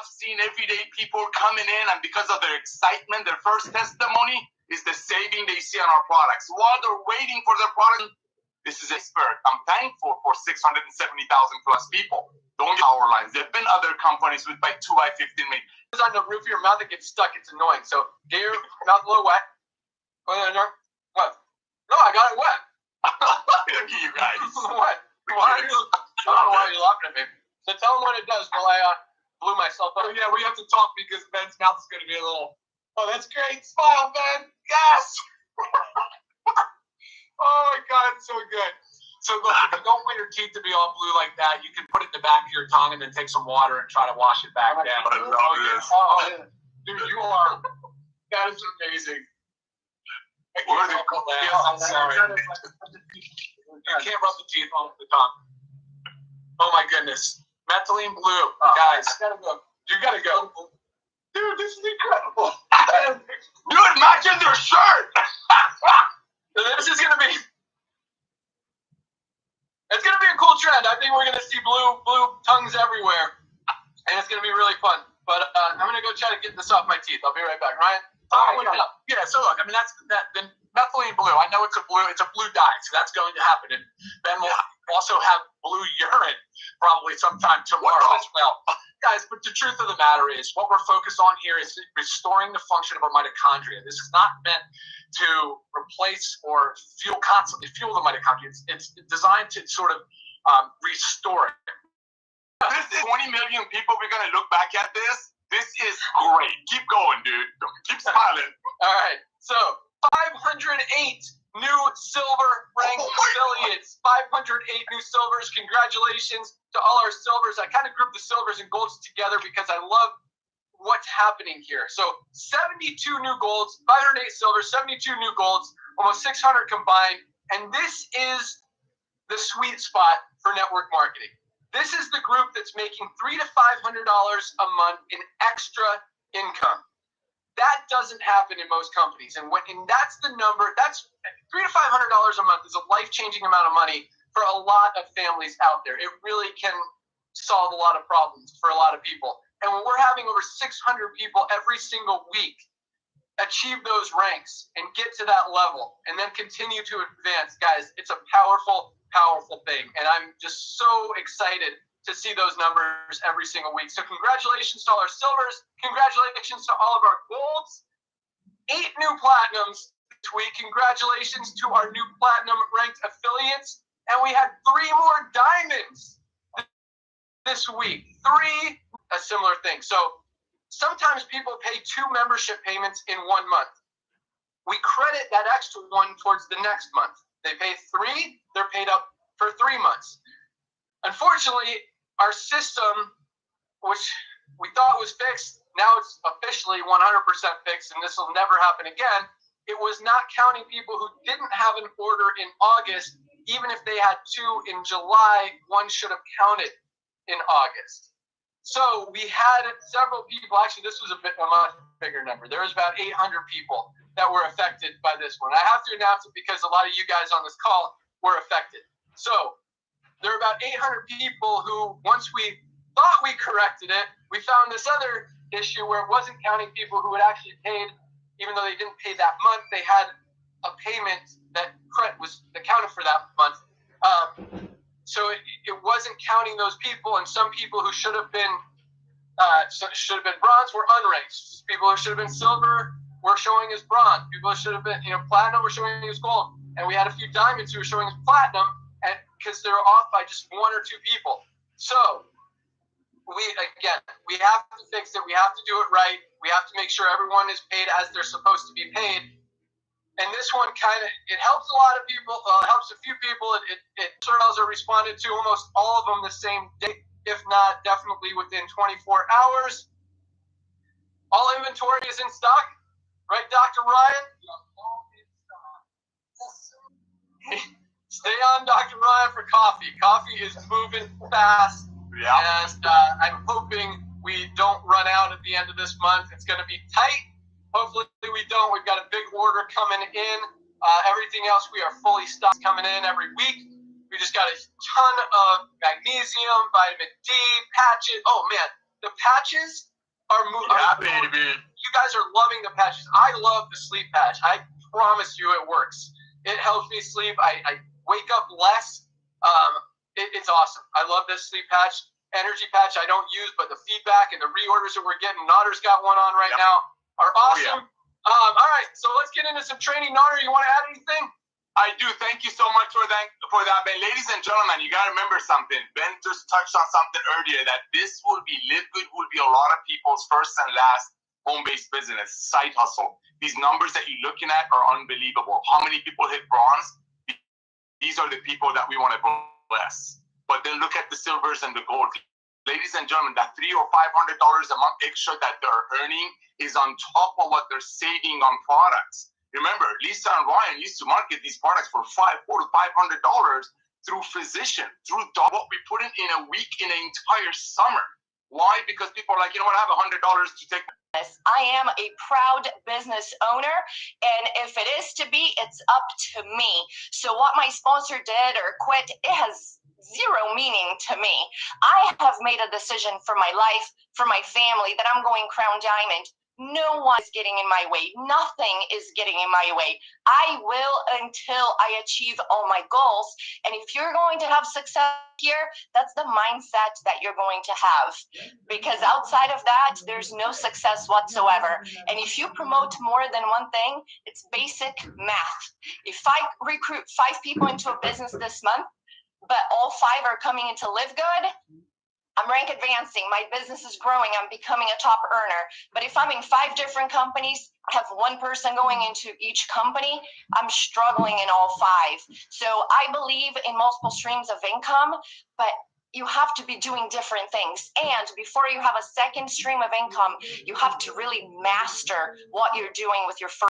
seeing everyday people coming in, and because of their excitement, their first testimony is the saving they see on our products. While they're waiting for their product, this is a spirit. I'm thankful for 670,000 plus people. Don't get our lines. There have been other companies with like 2x15 minutes. It's on the roof of your mouth that gets stuck. It's annoying. So get your mouth a little wet. What? No, I got it wet. Look at you guys. What? Why are you? I don't know why you're laughing at me. So tell them what it does while I blew myself up. Oh, yeah, we have to talk because Ben's mouth is going to be a little. Oh, that's great. Smile, Ben. Yes. Oh my God, it's so good. So look, if you don't want your teeth to be all blue like that, you can put it in the back of your tongue and then take some water and try to wash it back down. I love this. Oh, dude, you are. That is amazing. I'm sorry. You can't rub the teeth on the tongue. Oh my goodness. Methylene blue, guys. You gotta go. Dude, this is incredible. Dude, matching their shirt. This is gonna be. It's gonna be a cool trend. I think we're gonna see blue tongues everywhere, and it's gonna be really fun. But I'm gonna go try to get this off my teeth. I'll be right back, Ryan. Yeah, so look, I mean that's the methylene blue. I know it's a blue dye, so that's going to happen. And Ben will also have blue urine probably sometime tomorrow as well. Guys, but the truth of the matter is what we're focused on here is restoring the function of our mitochondria. This is not meant to replace or constantly fuel the mitochondria. It's designed to sort of restore it. This is 20 million people. We're going to look back at this. This is great. Keep going, dude. Keep smiling. All right. So 508 new silver ranked affiliates. 508 new silvers. Congratulations to all our silvers. I kind of grouped the silvers and golds together because I love what's happening here. So 72 new golds, 508 silvers, 72 new golds, almost 600 combined. And this is the sweet spot for network marketing. This is the group that's making $300 to $500 a month in extra income. That doesn't happen in most companies. And that's the number. That's $300 to $500 a month is a life-changing amount of money for a lot of families out there. It really can solve a lot of problems for a lot of people. And when we're having over 600 people every single week achieve those ranks and get to that level and then continue to advance, guys, it's a powerful, powerful thing. And I'm just so excited to see those numbers every single week. So congratulations to all our silvers. Congratulations to all of our golds. 8 new platinums this week. Congratulations to our new platinum ranked affiliates. And we had 3 more diamonds this week. 3, a similar thing. So sometimes people pay 2 membership payments in 1 month. We credit that extra one towards the next month. They pay 3, they're paid up for 3 months. Unfortunately, our system, which we thought was fixed, now it's officially 100% fixed, and this will never happen again. It was not counting people who didn't have an order in August. Even if they had 2 in July, 1 should have counted in August. So we had several people, actually this was a much bigger number. There was about 800 people that were affected by this one. I have to announce it because a lot of you guys on this call were affected. So there are about 800 people who, once we thought we corrected it, we found this other issue where it wasn't counting people who had actually paid, even though they didn't pay that month, they had a payment that was accounted for that month. So it wasn't counting those people, and some people who should have been bronze were unranked. People who should have been silver were showing as bronze. People who should have been platinum were showing as gold, and we had a few diamonds who were showing as platinum, and because they're off by just 1 or 2 people. So we have to fix it. We have to do it right. We have to make sure everyone is paid as they're supposed to be paid. And this one it helps a lot of people, helps a few people. It are responded to almost all of them the same day, if not definitely within 24 hours. All inventory is in stock, right, Dr. Ryan? Stay on Dr. Ryan for coffee. Coffee is moving fast. Yeah. And I'm hoping we don't run out at the end of this month. It's going to be tight. Hopefully we don't. We've got a big order coming in. Everything else we are fully stocked coming in every week. We just got a ton of magnesium, vitamin D, patches. Oh man, the patches are moving. Yeah, baby. You guys are loving the patches. I love the sleep patch. I promise you it works. It helps me sleep. I wake up less. It's awesome. I love this sleep patch. Energy patch I don't use, but the feedback and the reorders that we're getting, Notter's got one on right now, are awesome. Oh, yeah. All right, so let's get into some training. Notter, you want to add anything? I do. Thank you so much for that, Ben. Ladies and gentlemen, you got to remember something. Ben just touched on something earlier, that this will be, Live Good will be a lot of people's first and last home-based business, side hustle. These numbers that you're looking at are unbelievable. How many people hit bronze? These are the people that we want to bless. But then look at the silvers and the gold. Ladies and gentlemen, that $300 or $500 a month extra that they're earning is on top of what they're saving on products. Remember, Lisa and Ryan used to market these products for $400 to $500 through Physician, through what we put in a week in an entire summer. Why? Because people are like, you know what, I have $100 to take. I am a proud business owner, and if it is to be, it's up to me. So what my sponsor did or quit, it has zero meaning to me. I have made a decision for my life, for my family, that I'm going Crown Diamond. No one is getting in my way. Nothing is getting in my way. I will until I achieve all my goals. And if you're going to have success here, that's the mindset that you're going to have. Because outside of that, there's no success whatsoever. And if you promote more than one thing, it's basic math. If I recruit 5 people into a business this month, but all 5 are coming into Live Good, I'm rank advancing. My business is growing. I'm becoming a top earner. But if I'm in 5 different companies, I have 1 person going into each company, I'm struggling in all 5. So I believe in multiple streams of income, but you have to be doing different things. And before you have a second stream of income, you have to really master what you're doing with your first